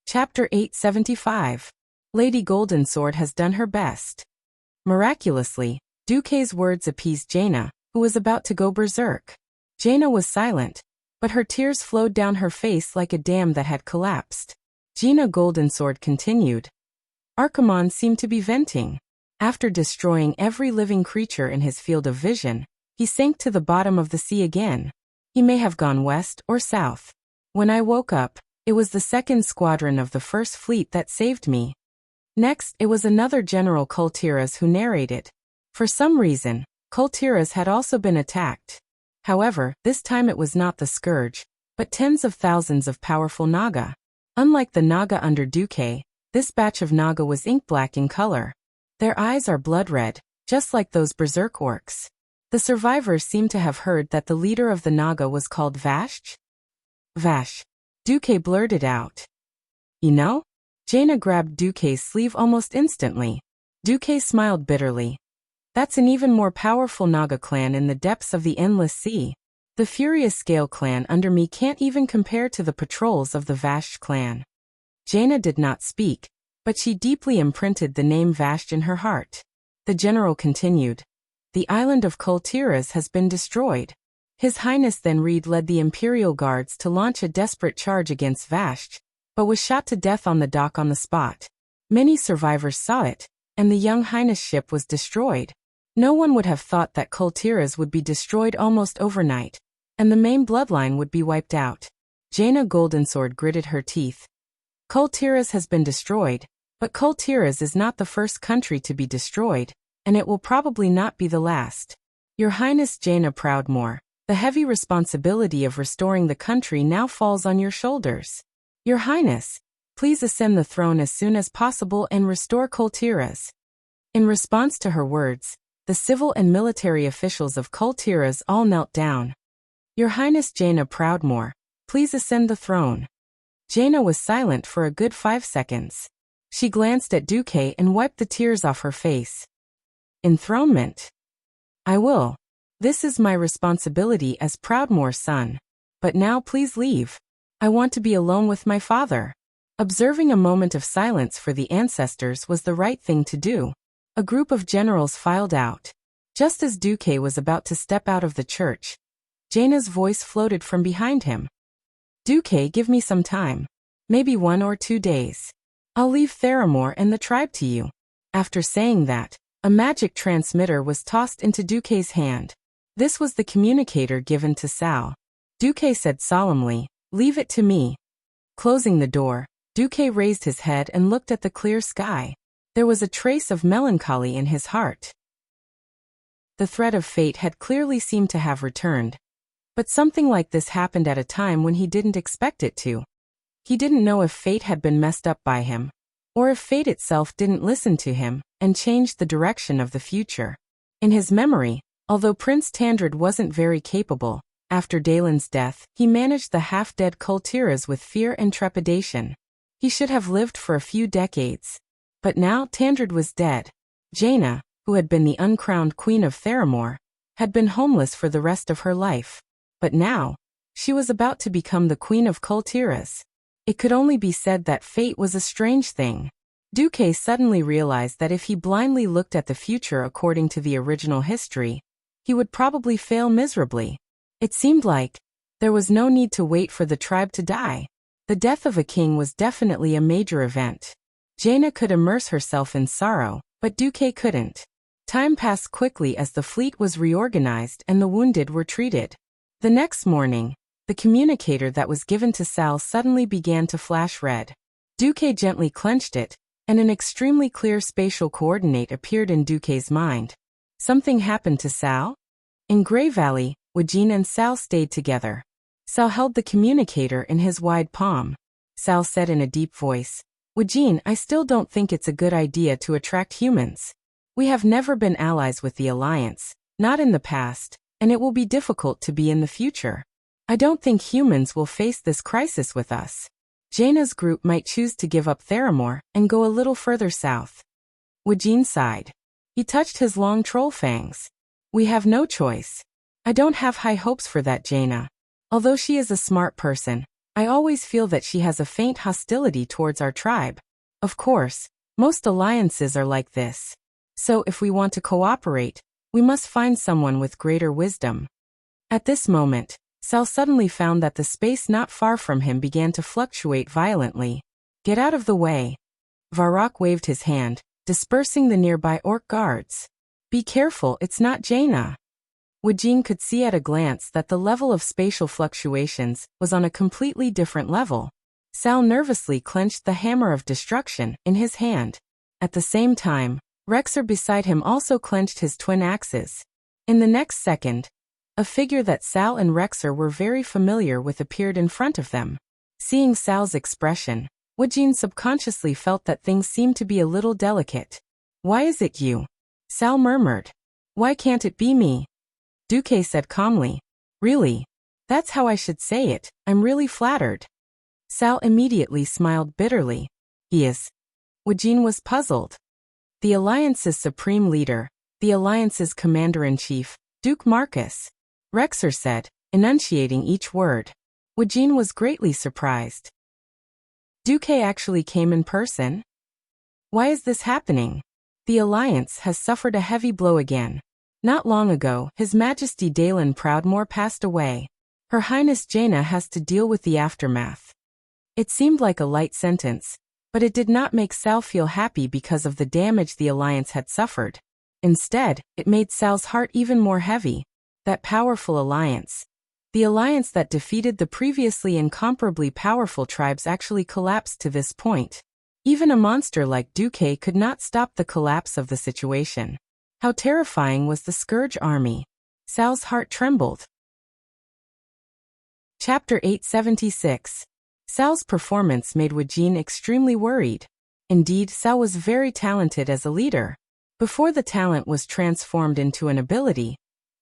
Chapter 875. Lady Goldensword has done her best. Miraculously, Duque's words appeased Jaina, who was about to go berserk. Jaina was silent, but her tears flowed down her face like a dam that had collapsed. Jaina Goldensword continued. Archimonde seemed to be venting. After destroying every living creature in his field of vision, he sank to the bottom of the sea again. He may have gone west or south. When I woke up, it was the 2nd Squadron of the 1st Fleet that saved me. Next, it was another General Kultiras who narrated. For some reason, Kultiras had also been attacked. However, this time it was not the Scourge, but tens of thousands of powerful Naga. Unlike the Naga under Duque, this batch of Naga was ink-black in color. Their eyes are blood-red, just like those berserk orcs. The survivors seem to have heard that the leader of the Naga was called Vash. Vash. Duque blurted out. You know? Jaina grabbed Duque's sleeve almost instantly. Duque smiled bitterly. That's an even more powerful Naga clan in the depths of the Endless Sea. The Furious Scale clan under me can't even compare to the patrols of the Vash clan. Jaina did not speak, but she deeply imprinted the name Vash in her heart. The general continued. The island of Kultiras has been destroyed. His Highness then led the Imperial Guards to launch a desperate charge against Vash, but was shot to death on the dock on the spot. Many survivors saw it, and the young Highness ship was destroyed. No one would have thought that Kultiras would be destroyed almost overnight, and the main bloodline would be wiped out. Jaina Goldensword gritted her teeth. Kultiras has been destroyed, but Kultiras is not the first country to be destroyed, and it will probably not be the last. Your Highness Jaina Proudmoore, the heavy responsibility of restoring the country now falls on your shoulders. Your Highness, please ascend the throne as soon as possible and restore Kultiras. In response to her words, the civil and military officials of Kultiras all knelt down. Your Highness Jaina Proudmoore, please ascend the throne. Jaina was silent for a good 5 seconds. She glanced at Duque and wiped the tears off her face. Enthronement. I will. This is my responsibility as Proudmoore's son. But now please leave. I want to be alone with my father. Observing a moment of silence for the ancestors was the right thing to do. A group of generals filed out. Just as Duque was about to step out of the church, Jaina's voice floated from behind him. Duque, give me some time. Maybe 1 or 2 days. I'll leave Theramore and the tribe to you. After saying that, a magic transmitter was tossed into Duque's hand. This was the communicator given to Sal. Duque said solemnly, leave it to me. Closing the door, Duque raised his head and looked at the clear sky. There was a trace of melancholy in his heart. The threat of fate had clearly seemed to have returned. But something like this happened at a time when he didn't expect it to. He didn't know if fate had been messed up by him, or if fate itself didn't listen to him and changed the direction of the future. In his memory, although Prince Tandred wasn't very capable, after Dalen's death, he managed the half-dead Kultiras with fear and trepidation. He should have lived for a few decades. But now Tandred was dead. Jaina, who had been the uncrowned queen of Theramore, had been homeless for the rest of her life. But now, she was about to become the queen of Kultiras. It could only be said that fate was a strange thing. Duque suddenly realized that if he blindly looked at the future according to the original history, he would probably fail miserably. It seemed like there was no need to wait for the tribe to die. The death of a king was definitely a major event. Jaina could immerse herself in sorrow, but Duque couldn't. Time passed quickly as the fleet was reorganized and the wounded were treated. The next morning, the communicator that was given to Sal suddenly began to flash red. Duque gently clenched it, and an extremely clear spatial coordinate appeared in Duque's mind. Something happened to Sal? In Grey Valley, Wajin and Sal stayed together. Sal held the communicator in his wide palm. Sal said in a deep voice, Wajin, I still don't think it's a good idea to attract humans. We have never been allies with the Alliance, not in the past, and it will be difficult to be in the future. I don't think humans will face this crisis with us. Jaina's group might choose to give up Theramore and go a little further south. Wajin sighed. He touched his long troll fangs. We have no choice. I don't have high hopes for that Jaina. Although she is a smart person, I always feel that she has a faint hostility towards our tribe. Of course, most alliances are like this. So if we want to cooperate, we must find someone with greater wisdom. At this moment, Sal suddenly found that the space not far from him began to fluctuate violently. Get out of the way. Varrock waved his hand, dispersing the nearby orc guards. Be careful, it's not Jaina. Wujin could see at a glance that the level of spatial fluctuations was on a completely different level. Sal nervously clenched the hammer of destruction in his hand. At the same time, Rexer beside him also clenched his twin axes. In the next second, a figure that Sal and Rexer were very familiar with appeared in front of them. Seeing Sal's expression, Wujin subconsciously felt that things seemed to be a little delicate. Why is it you? Sal murmured. Why can't it be me? Duque said calmly. Really? That's how I should say it, I'm really flattered. Sal immediately smiled bitterly. He is. Wujin was puzzled. The Alliance's supreme leader, the Alliance's commander-in-chief, Duke Marcus. Rexer said, enunciating each word. Wujin was greatly surprised. Duque actually came in person? Why is this happening? The Alliance has suffered a heavy blow again. Not long ago, His Majesty Dalen Proudmoore passed away. Her Highness Jaina has to deal with the aftermath. It seemed like a light sentence, but it did not make Sal feel happy because of the damage the Alliance had suffered. Instead, it made Sal's heart even more heavy. That powerful alliance. The alliance that defeated the previously incomparably powerful tribes actually collapsed to this point. Even a monster like Duque could not stop the collapse of the situation. How terrifying was the Scourge army? Sal's heart trembled. Chapter 876. Sal's performance made Wujin extremely worried. Indeed, Sal was very talented as a leader. Before the talent was transformed into an ability,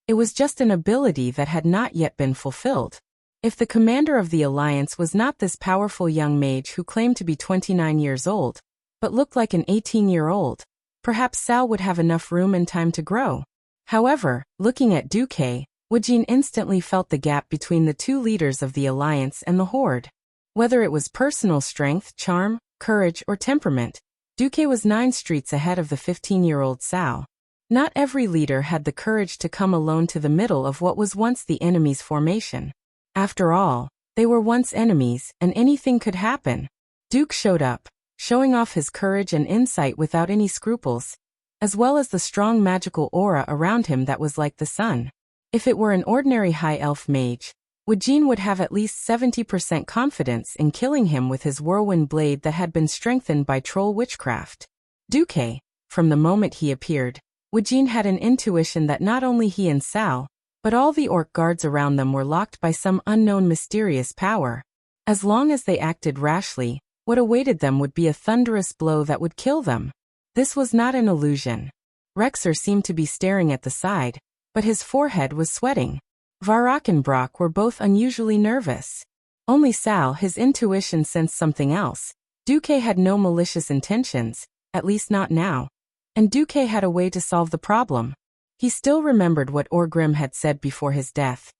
it was just an ability that had not yet been fulfilled. If the commander of the Alliance was not this powerful young mage who claimed to be 29 years old, but looked like an 18-year-old, perhaps Sal would have enough room and time to grow. However, looking at Duque, Wujin instantly felt the gap between the two leaders of the Alliance and the Horde. Whether it was personal strength, charm, courage, or temperament, Duque was 9 streets ahead of the 15-year-old Sal. Not every leader had the courage to come alone to the middle of what was once the enemy's formation. After all, they were once enemies, and anything could happen. Duke showed up, showing off his courage and insight without any scruples, as well as the strong magical aura around him that was like the sun. If it were an ordinary high elf mage, Wujin would have at least 70% confidence in killing him with his whirlwind blade that had been strengthened by troll witchcraft. Duque, from the moment he appeared, Wujin had an intuition that not only he and Sal, but all the orc guards around them were locked by some unknown mysterious power. As long as they acted rashly, what awaited them would be a thunderous blow that would kill them. This was not an illusion. Rexer seemed to be staring at the side, but his forehead was sweating. Varrock and Brock were both unusually nervous. Only Sal, his intuition sensed something else. Duque had no malicious intentions, at least not now. And Duque had a way to solve the problem. He still remembered what Orgrim had said before his death.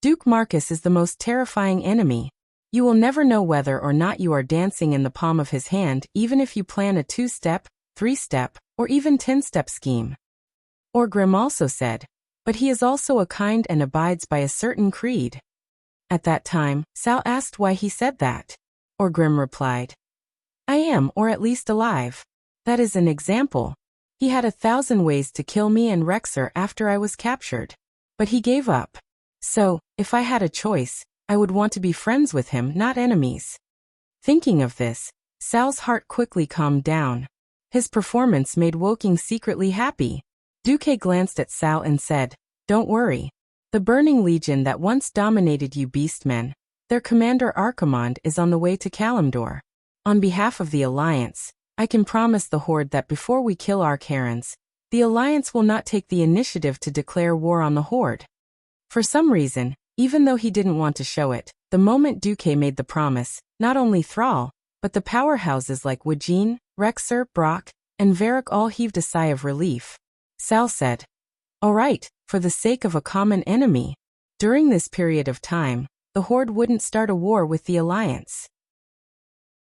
Duke Marcus is the most terrifying enemy. You will never know whether or not you are dancing in the palm of his hand, even if you plan a 2-step, 3-step, or even 10-step scheme. Orgrim also said, but he is also a kind and abides by a certain creed. At that time, Sal asked why he said that. Orgrim replied, I am, or at least alive. That is an example. He had 1,000 ways to kill me and Rexer after I was captured. But he gave up. So, if I had a choice, I would want to be friends with him, not enemies. Thinking of this, Sal's heart quickly calmed down. His performance made Woking secretly happy. Duque glanced at Sal and said, Don't worry. The Burning Legion that once dominated you beastmen, their commander Archimond is on the way to Kalimdor. On behalf of the Alliance, I can promise the Horde that before we kill Archaerans, the Alliance will not take the initiative to declare war on the Horde. For some reason, even though he didn't want to show it, the moment Duque made the promise, not only Thrall, but the powerhouses like Wujin, Rexer, Brock, and Varrock all heaved a sigh of relief. Sal said, All right, for the sake of a common enemy. During this period of time, the Horde wouldn't start a war with the Alliance.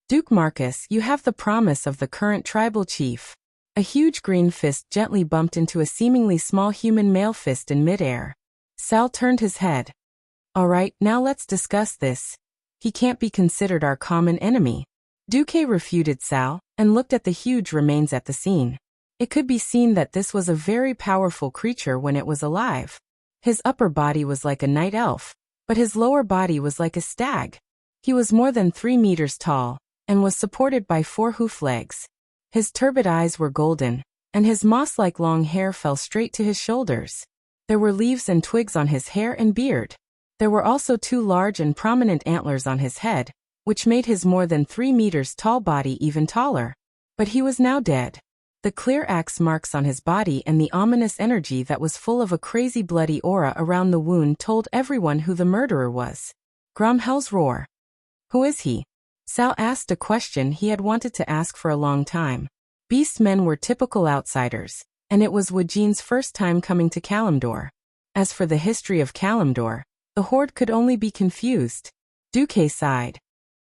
Duke Marcus, you have the promise of the current tribal chief. A huge green fist gently bumped into a seemingly small human male fist in midair. Sal turned his head. All right, now let's discuss this. He can't be considered our common enemy. Duque refuted Sal, and looked at the huge remains at the scene. It could be seen that this was a very powerful creature when it was alive. His upper body was like a night elf, but his lower body was like a stag. He was more than 3 meters tall, and was supported by 4 hoof legs. His turbid eyes were golden, and his moss-like long hair fell straight to his shoulders. There were leaves and twigs on his hair and beard. There were also 2 large and prominent antlers on his head, which made his more than 3 meters tall body even taller. But he was now dead. The clear axe marks on his body and the ominous energy that was full of a crazy bloody aura around the wound told everyone who the murderer was. Gromhel's roar. Who is he? Sal asked a question he had wanted to ask for a long time. Beastmen were typical outsiders, and it was Wujin's first time coming to Kalimdor. As for the history of Kalimdor, the Horde could only be confused. Duque sighed.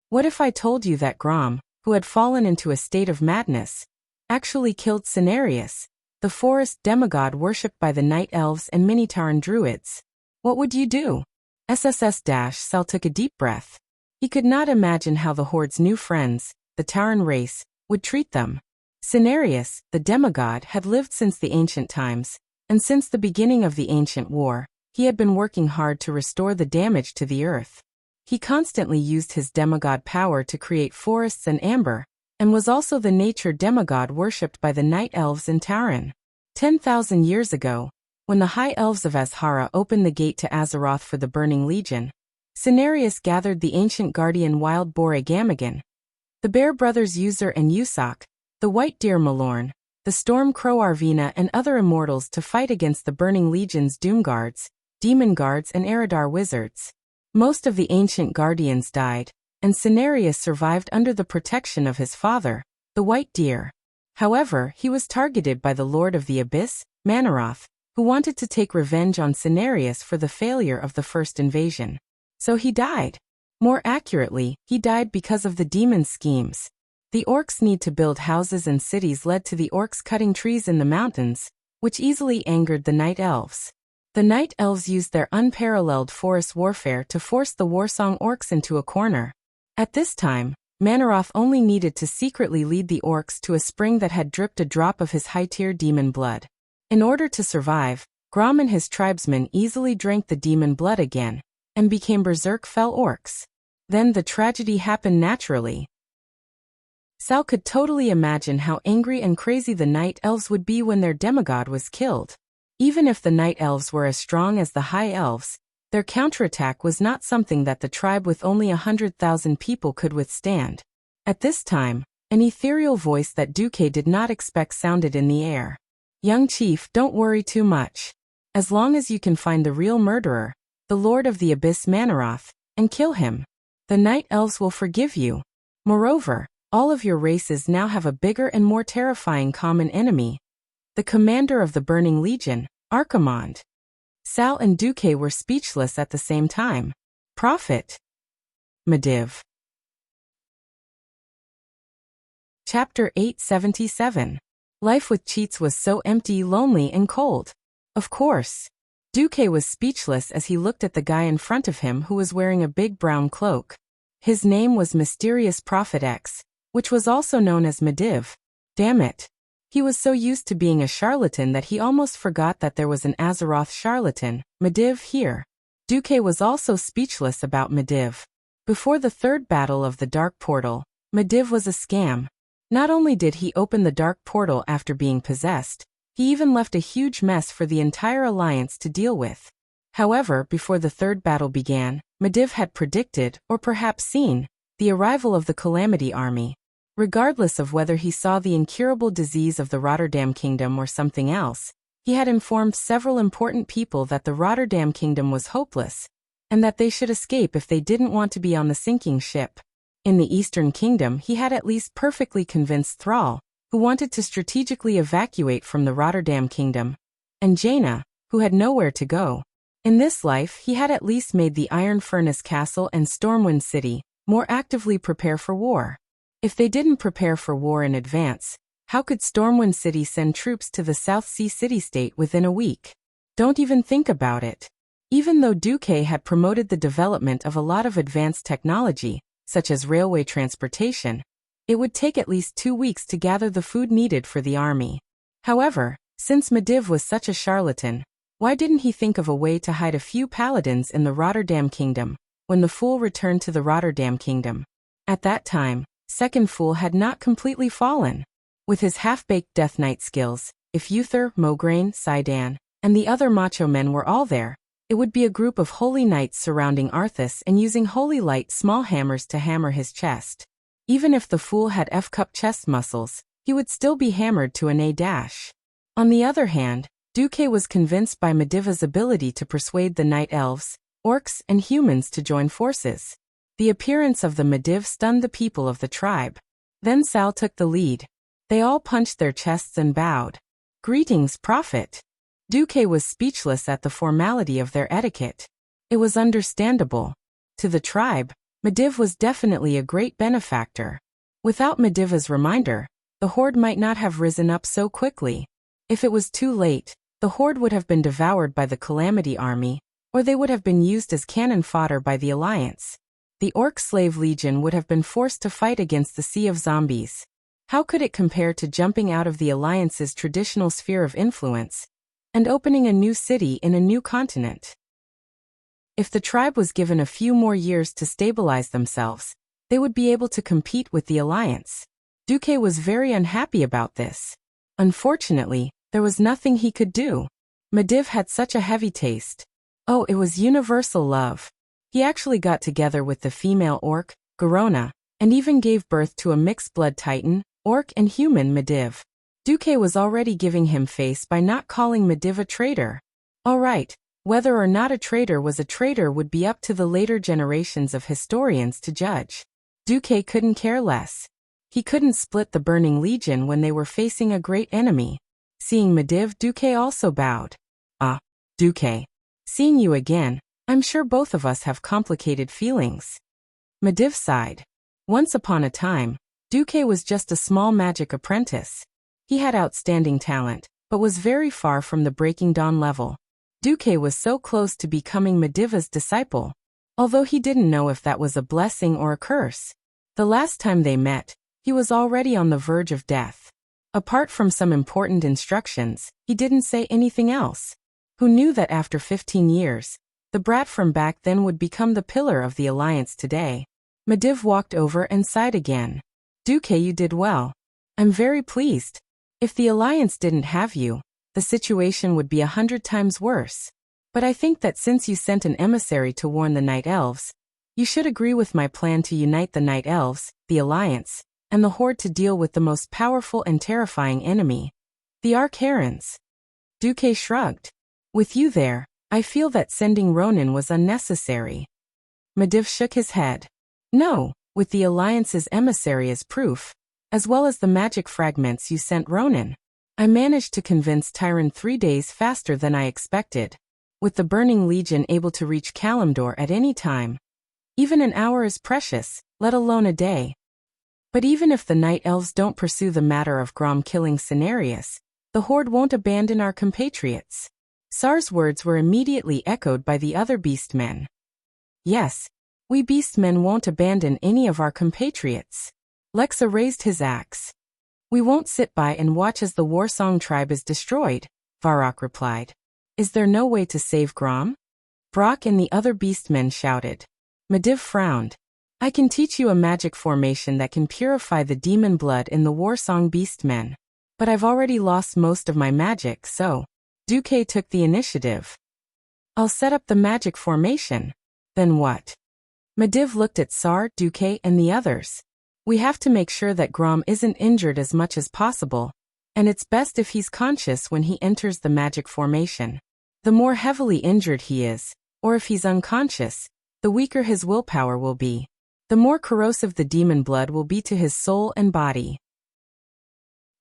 What if I told you that Grom, who had fallen into a state of madness, actually killed Cenarius, the forest demigod worshipped by the Night Elves and Minitaran Druids? What would you do? Sal took a deep breath. He could not imagine how the Horde's new friends, the Taran race, would treat them. Cenarius, the demigod, had lived since the ancient times, and since the beginning of the ancient war, he had been working hard to restore the damage to the earth. He constantly used his demigod power to create forests and amber, and was also the nature demigod worshipped by the Night Elves in Taran. 10,000 years ago, when the High Elves of Azhara opened the gate to Azeroth for the Burning Legion, Cenarius gathered the ancient guardian wild boar Agamagan, the bear brothers Uzer and Usoc, the white deer Malorn, the storm crow Arvina and other immortals to fight against the Burning Legion's Doom Guards, Demon Guards and Eridar wizards. Most of the ancient guardians died, and Cenarius survived under the protection of his father, the white deer. However, he was targeted by the Lord of the Abyss, Manaroth, who wanted to take revenge on Cenarius for the failure of the first invasion. So he died. More accurately, he died because of the demon's schemes. The orcs' need to build houses and cities led to the orcs cutting trees in the mountains, which easily angered the Night Elves. The Night Elves used their unparalleled forest warfare to force the Warsong orcs into a corner. At this time, Manaroth only needed to secretly lead the orcs to a spring that had dripped a drop of his high-tier demon blood. In order to survive, Grom and his tribesmen easily drank the demon blood again, and became berserk fell orcs. Then the tragedy happened naturally. Sal could totally imagine how angry and crazy the Night Elves would be when their demigod was killed. Even if the Night Elves were as strong as the High Elves, their counterattack was not something that the tribe with only 100,000 people could withstand. At this time, an ethereal voice that Duque did not expect sounded in the air. Young chief, don't worry too much. As long as you can find the real murderer, the Lord of the Abyss Manaroth, and kill him, the Night Elves will forgive you. Moreover, all of your races now have a bigger and more terrifying common enemy. The commander of the Burning Legion, Archimonde. Sal and Duque were speechless at the same time. Prophet. Medivh. Chapter 877. Life with cheats was so empty, lonely, and cold. Of course. Duque was speechless as he looked at the guy in front of him who was wearing a big brown cloak. His name was Mysterious Prophet X, which was also known as Medivh. Damn it. He was so used to being a charlatan that he almost forgot that there was an Azeroth charlatan, Medivh, here. Duque was also speechless about Medivh. Before the third battle of the Dark Portal, Medivh was a scam. Not only did he open the Dark Portal after being possessed, he even left a huge mess for the entire Alliance to deal with. However, before the third battle began, Medivh had predicted, or perhaps seen, the arrival of the Calamity Army. Regardless of whether he saw the incurable disease of the Rotterdam Kingdom or something else, he had informed several important people that the Rotterdam Kingdom was hopeless, and that they should escape if they didn't want to be on the sinking ship. In the Eastern Kingdom, he had at least perfectly convinced Thrall, who wanted to strategically evacuate from the Rotterdam Kingdom, and Jaina, who had nowhere to go. In this life, he had at least made the Iron Furnace Castle and Stormwind City more actively prepare for war. If they didn't prepare for war in advance, how could Stormwind City send troops to the South Sea city-state within a week? Don't even think about it. Even though Duque had promoted the development of a lot of advanced technology, such as railway transportation, it would take at least 2 weeks to gather the food needed for the army. However, since Medivh was such a charlatan, why didn't he think of a way to hide a few paladins in the Rotterdam Kingdom when the Fool returned to the Rotterdam Kingdom? At that time, Second Fool had not completely fallen. With his half-baked Death Knight skills, if Uther, Mograine, Sidan, and the other macho men were all there, it would be a group of holy knights surrounding Arthas and using holy light small hammers to hammer his chest. Even if the Fool had F-cup chest muscles, he would still be hammered to an A-dash. On the other hand, Duque was convinced by Medivh's ability to persuade the Night Elves, Orcs, and humans to join forces. The appearance of the Medivh stunned the people of the tribe. Then Sal took the lead. They all punched their chests and bowed. "Greetings, Prophet." Duque was speechless at the formality of their etiquette. It was understandable. To the tribe, Medivh was definitely a great benefactor. Without Medivh's reminder, the Horde might not have risen up so quickly. If it was too late, the Horde would have been devoured by the Calamity Army, or they would have been used as cannon fodder by the Alliance. The Orc Slave Legion would have been forced to fight against the Sea of Zombies. How could it compare to jumping out of the Alliance's traditional sphere of influence and opening a new city in a new continent? If the tribe was given a few more years to stabilize themselves, they would be able to compete with the Alliance. Duque was very unhappy about this. Unfortunately, there was nothing he could do. Medivh had such a heavy taste. Oh, it was universal love. He actually got together with the female orc, Garona, and even gave birth to a mixed-blood titan, orc and human Medivh. Duque was already giving him face by not calling Medivh a traitor. All right. Whether or not a traitor was a traitor would be up to the later generations of historians to judge. Duque couldn't care less. He couldn't split the Burning Legion when they were facing a great enemy. Seeing Medivh, Duque also bowed. "Ah, Duque. Seeing you again, I'm sure both of us have complicated feelings." Medivh sighed. Once upon a time, Duque was just a small magic apprentice. He had outstanding talent, but was very far from the Breaking Dawn level. Duque was so close to becoming Medivh's disciple, although he didn't know if that was a blessing or a curse. The last time they met, he was already on the verge of death. Apart from some important instructions, he didn't say anything else. Who knew that after 15 years, the brat from back then would become the pillar of the Alliance today? Medivh walked over and sighed again. "Duque, you did well. I'm very pleased. If the Alliance didn't have you, the situation would be 100 times worse. But I think that since you sent an emissary to warn the Night Elves, you should agree with my plan to unite the Night Elves, the Alliance, and the Horde to deal with the most powerful and terrifying enemy, the Archaerans." Duque shrugged. "With you there, I feel that sending Ronin was unnecessary." Medivh shook his head. "No, with the Alliance's emissary as proof, as well as the magic fragments you sent Ronin, I managed to convince Tyron 3 days faster than I expected. With the Burning Legion able to reach Kalimdor at any time, even an hour is precious, let alone a day. But even if the Night Elves don't pursue the matter of Grom killing Cenarius, the Horde won't abandon our compatriots." Sar's words were immediately echoed by the other beastmen. "Yes, we beastmen won't abandon any of our compatriots." Lexa raised his axe. "We won't sit by and watch as the Warsong tribe is destroyed," Varrock replied. "Is there no way to save Grom?" Brock and the other beastmen shouted. Medivh frowned. "I can teach you a magic formation that can purify the demon blood in the Warsong beastmen. But I've already lost most of my magic, so..." Duque took the initiative. "I'll set up the magic formation." "Then what?" Medivh looked at Sar, Duque, and the others. "We have to make sure that Grom isn't injured as much as possible, and it's best if he's conscious when he enters the magic formation. The more heavily injured he is, or if he's unconscious, the weaker his willpower will be. The more corrosive the demon blood will be to his soul and body.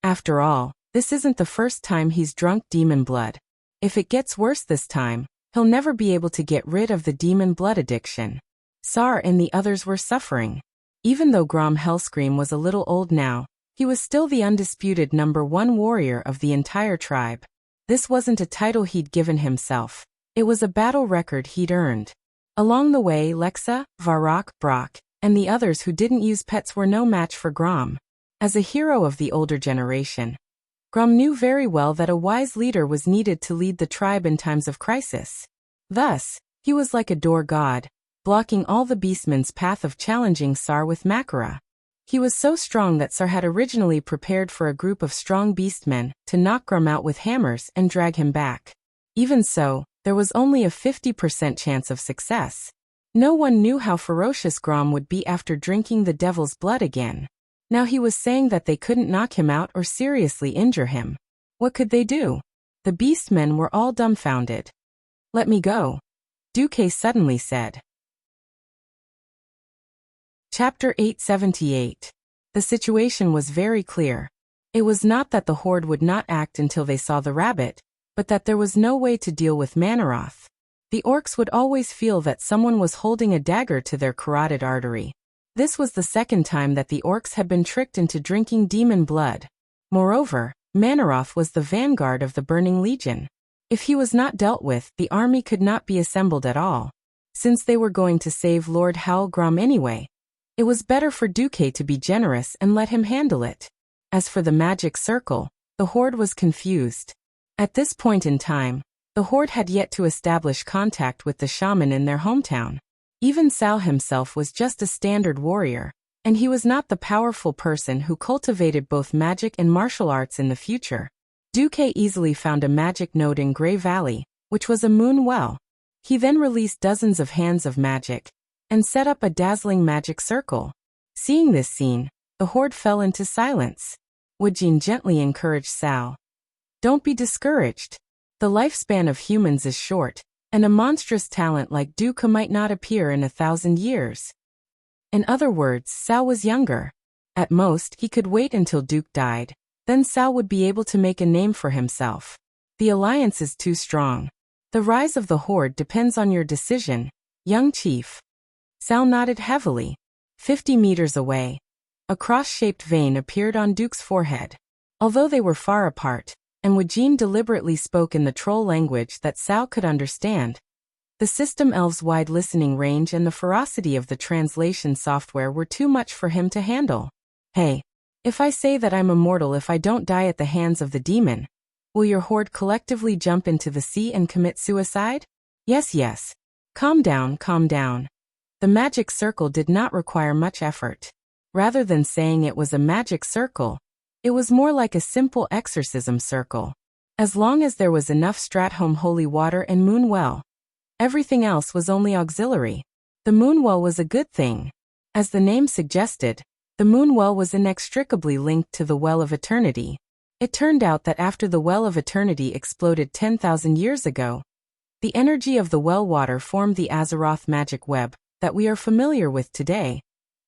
After all, this isn't the first time he's drunk demon blood. If it gets worse this time, He'll never be able to get rid of the demon blood addiction. Sar and the others were suffering. Even though Grom Hellscream was a little old now, he was still the undisputed #1 warrior of the entire tribe. This wasn't a title he'd given himself. It was a battle record he'd earned. Along the way, Lexa, Varrock, Brock, and the others who didn't use pets were no match for Grom. As a hero of the older generation, Grom knew very well that a wise leader was needed to lead the tribe in times of crisis. Thus, he was like a door god, blocking all the beastmen's path of challenging Sar with Makara. He was so strong that Sar had originally prepared for a group of strong beastmen to knock Grom out with hammers and drag him back. Even so, there was only a 50% chance of success. No one knew how ferocious Grom would be after drinking the devil's blood again. Now he was saying that they couldn't knock him out or seriously injure him. What could they do? The beastmen were all dumbfounded. "Let me go," Duque suddenly said. Chapter 878. The situation was very clear. It was not that the horde would not act until they saw the rabbit, but that there was no way to deal with Manaroth. The orcs would always feel that someone was holding a dagger to their carotid artery. This was the second time that the orcs had been tricked into drinking demon blood. Moreover, Manaroth was the vanguard of the Burning Legion. If he was not dealt with, the army could not be assembled at all. Since they were going to save Lord Howl Grom anyway, it was better for Duque to be generous and let him handle it. As for the magic circle, the horde was confused. At this point in time, the horde had yet to establish contact with the shaman in their hometown. Even Sal himself was just a standard warrior, and he was not the powerful person who cultivated both magic and martial arts in the future. Duque easily found a magic node in Grey Valley, which was a moon well. He then released dozens of hands of magic, and set up a dazzling magic circle. Seeing this scene, the horde fell into silence. Wujin gently encouraged Sal. "Don't be discouraged. The lifespan of humans is short, and a monstrous talent like Duque might not appear in 1,000 years. In other words, Sal was younger. At most, he could wait until Duque died. Then Sal would be able to make a name for himself. The alliance is too strong. The rise of the horde depends on your decision, young chief." Sal nodded heavily. 50 meters away, a cross-shaped vein appeared on Duque's forehead. Although they were far apart, and Wujin deliberately spoke in the troll language that Sal could understand, the system elf's wide listening range and the ferocity of the translation software were too much for him to handle. "Hey, if I say that I'm immortal if I don't die at the hands of the demon, will your horde collectively jump into the sea and commit suicide?" Yes. Calm down, calm down. The magic circle did not require much effort. Rather than saying it was a magic circle, it was more like a simple exorcism circle. As long as there was enough Stratholme holy water and moon well, everything else was only auxiliary. The moon well was a good thing. As the name suggested, the moon well was inextricably linked to the Well of Eternity. It turned out that after the Well of Eternity exploded 10,000 years ago, the energy of the well water formed the Azeroth magic web that we are familiar with today,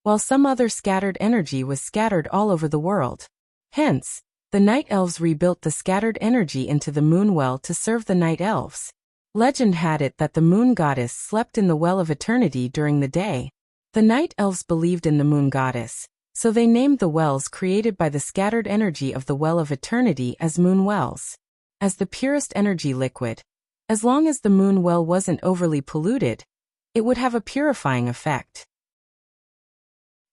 while some other scattered energy was scattered all over the world. Hence, the Night Elves rebuilt the scattered energy into the moon well to serve the Night Elves. Legend had it that the moon goddess slept in the Well of Eternity during the day. The Night Elves believed in the moon goddess, so they named the wells created by the scattered energy of the Well of Eternity as moon wells. As the purest energy liquid, as long as the moon well wasn't overly polluted, it would have a purifying effect.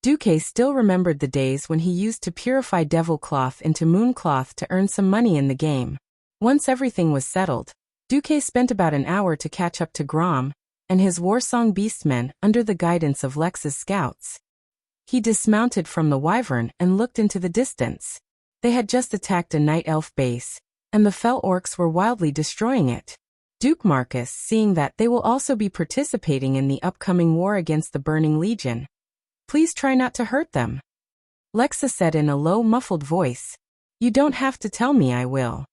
Duque still remembered the days when he used to purify devil cloth into moon cloth to earn some money in the game. Once everything was settled, Duque spent about an hour to catch up to Grom and his warsong beastmen under the guidance of Lex's scouts. He dismounted from the wyvern and looked into the distance. They had just attacked a night elf base, and the fell orcs were wildly destroying it. Duke Marcus, seeing that they will also be participating in the upcoming war against the Burning Legion. "Please try not to hurt them," Lexa said in a low, muffled voice. "You don't have to tell me, I will."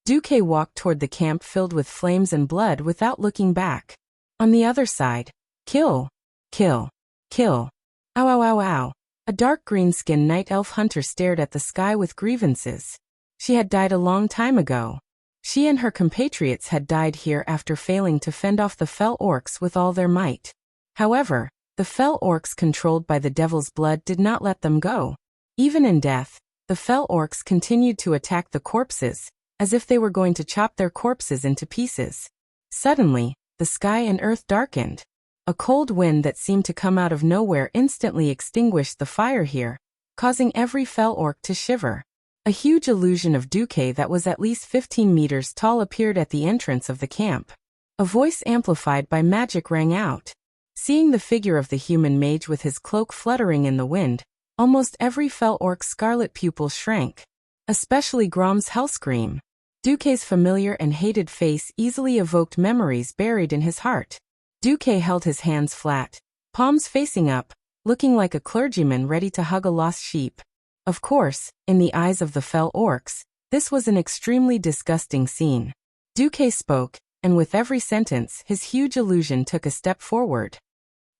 Duque walked toward the camp filled with flames and blood without looking back. On the other side, kill, kill, kill. Ow ow ow ow. A dark green-skinned night elf hunter stared at the sky with grievances. She had died a long time ago. She and her compatriots had died here after failing to fend off the fell orcs with all their might. However, the fell orcs controlled by the devil's blood did not let them go. Even in death, the fell orcs continued to attack the corpses, as if they were going to chop their corpses into pieces. Suddenly, the sky and earth darkened. A cold wind that seemed to come out of nowhere instantly extinguished the fire here, causing every fell orc to shiver. A huge illusion of Duque that was at least 15 meters tall appeared at the entrance of the camp. A voice amplified by magic rang out. Seeing the figure of the human mage with his cloak fluttering in the wind, almost every fell orc's scarlet pupil shrank. Especially Grom's hellscream. Duque's familiar and hated face easily evoked memories buried in his heart. Duque held his hands flat, palms facing up, looking like a clergyman ready to hug a lost sheep. Of course, in the eyes of the fell orcs, this was an extremely disgusting scene. Duque spoke, and with every sentence his huge illusion took a step forward.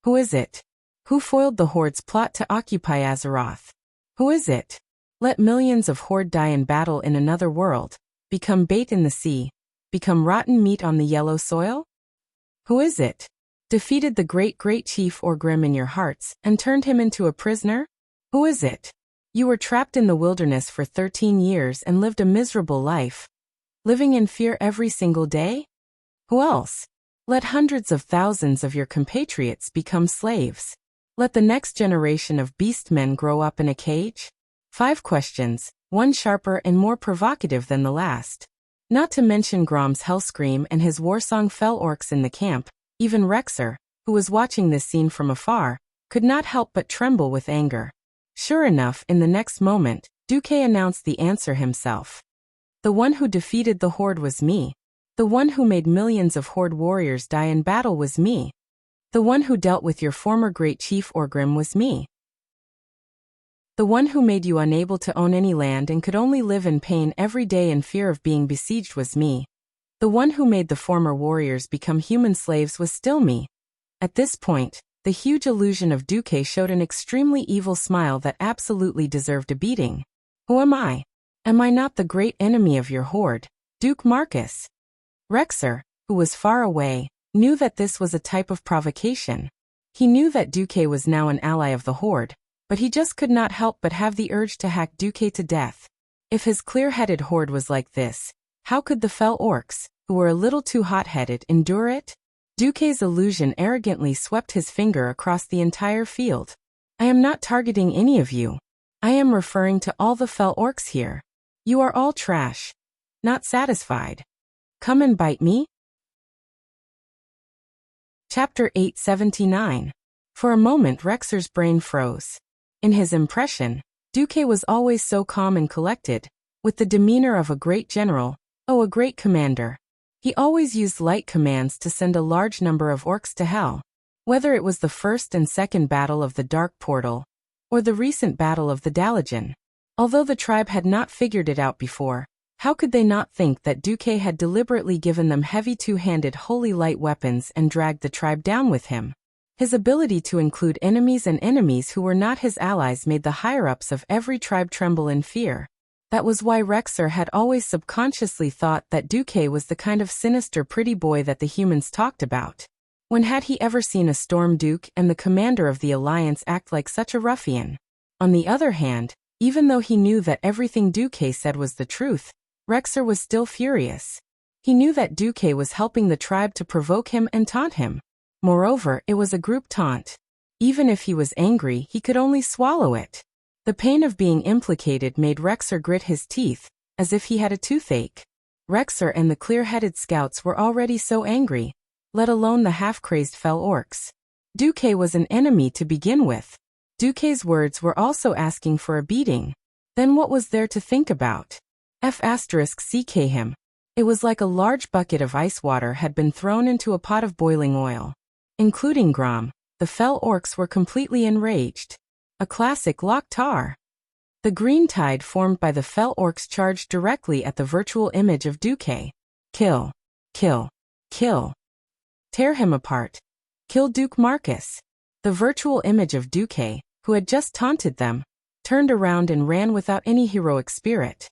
Who is it? Who foiled the Horde's plot to occupy Azeroth? Who is it? Let millions of Horde die in battle in another world, become bait in the sea, become rotten meat on the yellow soil? Who is it? Defeated the great chief Orgrim in your hearts and turned him into a prisoner? Who is it? You were trapped in the wilderness for 13 years and lived a miserable life, living in fear every single day? Who else? Let hundreds of thousands of your compatriots become slaves. Let the next generation of beastmen grow up in a cage? 5 questions, one sharper and more provocative than the last. Not to mention Grom's hellscream and his warsong fell orcs in the camp, even Rexer, who was watching this scene from afar, could not help but tremble with anger. Sure enough, in the next moment, Duque announced the answer himself. The one who defeated the Horde was me. The one who made millions of Horde warriors die in battle was me. The one who dealt with your former great chief Orgrim was me. The one who made you unable to own any land and could only live in pain every day in fear of being besieged was me. The one who made the former warriors become human slaves was still me. At this point, the huge illusion of Duque showed an extremely evil smile that absolutely deserved a beating. Who am I? Am I not the great enemy of your Horde, Duke Marcus? Rexer, who was far away, knew that this was a type of provocation. He knew that Duque was now an ally of the Horde, but he just could not help but have the urge to hack Duque to death. If his clear-headed Horde was like this, how could the fell orcs, who were a little too hot-headed, endure it? Duque's illusion arrogantly swept his finger across the entire field. I am not targeting any of you. I am referring to all the fell orcs here. You are all trash. Not satisfied. Come and bite me? Chapter 879. For a moment Rexer's brain froze. In his impression, Duque was always so calm and collected, with the demeanor of a great general, a great commander. He always used light commands to send a large number of orcs to hell. Whether it was the first and second battle of the Dark Portal, or the recent battle of the Dalagen. Although the tribe had not figured it out before, how could they not think that Duque had deliberately given them heavy two-handed holy light weapons and dragged the tribe down with him? His ability to include enemies and enemies who were not his allies made the higher-ups of every tribe tremble in fear. That was why Rexer had always subconsciously thought that Duque was the kind of sinister pretty boy that the humans talked about. When had he ever seen a Storm Duke and the commander of the Alliance act like such a ruffian? On the other hand, even though he knew that everything Duque said was the truth, Rexer was still furious. He knew that Duque was helping the tribe to provoke him and taunt him. Moreover, it was a group taunt. Even if he was angry, he could only swallow it. The pain of being implicated made Rexer grit his teeth, as if he had a toothache. Rexer and the clear-headed scouts were already so angry, let alone the half-crazed fell orcs. Duque was an enemy to begin with. Duque's words were also asking for a beating. Then what was there to think about? *CK him. It was like a large bucket of ice water had been thrown into a pot of boiling oil. Including Grom, the fell orcs were completely enraged. A classic Loktar. The green tide formed by the fell orcs charged directly at the virtual image of Duque. Kill. Kill. Kill. Tear him apart. Kill Duke Marcus. The virtual image of Duque, who had just taunted them, turned around and ran without any heroic spirit.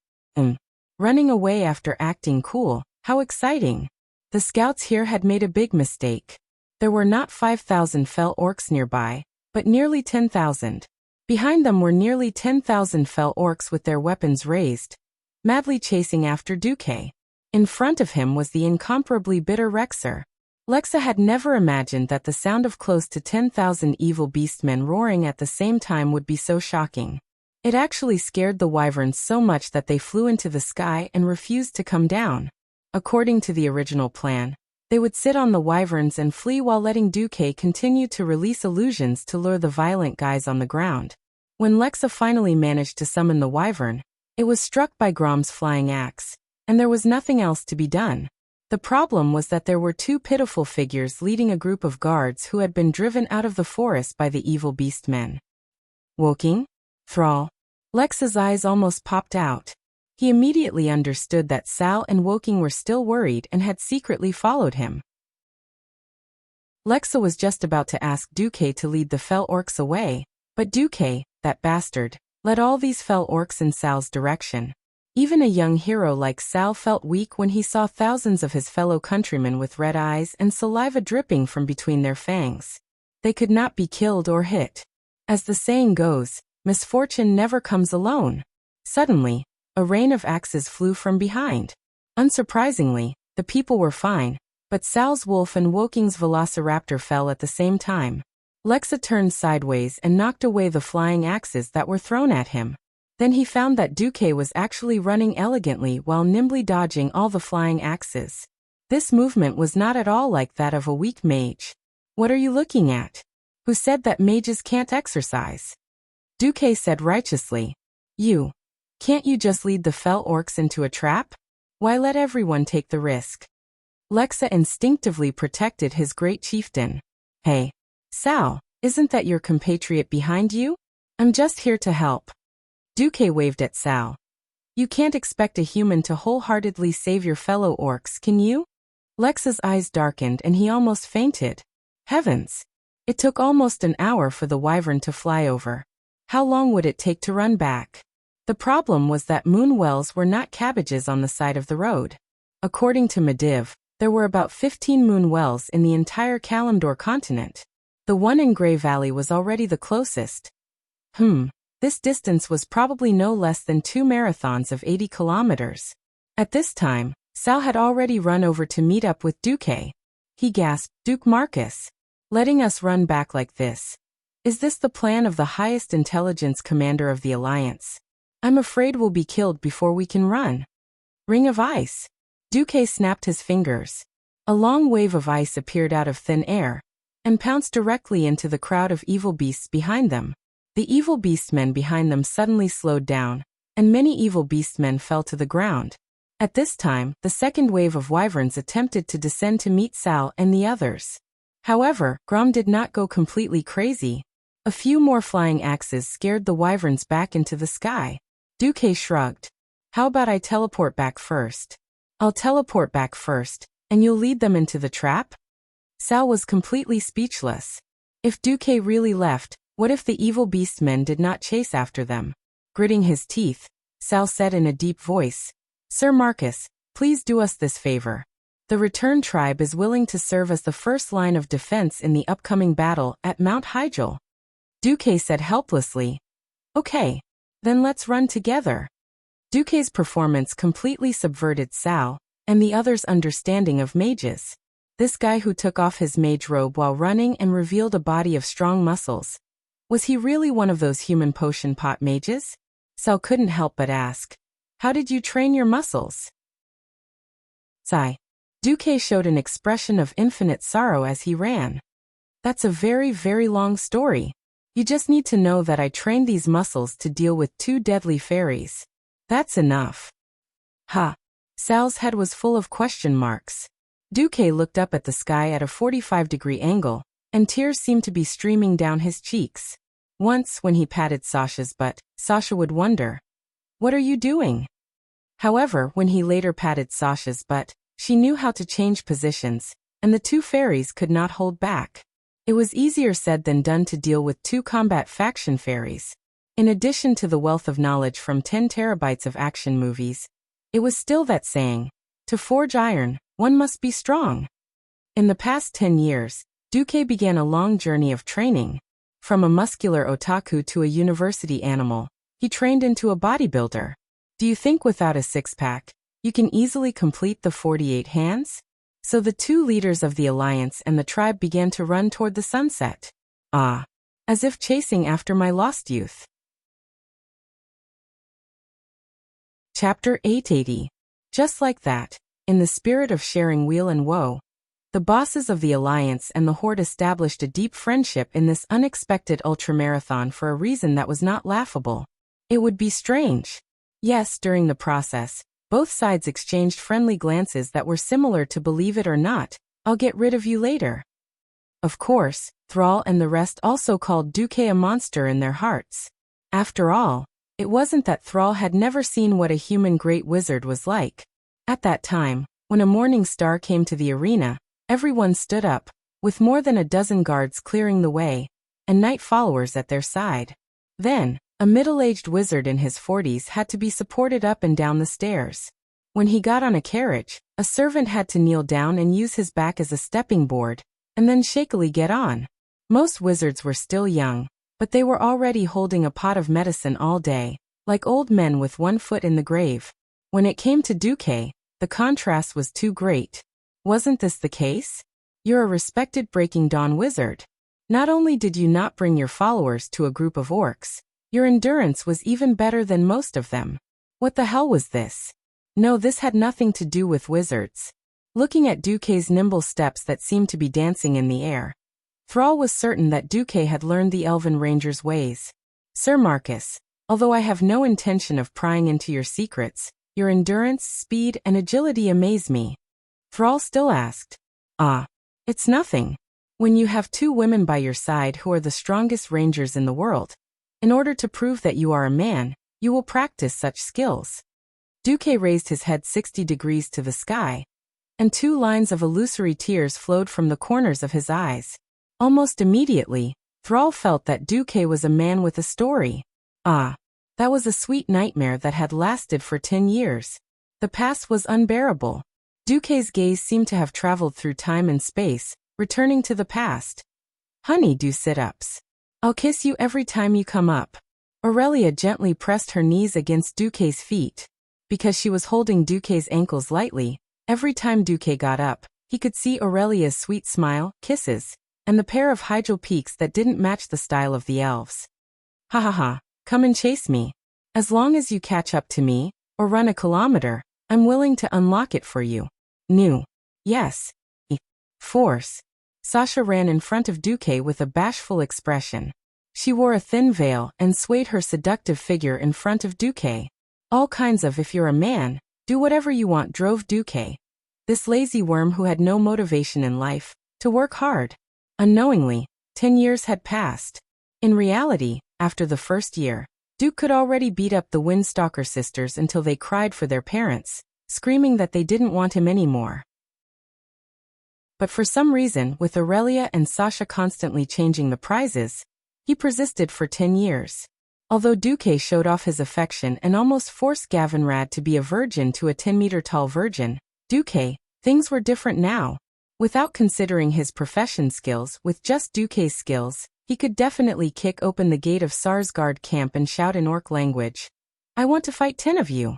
running away after acting cool. How exciting! The scouts here had made a big mistake. There were not 5,000 fell orcs nearby, but nearly 10,000. Behind them were nearly 10,000 fell orcs with their weapons raised, madly chasing after Duque. In front of him was the incomparably bitter Rexer. Lexa had never imagined that the sound of close to 10,000 evil beastmen roaring at the same time would be so shocking. It actually scared the wyverns so much that they flew into the sky and refused to come down. According to the original plan, they would sit on the wyverns and flee while letting Duque continue to release illusions to lure the violent guys on the ground. When Lexa finally managed to summon the wyvern, it was struck by Grom's flying axe, and there was nothing else to be done. The problem was that there were two pitiful figures leading a group of guards who had been driven out of the forest by the evil beastmen. Woking? Thrall? Lexa's eyes almost popped out. He immediately understood that Sal and Woking were still worried and had secretly followed him. Lexa was just about to ask Duque to lead the fell orcs away, but Duque, that bastard, led all these fell orcs in Sal's direction. Even a young hero like Sal felt weak when he saw thousands of his fellow countrymen with red eyes and saliva dripping from between their fangs. They could not be killed or hit. As the saying goes, misfortune never comes alone. Suddenly, a rain of axes flew from behind. Unsurprisingly, the people were fine, but Sal's wolf and Woking's velociraptor fell at the same time. Lexa turned sideways and knocked away the flying axes that were thrown at him. Then he found that Duque was actually running elegantly while nimbly dodging all the flying axes. This movement was not at all like that of a weak mage. What are you looking at? Who said that mages can't exercise? Duque said righteously. You. Can't you just lead the fell orcs into a trap? Why let everyone take the risk? Lexa instinctively protected his great chieftain. Hey, Sal, isn't that your compatriot behind you? I'm just here to help. Duque waved at Sal. You can't expect a human to wholeheartedly save your fellow orcs, can you? Lexa's eyes darkened and he almost fainted. Heavens! It took almost an hour for the wyvern to fly over. How long would it take to run back? The problem was that moon wells were not cabbages on the side of the road. According to Mediv, there were about 15 moon wells in the entire Kalimdor continent. The one in Grey Valley was already the closest. This distance was probably no less than 2 marathons of 80 kilometers. At this time, Sal had already run over to meet up with Duque. He gasped, Duke Marcus, letting us run back like this. Is this the plan of the highest intelligence commander of the Alliance? I'm afraid we'll be killed before we can run. Ring of ice. Duque snapped his fingers. A long wave of ice appeared out of thin air and pounced directly into the crowd of evil beasts behind them. The evil beastmen behind them suddenly slowed down, and many evil beastmen fell to the ground. At this time, the second wave of wyverns attempted to descend to meet Sal and the others. However, Grom did not go completely crazy. A few more flying axes scared the wyverns back into the sky. Duque shrugged. How about I teleport back first? I'll teleport back first, and you'll lead them into the trap? Sal was completely speechless. If Duque really left, what if the evil beastmen did not chase after them? Gritting his teeth, Sal said in a deep voice, Sir Marcus, please do us this favor. The Return tribe is willing to serve as the first line of defense in the upcoming battle at Mount Hyjal. Duque said helplessly, Okay, then let's run together. Duque's performance completely subverted Sal and the others' understanding of mages. This guy who took off his mage robe while running and revealed a body of strong muscles. Was he really one of those human potion pot mages? Sal couldn't help but ask, How did you train your muscles? Sigh. Duque showed an expression of infinite sorrow as he ran. That's a very, very long story. You just need to know that I trained these muscles to deal with 2 deadly fairies. That's enough. Ha! Sal's head was full of question marks. Duque looked up at the sky at a 45-degree angle, and tears seemed to be streaming down his cheeks. Once, when he patted Sasha's butt, Sasha would wonder, What are you doing? However, when he later patted Sasha's butt, she knew how to change positions, and the 2 fairies could not hold back. It was easier said than done to deal with 2 combat faction fairies. In addition to the wealth of knowledge from 10 terabytes of action movies, It was still that saying, to forge iron, one must be strong. In the past 10 years, Duque began a long journey of training. From a muscular otaku to a university animal, he trained into a bodybuilder. Do you think without a six-pack, you can easily complete the 48 hands? So the two leaders of the alliance and the tribe began to run toward the sunset. Ah, as if chasing after my lost youth. Chapter 880. Just like that, in the spirit of sharing weal and woe, the bosses of the alliance and the horde established a deep friendship in this unexpected ultramarathon for a reason that was not laughable. It would be strange. Yes, during the process, both sides exchanged friendly glances that were similar to believe it or not, I'll get rid of you later. Of course, Thrall and the rest also called Duque a monster in their hearts. After all, it wasn't that Thrall had never seen what a human great wizard was like. At that time, when a morning star came to the arena, everyone stood up, with more than a dozen guards clearing the way, and knight followers at their side. Then, a middle-aged wizard in his 40s had to be supported up and down the stairs. When he got on a carriage, a servant had to kneel down and use his back as a stepping board, and then shakily get on. Most wizards were still young, but they were already holding a pot of medicine all day, like old men with one foot in the grave. When it came to Duque, the contrast was too great. Wasn't this the case? You're a respected Breaking Dawn wizard. Not only did you not bring your followers to a group of orcs, your endurance was even better than most of them. What the hell was this? No, this had nothing to do with wizards. Looking at Duque's nimble steps that seemed to be dancing in the air, Thrall was certain that Duque had learned the Elven Ranger's ways. Sir Marcus, although I have no intention of prying into your secrets, your endurance, speed, and agility amaze me. Thrall still asked. Ah, it's nothing. When you have two women by your side who are the strongest rangers in the world, in order to prove that you are a man, you will practice such skills. Duque raised his head 60 degrees to the sky, and 2 lines of illusory tears flowed from the corners of his eyes. Almost immediately, Thrall felt that Duque was a man with a story. Ah, that was a sweet nightmare that had lasted for 10 years. The past was unbearable. Duque's gaze seemed to have traveled through time and space, returning to the past. Honey, do sit-ups. I'll kiss you every time you come up. Aurelia gently pressed her knees against Duque's feet. Because she was holding Duque's ankles lightly, every time Duque got up, he could see Aurelia's sweet smile, kisses, and the pair of hydral peaks that didn't match the style of the elves. Ha ha ha, come and chase me. As long as you catch up to me, or run a kilometer, I'm willing to unlock it for you. New. Yes. Force. Sasha ran in front of Duque with a bashful expression. She wore a thin veil and swayed her seductive figure in front of Duque. All kinds of if you're a man, do whatever you want drove Duque, this lazy worm who had no motivation in life, to work hard. Unknowingly, 10 years had passed. In reality, after the first year, Duke could already beat up the Windstalker sisters until they cried for their parents, screaming that they didn't want him anymore. But for some reason, with Aurelia and Sasha constantly changing the prizes, he persisted for 10 years. Although Duque showed off his affection and almost forced Gavinrad to be a virgin to a 10-meter-tall virgin, Duque, things were different now. Without considering his profession skills, with just Duque's skills, he could definitely kick open the gate of Sarsgaard camp and shout in orc language, "I want to fight 10 of you."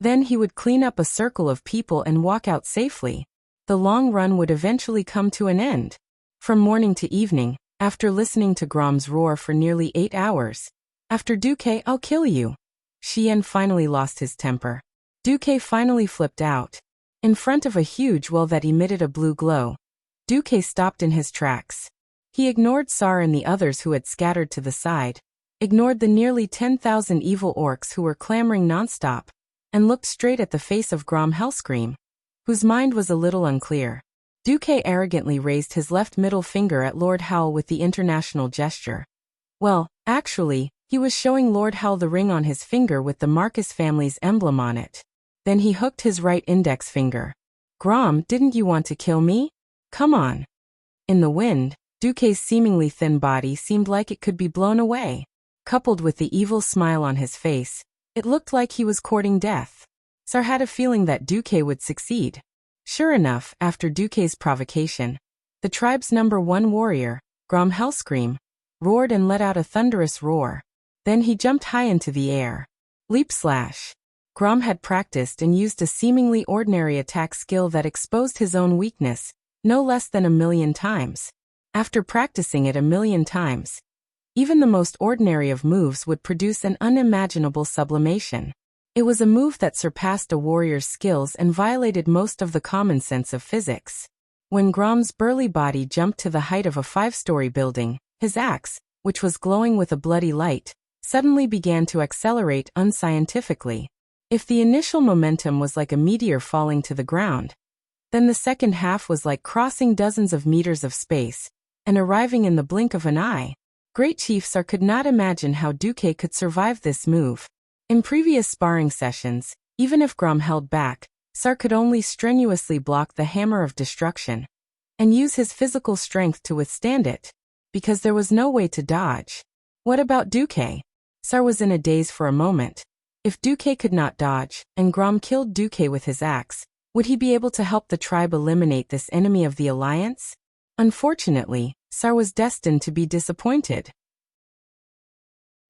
Then he would clean up a circle of people and walk out safely. The long run would eventually come to an end. From morning to evening, after listening to Grom's roar for nearly 8 hours. After Duque, I'll kill you. Shien finally lost his temper. Duque finally flipped out. In front of a huge well that emitted a blue glow, Duque stopped in his tracks. He ignored Sar and the others who had scattered to the side, ignored the nearly 10,000 evil orcs who were clamoring nonstop, and looked straight at the face of Grom Hellscream, whose mind was a little unclear. Duque arrogantly raised his left middle finger at Lord Howl with the international gesture. Well, actually, he was showing Lord Howl the ring on his finger with the Marcus family's emblem on it. Then he hooked his right index finger. Grom, didn't you want to kill me? Come on. In the wind, Duque's seemingly thin body seemed like it could be blown away. Coupled with the evil smile on his face, it looked like he was courting death. Sar had a feeling that Duque would succeed. Sure enough, after Duque's provocation, the tribe's #1 warrior, Grom Hellscream, roared and let out a thunderous roar. Then he jumped high into the air. Leap slash. Grom had practiced and used a seemingly ordinary attack skill that exposed his own weakness, no less than 1,000,000 times. After practicing it 1,000,000 times, even the most ordinary of moves would produce an unimaginable sublimation. It was a move that surpassed a warrior's skills and violated most of the common sense of physics. When Grom's burly body jumped to the height of a 5-story building, his axe, which was glowing with a bloody light, suddenly began to accelerate unscientifically. If the initial momentum was like a meteor falling to the ground, then the second half was like crossing dozens of meters of space and arriving in the blink of an eye. Great Chief Sar could not imagine how Duque could survive this move. In previous sparring sessions, even if Grom held back, Sar could only strenuously block the hammer of destruction and use his physical strength to withstand it, because there was no way to dodge. What about Duque? Sar was in a daze for a moment. If Duque could not dodge, and Grom killed Duque with his axe, would he be able to help the tribe eliminate this enemy of the alliance? Unfortunately, Sar was destined to be disappointed.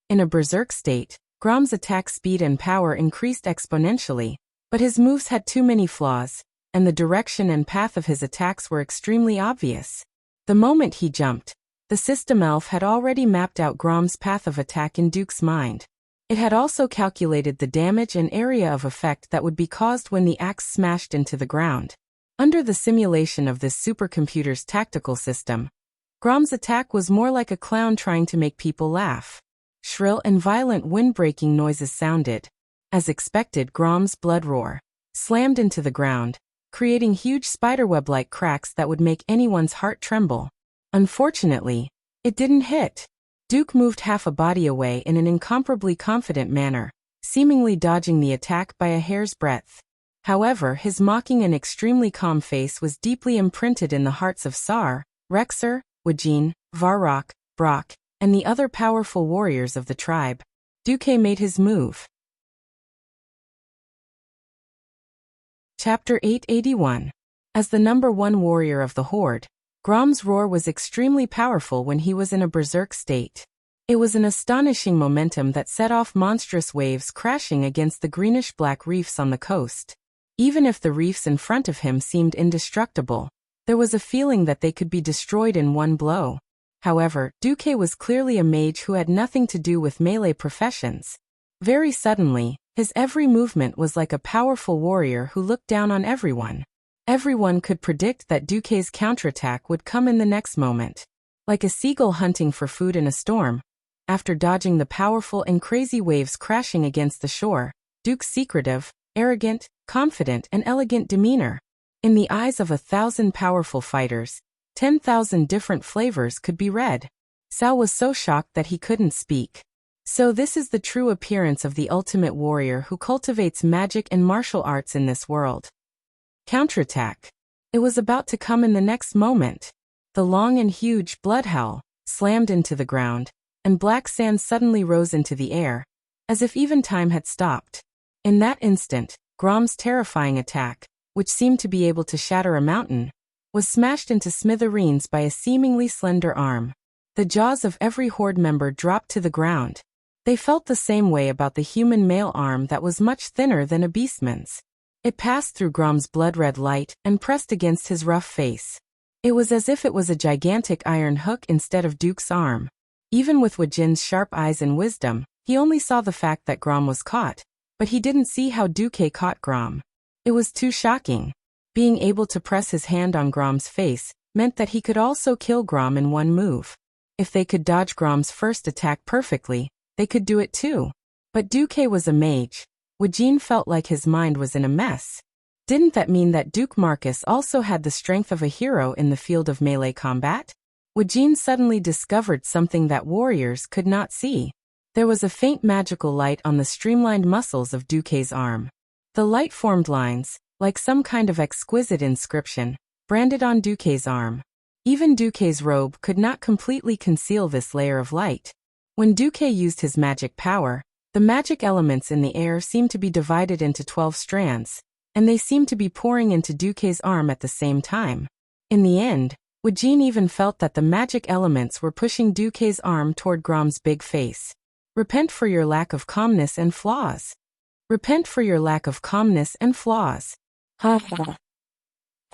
In a berserk state, Grom's attack speed and power increased exponentially, but his moves had too many flaws, and the direction and path of his attacks were extremely obvious. The moment he jumped, the system elf had already mapped out Grom's path of attack in Duke's mind. It had also calculated the damage and area of effect that would be caused when the axe smashed into the ground. Under the simulation of this supercomputer's tactical system, Grom's attack was more like a clown trying to make people laugh. Shrill and violent wind-breaking noises sounded. As expected, Grom's blood roar slammed into the ground, creating huge spiderweb-like cracks that would make anyone's heart tremble. Unfortunately, it didn't hit. Duke moved half a body away in an incomparably confident manner, seemingly dodging the attack by a hair's breadth. However, his mocking and extremely calm face was deeply imprinted in the hearts of Sar, Rexer, Wajin, Varrock, Brock, and the other powerful warriors of the tribe. Duque made his move. Chapter 881. As the #1 warrior of the Horde, Grom's roar was extremely powerful when he was in a berserk state. It was an astonishing momentum that set off monstrous waves crashing against the greenish-black reefs on the coast. Even if the reefs in front of him seemed indestructible, there was a feeling that they could be destroyed in one blow. However, Duque was clearly a mage who had nothing to do with melee professions. Very suddenly, his every movement was like a powerful warrior who looked down on everyone. Everyone could predict that Duque's counterattack would come in the next moment. Like a seagull hunting for food in a storm, after dodging the powerful and crazy waves crashing against the shore, Duke's secretive, arrogant, confident and elegant demeanor. In the eyes of 1,000 powerful fighters, 10,000 different flavors could be read. Sal was so shocked that he couldn't speak. So this is the true appearance of the ultimate warrior who cultivates magic and martial arts in this world. Counterattack. It was about to come in the next moment. The long and huge bloodhowl slammed into the ground, and black sand suddenly rose into the air, as if even time had stopped. In that instant, Grom's terrifying attack, which seemed to be able to shatter a mountain, was smashed into smithereens by a seemingly slender arm. The jaws of every Horde member dropped to the ground. They felt the same way about the human male arm that was much thinner than a beastman's. It passed through Grom's blood-red light and pressed against his rough face. It was as if it was a gigantic iron hook instead of Duke's arm. Even with Wajin's sharp eyes and wisdom, he only saw the fact that Grom was caught, but he didn't see how Duque caught Grom. It was too shocking. Being able to press his hand on Grom's face meant that he could also kill Grom in one move. If they could dodge Grom's first attack perfectly, they could do it too. But Duque was a mage. Wajin felt like his mind was in a mess. Didn't that mean that Duke Marcus also had the strength of a hero in the field of melee combat? Wajin suddenly discovered something that warriors could not see. There was a faint magical light on the streamlined muscles of Duque's arm. The light formed lines, like some kind of exquisite inscription, branded on Duque's arm. Even Duque's robe could not completely conceal this layer of light. When Duque used his magic power, The magic elements in the air seemed to be divided into 12 strands, and they seemed to be pouring into Duque's arm at the same time. In the end, Wujin even felt that the magic elements were pushing Duque's arm toward Grom's big face. Repent for your lack of calmness and flaws. Repent for your lack of calmness and flaws. Ha ha.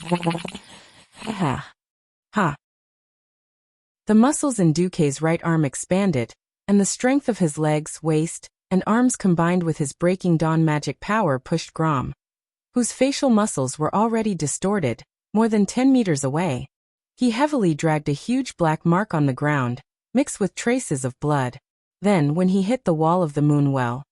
Ha ha. Ha. The muscles in Duque's right arm expanded, and the strength of his legs, waist, and arms combined with his breaking dawn magic power pushed Grom, whose facial muscles were already distorted, more than 10 meters away. He heavily dragged a huge black mark on the ground, mixed with traces of blood. Then, when he hit the wall of the moon well,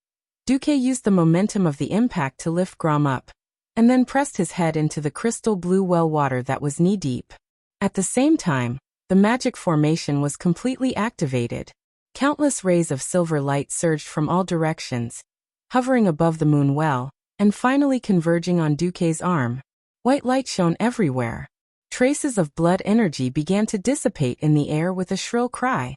Duque used the momentum of the impact to lift Grom up, and then pressed his head into the crystal blue well water that was knee-deep. At the same time, the magic formation was completely activated. Countless rays of silver light surged from all directions, hovering above the moon well, and finally converging on Duque's arm. White light shone everywhere. Traces of blood energy began to dissipate in the air with a shrill cry.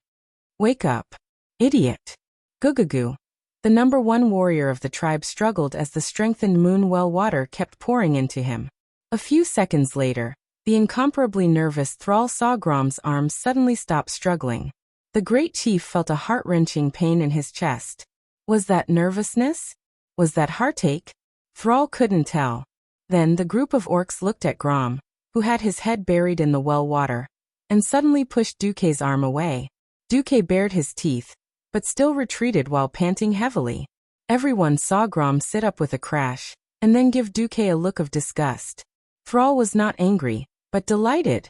Wake up, idiot! Gugugu. The #1 warrior of the tribe struggled as the strengthened moon well water kept pouring into him. A few seconds later, the incomparably nervous thrall saw Grom's arms suddenly stop struggling. The great chief felt a heart-wrenching pain in his chest. Was that nervousness? Was that heartache? Thrall couldn't tell. Then the group of orcs looked at Grom, who had his head buried in the well water, and suddenly pushed Duque's arm away. Duque bared his teeth, but still retreated while panting heavily. Everyone saw Grom sit up with a crash, and then give Duque a look of disgust. Thrall was not angry, but delighted.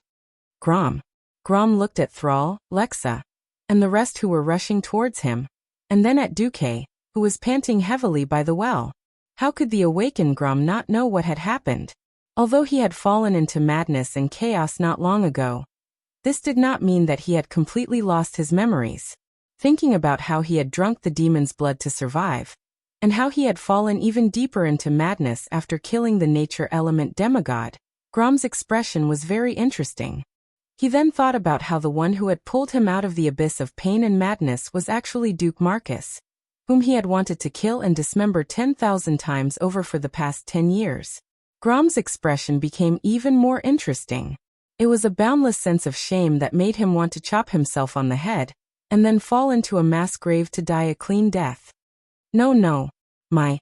Grom. Grom looked at Thrall, Lexa, and the rest who were rushing towards him, and then at Duque, who was panting heavily by the well. How could the awakened Grom not know what had happened? Although he had fallen into madness and chaos not long ago, this did not mean that he had completely lost his memories. Thinking about how he had drunk the demon's blood to survive, and how he had fallen even deeper into madness after killing the nature element demigod, Grom's expression was very interesting. He then thought about how the one who had pulled him out of the abyss of pain and madness was actually Duke Marcus, whom he had wanted to kill and dismember 10,000 times over for the past 10 years. Grom's expression became even more interesting. It was a boundless sense of shame that made him want to chop himself on the head, and then fall into a mass grave to die a clean death. No, my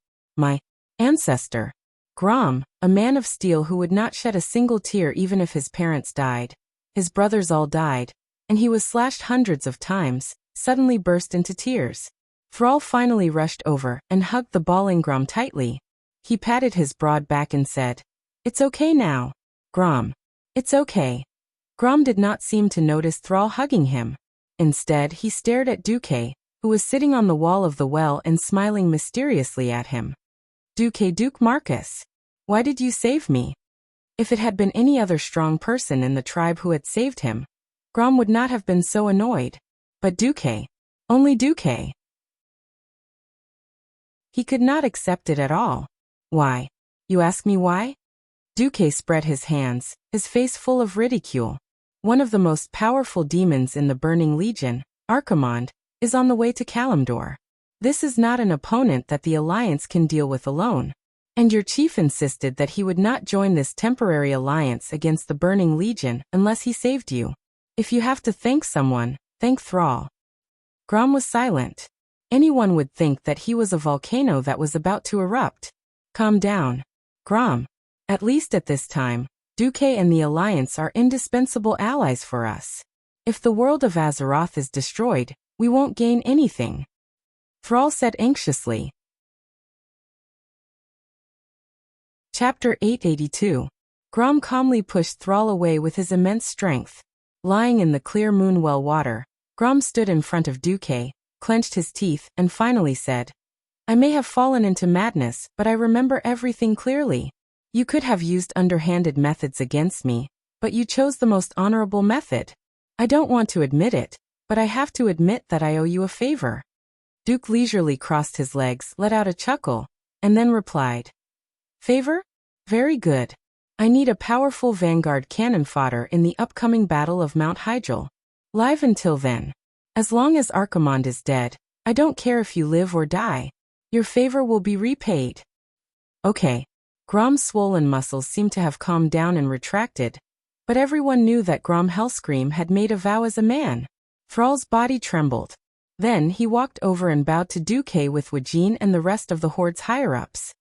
ancestor. Grom, a man of steel who would not shed a single tear even if his parents died, his brothers all died, and he was slashed hundreds of times, suddenly burst into tears. Thrall finally rushed over and hugged the bawling Grom tightly. He patted his broad back and said, "It's okay now, Grom. It's okay." Grom did not seem to notice Thrall hugging him. Instead, he stared at Duque, who was sitting on the wall of the well and smiling mysteriously at him. Duke Marcus, why did you save me?" If it had been any other strong person in the tribe who had saved him, Grom would not have been so annoyed. But Duque, only Duque. He could not accept it at all. Why? You ask me why? Duque spread his hands, his face full of ridicule. One of the most powerful demons in the Burning Legion, Archimonde, is on the way to Kalimdor. This is not an opponent that the Alliance can deal with alone. And your chief insisted that he would not join this temporary alliance against the Burning Legion unless he saved you. If you have to thank someone, thank Thrall. Grom was silent. Anyone would think that he was a volcano that was about to erupt. Calm down, Grom. At least at this time, Duque and the Alliance are indispensable allies for us. If the world of Azeroth is destroyed, we won't gain anything. Thrall said anxiously. Chapter 882. Grom calmly pushed Thrall away with his immense strength. Lying in the clear moonwell water, Grom stood in front of Duque, clenched his teeth, and finally said, "I may have fallen into madness, but I remember everything clearly. You could have used underhanded methods against me, but you chose the most honorable method. I don't want to admit it, but I have to admit that I owe you a favor." Duke leisurely crossed his legs, let out a chuckle, and then replied, "Favor? Very good. I need a powerful vanguard cannon fodder in the upcoming Battle of Mount Hyjal. Live until then. As long as Archimonde is dead, I don't care if you live or die. Your favor will be repaid. Okay. Grom's swollen muscles seemed to have calmed down and retracted, but everyone knew that Grom Hellscream had made a vow as a man. Thrall's body trembled. Then he walked over and bowed to Duque with Wajin and the rest of the Horde's higher-ups.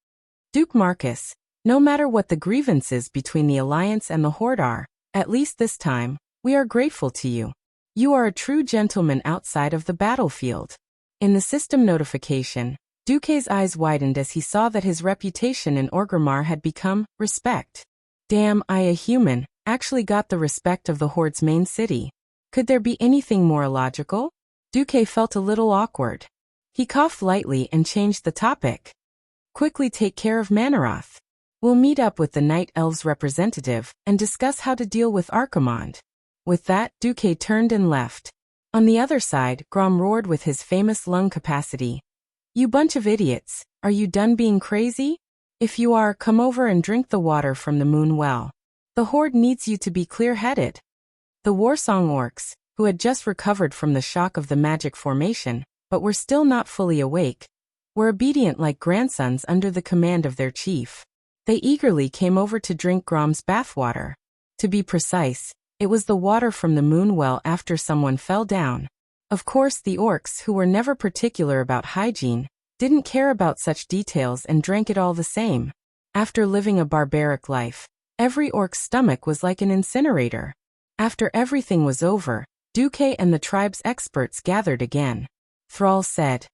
Duke Marcus, no matter what the grievances between the Alliance and the Horde are, at least this time, we are grateful to you. You are a true gentleman outside of the battlefield. In the system notification, Duque's eyes widened as he saw that his reputation in Orgrimmar had become respect. Damn, I, a human, actually got the respect of the Horde's main city. Could there be anything more illogical? Duque felt a little awkward. He coughed lightly and changed the topic. Quickly take care of Manaroth. We'll meet up with the Night Elves representative and discuss how to deal with Archimonde. With that, Duque turned and left. On the other side, Grom roared with his famous lung capacity. You bunch of idiots, are you done being crazy? If you are, come over and drink the water from the moon well. The Horde needs you to be clear-headed. The Warsong orcs, who had just recovered from the shock of the magic formation, but were still not fully awake, were obedient like grandsons under the command of their chief. They eagerly came over to drink Grom's bathwater. To be precise, it was the water from the moon well after someone fell down. Of course, the orcs, who were never particular about hygiene, didn't care about such details and drank it all the same. After living a barbaric life, every orc's stomach was like an incinerator. After everything was over, Duque and the tribe's experts gathered again. Thrall said,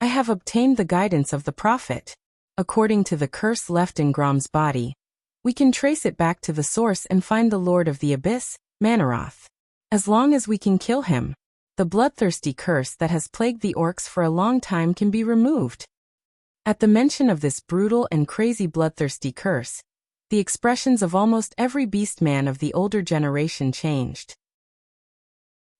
I have obtained the guidance of the prophet. According to the curse left in Grom's body, we can trace it back to the source and find the Lord of the Abyss, Manaroth. As long as we can kill him, the bloodthirsty curse that has plagued the orcs for a long time can be removed. At the mention of this brutal and crazy bloodthirsty curse, the expressions of almost every beastman of the older generation changed.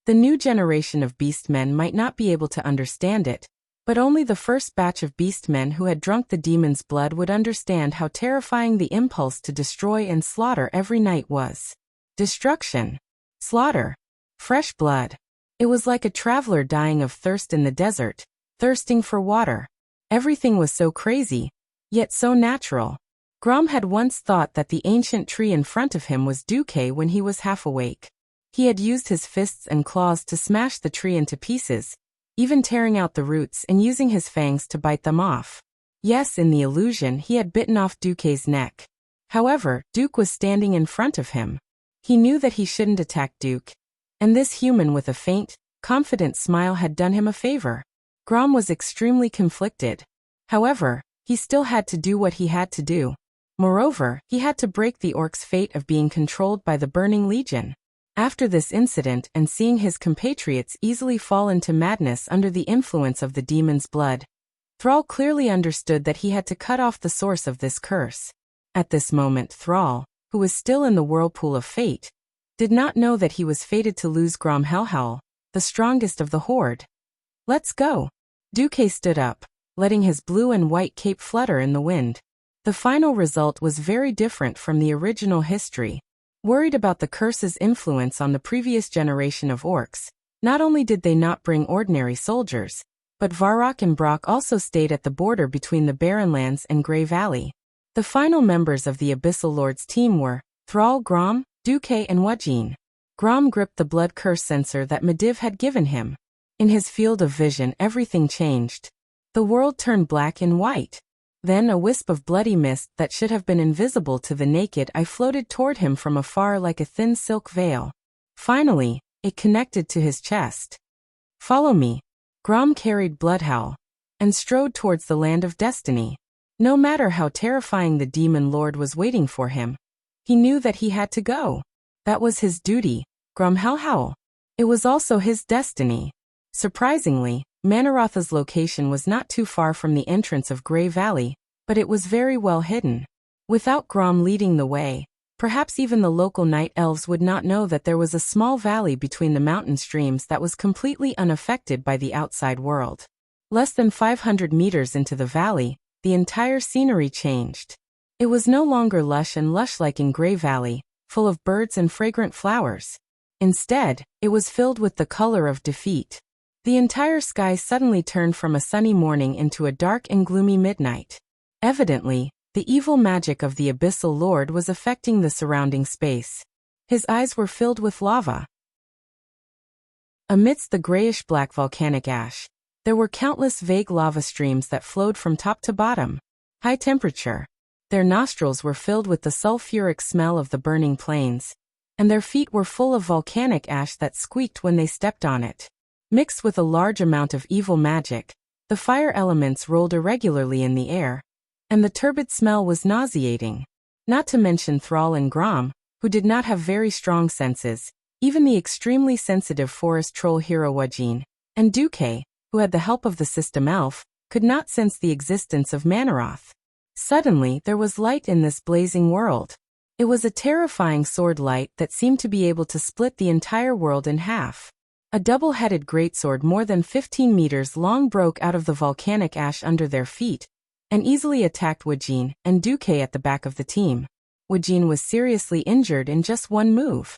The new generation of beastmen might not be able to understand it, but only the first batch of beastmen who had drunk the demon's blood would understand how terrifying the impulse to destroy and slaughter every night was. Destruction. Slaughter. Fresh blood. It was like a traveler dying of thirst in the desert, thirsting for water. Everything was so crazy, yet so natural. Grom had once thought that the ancient tree in front of him was Duque when he was half awake. He had used his fists and claws to smash the tree into pieces, even tearing out the roots and using his fangs to bite them off. Yes, in the illusion he had bitten off Duque's neck. However, Duke was standing in front of him. He knew that he shouldn't attack Duke, and this human with a faint, confident smile had done him a favor. Grom was extremely conflicted. However, he still had to do what he had to do. Moreover, he had to break the orc's fate of being controlled by the Burning Legion. After this incident and seeing his compatriots easily fall into madness under the influence of the demon's blood, Thrall clearly understood that he had to cut off the source of this curse. At this moment Thrall, who was still in the whirlpool of fate, did not know that he was fated to lose Grom Hellhowl, the strongest of the Horde. Let's go. Duque stood up, letting his blue and white cape flutter in the wind. The final result was very different from the original history. Worried about the curse's influence on the previous generation of orcs, not only did they not bring ordinary soldiers, but Varrock and Brock also stayed at the border between the Barrenlands and Grey Valley. The final members of the Abyssal Lord's team were Thrall, Grom, Duque and Wajin. Grom gripped the blood curse sensor that Medivh had given him. In his field of vision everything changed. The world turned black and white. Then a wisp of bloody mist that should have been invisible to the naked eye floated toward him from afar like a thin silk veil. Finally, it connected to his chest. Follow me. Grom carried Bloodhowl and strode towards the land of destiny. No matter how terrifying the demon lord was waiting for him, he knew that he had to go. That was his duty. Grom Hellhowl. It was also his destiny. Surprisingly, Manaroth's location was not too far from the entrance of Grey Valley, but it was very well hidden. Without Grom leading the way, perhaps even the local night elves would not know that there was a small valley between the mountain streams that was completely unaffected by the outside world. Less than 500 meters into the valley, the entire scenery changed. It was no longer lush and lush like in Grey Valley, full of birds and fragrant flowers. Instead, it was filled with the color of defeat. The entire sky suddenly turned from a sunny morning into a dark and gloomy midnight. Evidently, the evil magic of the Abyssal Lord was affecting the surrounding space. His eyes were filled with lava. Amidst the grayish-black volcanic ash, there were countless vague lava streams that flowed from top to bottom. High temperature. Their nostrils were filled with the sulfuric smell of the burning plains, and their feet were full of volcanic ash that squeaked when they stepped on it. Mixed with a large amount of evil magic, the fire elements rolled irregularly in the air, and the turbid smell was nauseating. Not to mention Thrall and Grom, who did not have very strong senses, even the extremely sensitive forest troll hero Wujin, and Duque, who had the help of the system elf, could not sense the existence of Manaroth. Suddenly there was light in this blazing world. It was a terrifying sword light that seemed to be able to split the entire world in half. A double-headed greatsword more than 15 meters long broke out of the volcanic ash under their feet, and easily attacked Wujin and Duque at the back of the team. Wujin was seriously injured in just one move.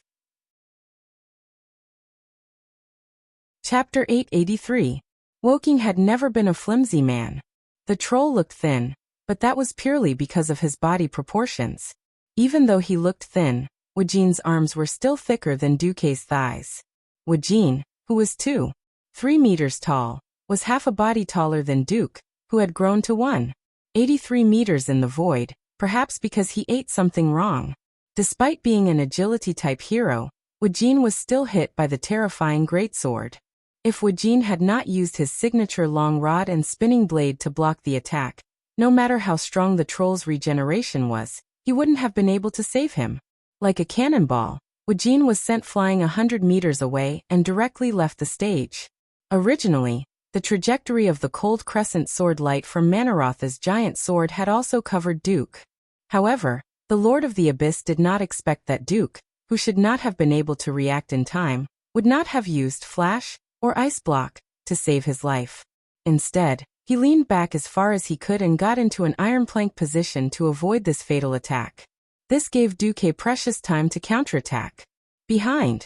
Chapter 883. Woking had never been a flimsy man. The troll looked thin, but that was purely because of his body proportions. Even though he looked thin, Wujin's arms were still thicker than Duque's thighs. Wujin, who was 2.3 meters tall, was half a body taller than Duke, who had grown to 1.83 meters in the void, perhaps because he ate something wrong. Despite being an agility-type hero, Wujin was still hit by the terrifying greatsword. If Wujin had not used his signature long rod and spinning blade to block the attack, no matter how strong the troll's regeneration was, he wouldn't have been able to save him. Like a cannonball, Wujin was sent flying 100 meters away and directly left the stage. Originally, the trajectory of the cold crescent sword light from Manaroth's giant sword had also covered Duke. However, the Lord of the Abyss did not expect that Duke, who should not have been able to react in time, would not have used flash or ice block to save his life. Instead, he leaned back as far as he could and got into an iron plank position to avoid this fatal attack. This gave Duque precious time to counterattack. Behind.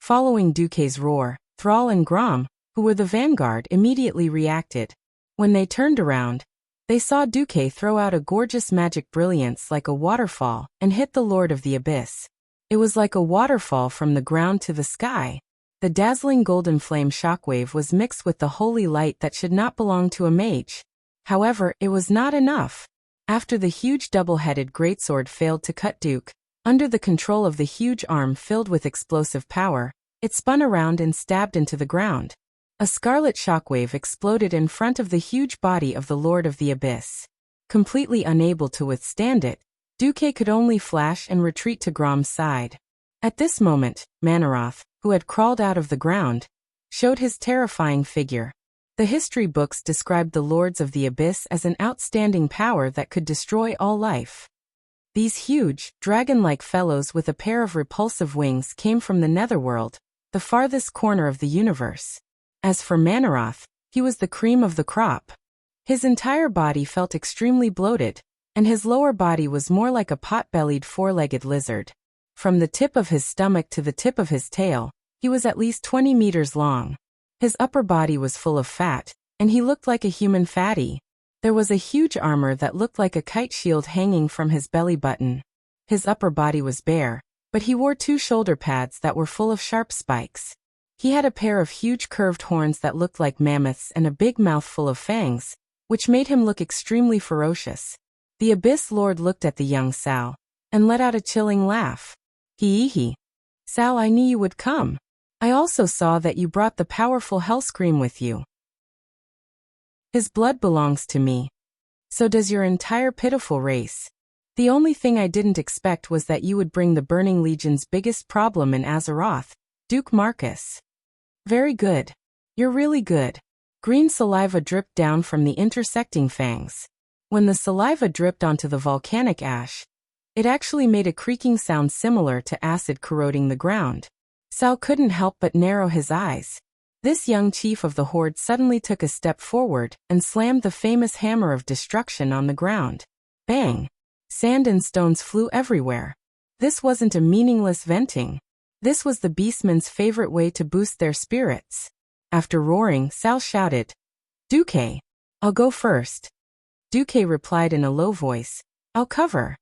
Following Duque's roar, Thrall and Grom, who were the vanguard, immediately reacted. When they turned around, they saw Duque throw out a gorgeous magic brilliance like a waterfall and hit the Lord of the Abyss. It was like a waterfall from the ground to the sky. The dazzling golden flame shockwave was mixed with the holy light that should not belong to a mage. However, it was not enough. After the huge double-headed greatsword failed to cut Duke, under the control of the huge arm filled with explosive power, it spun around and stabbed into the ground. A scarlet shockwave exploded in front of the huge body of the Lord of the Abyss. Completely unable to withstand it, Duque could only flash and retreat to Grom's side. At this moment, Manaroth, who had crawled out of the ground, showed his terrifying figure. The history books described the Lords of the Abyss as an outstanding power that could destroy all life. These huge, dragon-like fellows with a pair of repulsive wings came from the Netherworld, the farthest corner of the universe. As for Manaroth, he was the cream of the crop. His entire body felt extremely bloated, and his lower body was more like a pot-bellied four-legged lizard. From the tip of his stomach to the tip of his tail, he was at least 20 meters long. His upper body was full of fat, and he looked like a human fatty. There was a huge armor that looked like a kite shield hanging from his belly button. His upper body was bare, but he wore 2 shoulder pads that were full of sharp spikes. He had a pair of huge curved horns that looked like mammoths and a big mouth full of fangs, which made him look extremely ferocious. The Abyss Lord looked at the young Sal, and let out a chilling laugh. Hee. Sal, I knew you would come. I also saw that you brought the powerful Hellscream with you. His blood belongs to me. So does your entire pitiful race. The only thing I didn't expect was that you would bring the Burning Legion's biggest problem in Azeroth, Duke Marcus. Very good. You're really good. Green saliva dripped down from the intersecting fangs. When the saliva dripped onto the volcanic ash, it actually made a creaking sound similar to acid corroding the ground. Sal couldn't help but narrow his eyes. This young chief of the horde suddenly took a step forward and slammed the famous hammer of destruction on the ground. Bang! Sand and stones flew everywhere. This wasn't a meaningless venting. This was the beastmen's favorite way to boost their spirits. After roaring, Sal shouted, "Duque! I'll go first." Duque replied in a low voice, "I'll cover."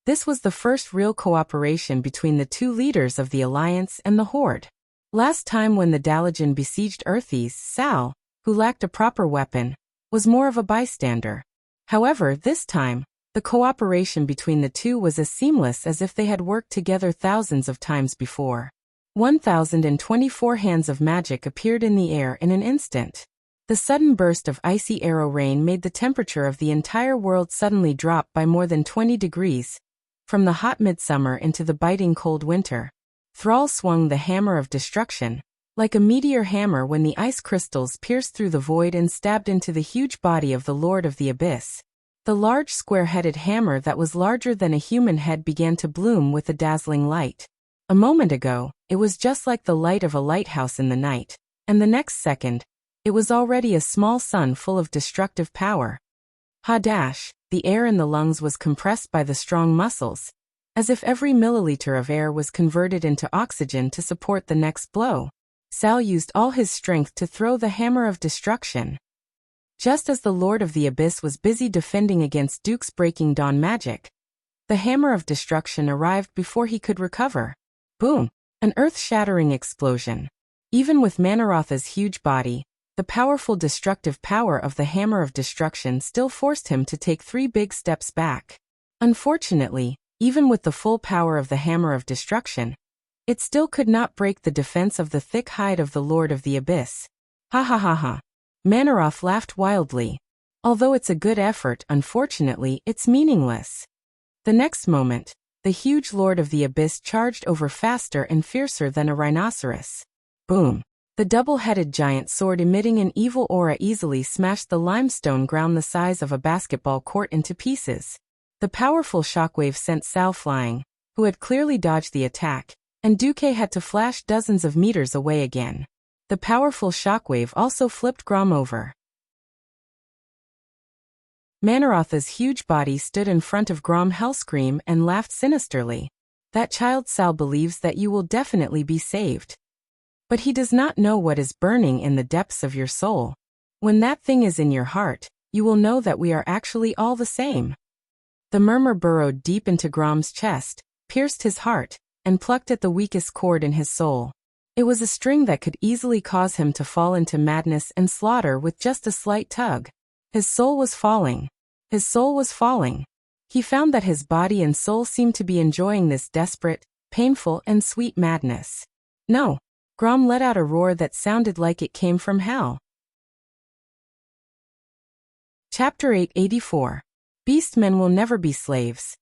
This was the first real cooperation between the two leaders of the Alliance and the Horde. Last time when the Dalajan besieged Earthes, Sal, who lacked a proper weapon, was more of a bystander. However, this time, the cooperation between the two was as seamless as if they had worked together thousands of times before. 1,024 hands of magic appeared in the air in an instant. The sudden burst of icy arrow rain made the temperature of the entire world suddenly drop by more than 20 degrees, from the hot midsummer into the biting cold winter. Thrall swung the hammer of destruction, like a meteor hammer when the ice crystals pierced through the void and stabbed into the huge body of the Lord of the Abyss. The large square-headed hammer that was larger than a human head began to bloom with a dazzling light. A moment ago, it was just like the light of a lighthouse in the night, and the next second, it was already a small sun full of destructive power. Ha-dash, the air in the lungs was compressed by the strong muscles, as if every milliliter of air was converted into oxygen to support the next blow. Sal used all his strength to throw the hammer of destruction. Just as the Lord of the Abyss was busy defending against Duke's breaking dawn magic, the hammer of destruction arrived before he could recover. Boom! An earth-shattering explosion. Even with Manarotha's huge body, the powerful destructive power of the hammer of destruction still forced him to take 3 big steps back. Unfortunately, even with the full power of the hammer of destruction, it still could not break the defense of the thick hide of the Lord of the Abyss. Ha ha ha ha. Manaroth laughed wildly. Although it's a good effort, unfortunately, it's meaningless. The next moment, the huge Lord of the Abyss charged over faster and fiercer than a rhinoceros. Boom! The double-headed giant sword emitting an evil aura easily smashed the limestone ground the size of a basketball court into pieces. The powerful shockwave sent Sal flying, who had clearly dodged the attack, and Duque had to flash dozens of meters away again. The powerful shockwave also flipped Grom over. Manarotha's huge body stood in front of Grom Hellscream and laughed sinisterly. That child Sal believes that you will definitely be saved. But he does not know what is burning in the depths of your soul. When that thing is in your heart, you will know that we are actually all the same. The murmur burrowed deep into Grom's chest, pierced his heart, and plucked at the weakest chord in his soul. It was a string that could easily cause him to fall into madness and slaughter with just a slight tug. His soul was falling. His soul was falling. He found that his body and soul seemed to be enjoying this desperate, painful, and sweet madness. No. Grom let out a roar that sounded like it came from hell. Chapter 884. Beastmen will never be slaves.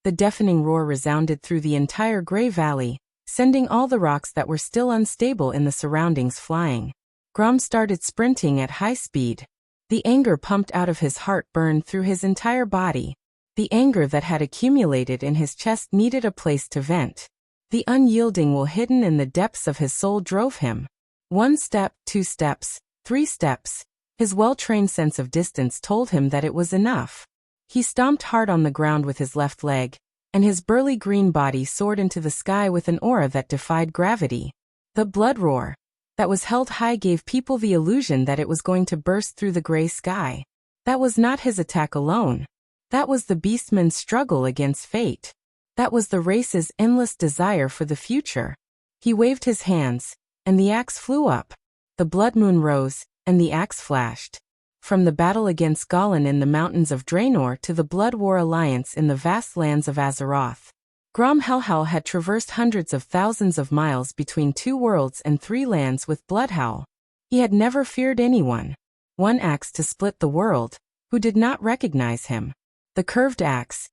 The deafening roar resounded through the entire Grey Valley, sending all the rocks that were still unstable in the surroundings flying. Grom started sprinting at high speed. The anger pumped out of his heart burned through his entire body. The anger that had accumulated in his chest needed a place to vent. The unyielding will hidden in the depths of his soul drove him. 1 step, 2 steps, 3 steps. His well-trained sense of distance told him that it was enough. He stomped hard on the ground with his left leg, and his burly green body soared into the sky with an aura that defied gravity. The blood roar that was held high gave people the illusion that it was going to burst through the gray sky. That was not his attack alone. That was the beastman's struggle against fate. That was the race's endless desire for the future. He waved his hands, and the axe flew up. The blood moon rose, and the axe flashed. From the battle against Gollin in the mountains of Draenor to the Blood War Alliance in the vast lands of Azeroth, Grom Hellhowl had traversed hundreds of thousands of miles between 2 worlds and 3 lands with Bloodhowl. He had never feared anyone. One axe to split the world, who did not recognize him. The curved axe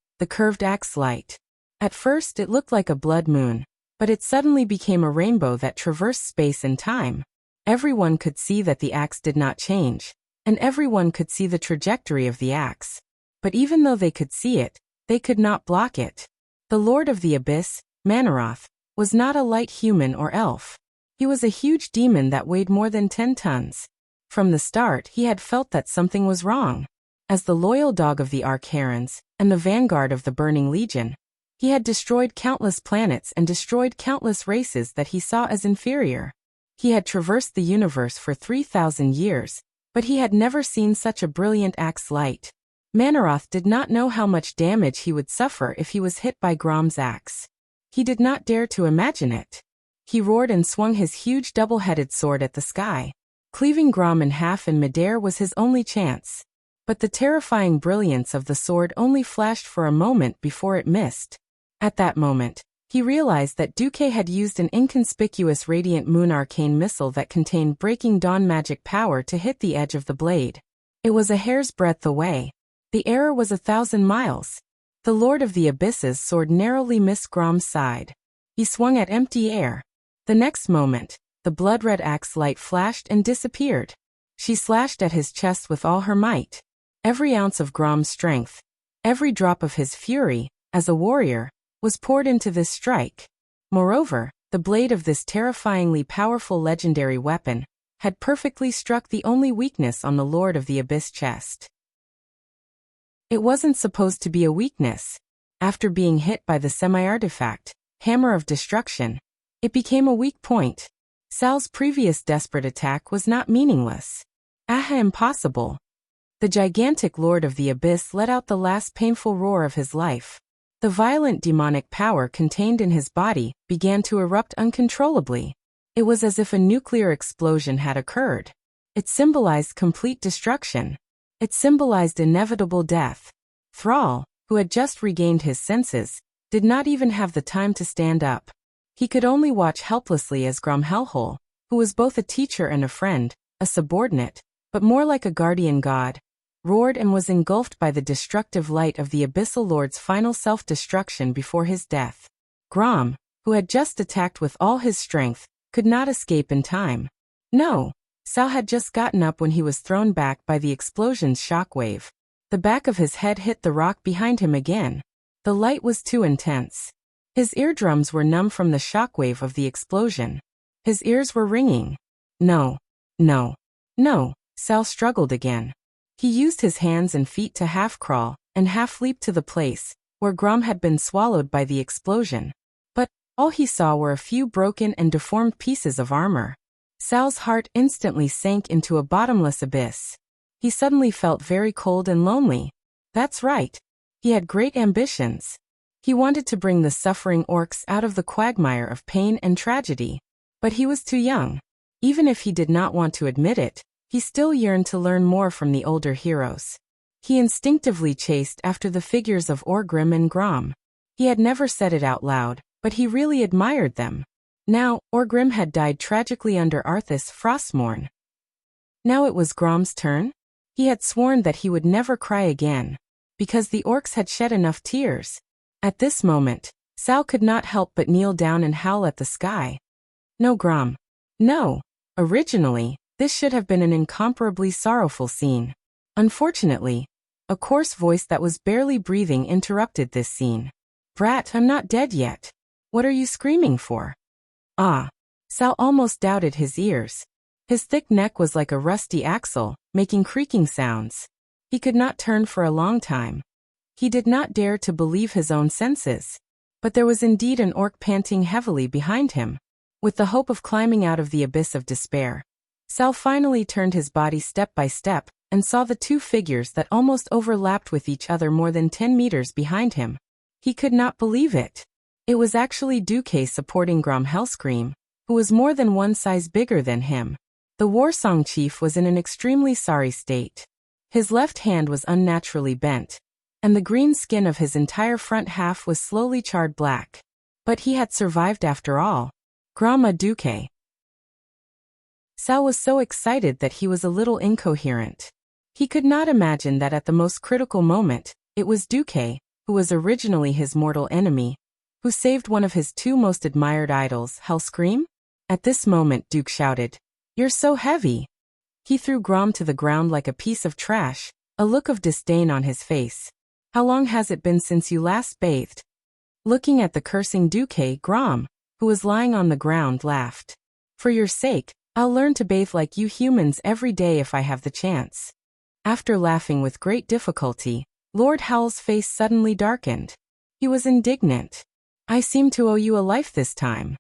light. At first it looked like a blood moon, but it suddenly became a rainbow that traversed space and time. Everyone could see that the axe did not change, and everyone could see the trajectory of the axe. But even though they could see it, they could not block it. The Lord of the Abyss, Manaroth, was not a light human or elf. He was a huge demon that weighed more than 10 tons. From the start he had felt that something was wrong. As the loyal dog of the Arch-Herons, and the vanguard of the Burning Legion, he had destroyed countless planets and destroyed countless races that he saw as inferior. He had traversed the universe for 3,000 years, but he had never seen such a brilliant axe light. Manoroth did not know how much damage he would suffer if he was hit by Grom's axe. He did not dare to imagine it. He roared and swung his huge double-headed sword at the sky. Cleaving Grom in half in midair was his only chance. But the terrifying brilliance of the sword only flashed for a moment before it missed. At that moment, he realized that Duque had used an inconspicuous Radiant Moon arcane missile that contained Breaking Dawn magic power to hit the edge of the blade. It was a hair's breadth away. The error was 1,000 miles. The Lord of the Abyss's sword narrowly missed Grom's side. He swung at empty air. The next moment, the blood-red axe light flashed and disappeared. She slashed at his chest with all her might. Every ounce of Grom's strength, every drop of his fury, as a warrior, was poured into this strike. Moreover, the blade of this terrifyingly powerful legendary weapon had perfectly struck the only weakness on the Lord of the Abyss chest. It wasn't supposed to be a weakness. After being hit by the semi-artifact, Hammer of Destruction, it became a weak point. Sal's previous desperate attack was not meaningless. Impossible. The gigantic Lord of the Abyss let out the last painful roar of his life. The violent demonic power contained in his body began to erupt uncontrollably. It was as if a nuclear explosion had occurred. It symbolized complete destruction. It symbolized inevitable death. Thrall, who had just regained his senses, did not even have the time to stand up. He could only watch helplessly as Grom Hellhole, who was both a teacher and a friend, a subordinate, but more like a guardian god, roared and was engulfed by the destructive light of the Abyssal Lord's final self-destruction before his death. Grom, who had just attacked with all his strength, could not escape in time. No, Sal had just gotten up when he was thrown back by the explosion's shockwave. The back of his head hit the rock behind him again. The light was too intense. His eardrums were numb from the shockwave of the explosion. His ears were ringing. No, no, no, Sal struggled again. He used his hands and feet to half-crawl and half-leap to the place where Grom had been swallowed by the explosion. But all he saw were a few broken and deformed pieces of armor. Sal's heart instantly sank into a bottomless abyss. He suddenly felt very cold and lonely. That's right. He had great ambitions. He wanted to bring the suffering orcs out of the quagmire of pain and tragedy. But he was too young. Even if he did not want to admit it, he still yearned to learn more from the older heroes. He instinctively chased after the figures of Orgrim and Grom. He had never said it out loud, but he really admired them. Now, Orgrim had died tragically under Arthas Frostmourne. Now it was Grom's turn. He had sworn that he would never cry again, because the orcs had shed enough tears. At this moment, Sal could not help but kneel down and howl at the sky. No, Grom. No. Originally, this should have been an incomparably sorrowful scene. Unfortunately, a coarse voice that was barely breathing interrupted this scene. Brat, I'm not dead yet. What are you screaming for? Ah. Sal almost doubted his ears. His thick neck was like a rusty axle, making creaking sounds. He could not turn for a long time. He did not dare to believe his own senses. But there was indeed an orc panting heavily behind him. With the hope of climbing out of the abyss of despair, Sal finally turned his body step by step and saw the two figures that almost overlapped with each other more than 10 meters behind him. He could not believe it. It was actually Duque supporting Grom Hellscream, who was more than one size bigger than him. The Warsong chief was in an extremely sorry state. His left hand was unnaturally bent, and the green skin of his entire front half was slowly charred black. But he had survived after all. Grama Duque. Sal was so excited that he was a little incoherent. He could not imagine that at the most critical moment, it was Duque, who was originally his mortal enemy, who saved one of his two most admired idols, Hellscream? At this moment Duke shouted, "You're so heavy." He threw Grom to the ground like a piece of trash, a look of disdain on his face. How long has it been since you last bathed? Looking at the cursing Duque, Grom, who was lying on the ground, laughed. For your sake, I'll learn to bathe like you humans every day if I have the chance. After laughing with great difficulty, Lord Howl's face suddenly darkened. He was indignant. I seem to owe you a life this time.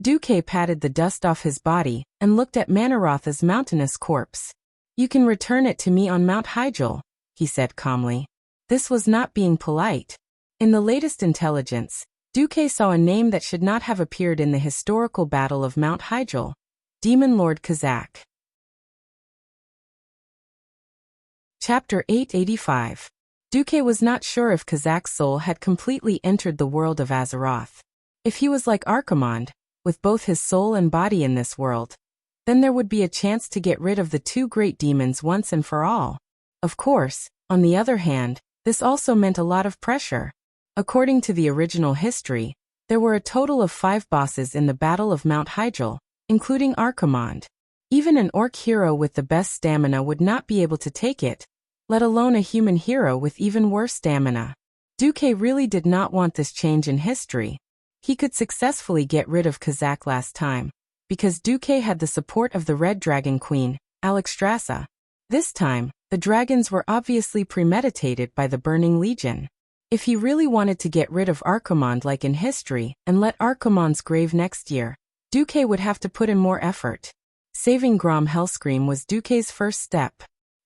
Duque patted the dust off his body and looked at Manarotha's mountainous corpse. "You can return it to me on Mount Hyjal," he said calmly. This was not being polite. In the latest intelligence, Duque saw a name that should not have appeared in the historical Battle of Mount Hyjal: Demon Lord Kazak. Chapter 885. Duque was not sure if Kazak's soul had completely entered the world of Azeroth. If he was like Archimonde, with both his soul and body in this world, then there would be a chance to get rid of the two great demons once and for all. Of course, on the other hand, this also meant a lot of pressure. According to the original history, there were a total of 5 bosses in the Battle of Mount Hyjal, including Archimonde. Even an orc hero with the best stamina would not be able to take it, let alone a human hero with even worse stamina. Duque really did not want this change in history. He could successfully get rid of Kazak last time, because Duque had the support of the Red Dragon Queen, Alexstrasza. This time, the dragons were obviously premeditated by the Burning Legion. If he really wanted to get rid of Archimonde like in history and let Archimonde's grave next year, Duque would have to put in more effort. Saving Grom Hellscream was Duque's first step.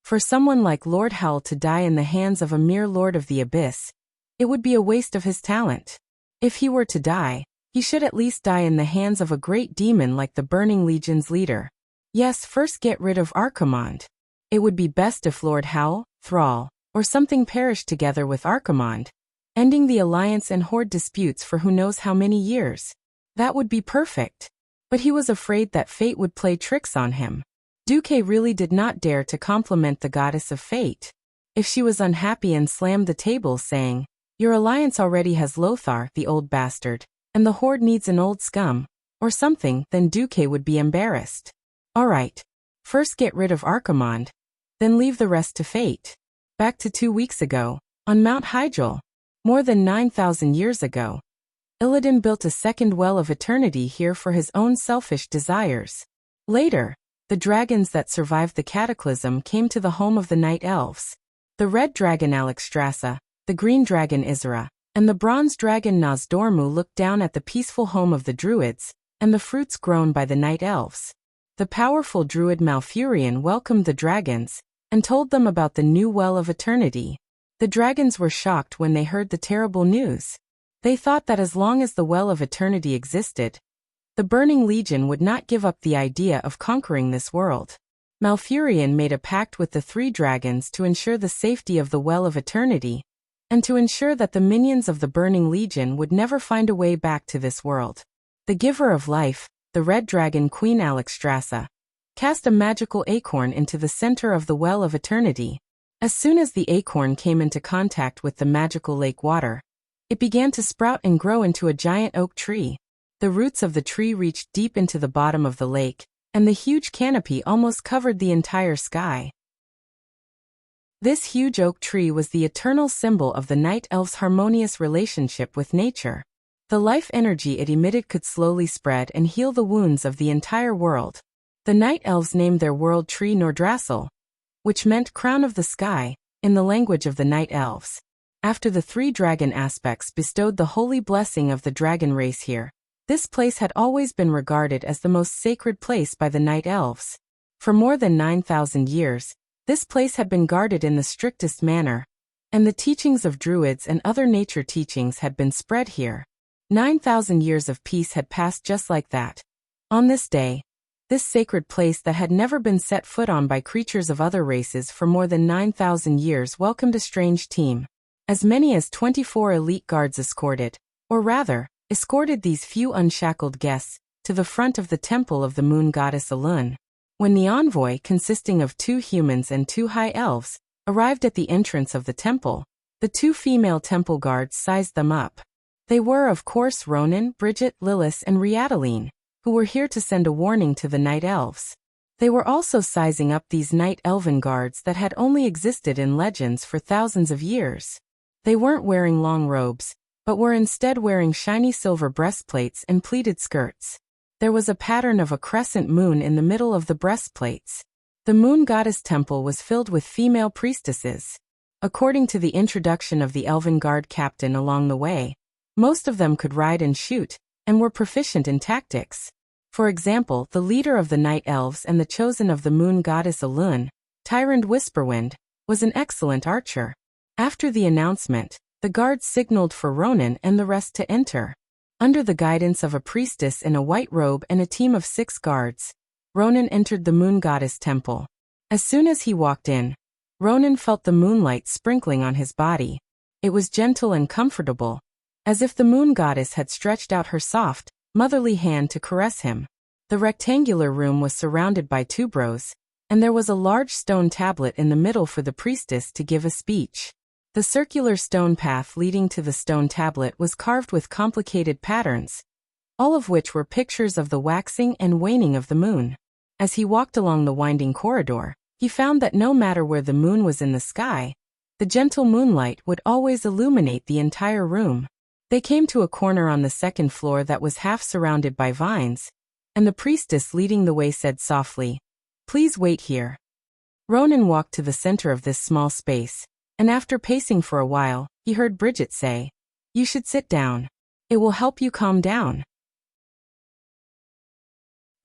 For someone like Lord Hell to die in the hands of a mere Lord of the Abyss, it would be a waste of his talent. If he were to die, he should at least die in the hands of a great demon like the Burning Legion's leader. Yes, first get rid of Archimonde. It would be best if Lord Howl, Thrall, or something perished together with Archimonde, ending the alliance and horde disputes for who knows how many years. That would be perfect. But he was afraid that fate would play tricks on him. Duque really did not dare to compliment the goddess of fate. If she was unhappy and slammed the table saying, "Your alliance already has Lothar, the old bastard, and the horde needs an old scum," or something, then Duque would be embarrassed. Alright. First get rid of Archimonde, then leave the rest to fate. Back to 2 weeks ago, on Mount Hyjal, more than 9,000 years ago, Illidan built a second well of eternity here for his own selfish desires. Later, the dragons that survived the cataclysm came to the home of the Night Elves. The red dragon Alexstrasza, the green dragon Isra, and the bronze dragon Nozdormu looked down at the peaceful home of the druids, and the fruits grown by the Night Elves. The powerful druid Malfurion welcomed the dragons, and told them about the new well of eternity. The dragons were shocked when they heard the terrible news. They thought that as long as the well of eternity existed, the Burning Legion would not give up the idea of conquering this world. Malfurion made a pact with the 3 dragons to ensure the safety of the well of eternity, and to ensure that the minions of the Burning Legion would never find a way back to this world. The giver of life, the Red Dragon Queen Alexstrasza, cast a magical acorn into the center of the well of eternity. As soon as the acorn came into contact with the magical lake water, it began to sprout and grow into a giant oak tree. The roots of the tree reached deep into the bottom of the lake, and the huge canopy almost covered the entire sky. This huge oak tree was the eternal symbol of the Night Elves' harmonious relationship with nature. The life energy it emitted could slowly spread and heal the wounds of the entire world. The Night Elves named their world tree Nordrassil, which meant crown of the sky, in the language of the Night Elves. After the 3 dragon aspects bestowed the holy blessing of the dragon race here, this place had always been regarded as the most sacred place by the Night Elves. For more than 9,000 years, this place had been guarded in the strictest manner, and the teachings of druids and other nature teachings had been spread here. 9,000 years of peace had passed just like that. On this day, this sacred place that had never been set foot on by creatures of other races for more than 9,000 years welcomed a strange team. As many as 24 elite guards escorted these few unshackled guests to the front of the temple of the moon goddess Elun. When the envoy, consisting of 2 humans and 2 high elves, arrived at the entrance of the temple, the 2 female temple guards sized them up. They were, of course, Ronan, Bridget, Lilith, and Riataline, who were here to send a warning to the Night Elves. They were also sizing up these Night Elven guards that had only existed in legends for thousands of years. They weren't wearing long robes, but were instead wearing shiny silver breastplates and pleated skirts. There was a pattern of a crescent moon in the middle of the breastplates. The moon goddess temple was filled with female priestesses. According to the introduction of the Elven Guard captain along the way, most of them could ride and shoot, and were proficient in tactics. For example, the leader of the Night Elves and the chosen of the moon goddess Elun, Tyrant Whisperwind, was an excellent archer. After the announcement, the guards signaled for Ronan and the rest to enter. Under the guidance of a priestess in a white robe and a team of 6 guards, Ronan entered the moon goddess temple. As soon as he walked in, Ronan felt the moonlight sprinkling on his body. It was gentle and comfortable, as if the moon goddess had stretched out her soft, motherly hand to caress him. The rectangular room was surrounded by tuberose, and there was a large stone tablet in the middle for the priestess to give a speech. The circular stone path leading to the stone tablet was carved with complicated patterns, all of which were pictures of the waxing and waning of the moon. As he walked along the winding corridor, he found that no matter where the moon was in the sky, the gentle moonlight would always illuminate the entire room. They came to a corner on the second floor that was half surrounded by vines, and the priestess leading the way said softly, "Please wait here." Ronan walked to the center of this small space, and after pacing for a while, he heard Bridget say, "You should sit down. It will help you calm down."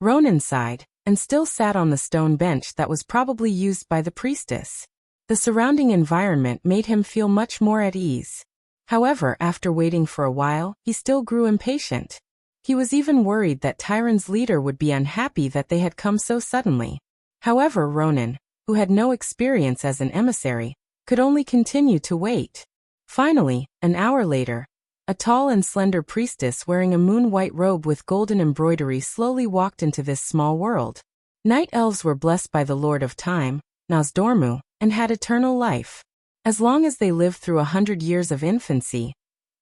Ronan sighed, and still sat on the stone bench that was probably used by the priestess. The surrounding environment made him feel much more at ease. However, after waiting for a while, he still grew impatient. He was even worried that Tyron's leader would be unhappy that they had come so suddenly. However, Ronan, who had no experience as an emissary, could only continue to wait. Finally, an hour later, a tall and slender priestess wearing a moon-white robe with golden embroidery slowly walked into this small world. Night elves were blessed by the Lord of Time, Nozdormu, and had eternal life. As long as they lived through 100 years of infancy,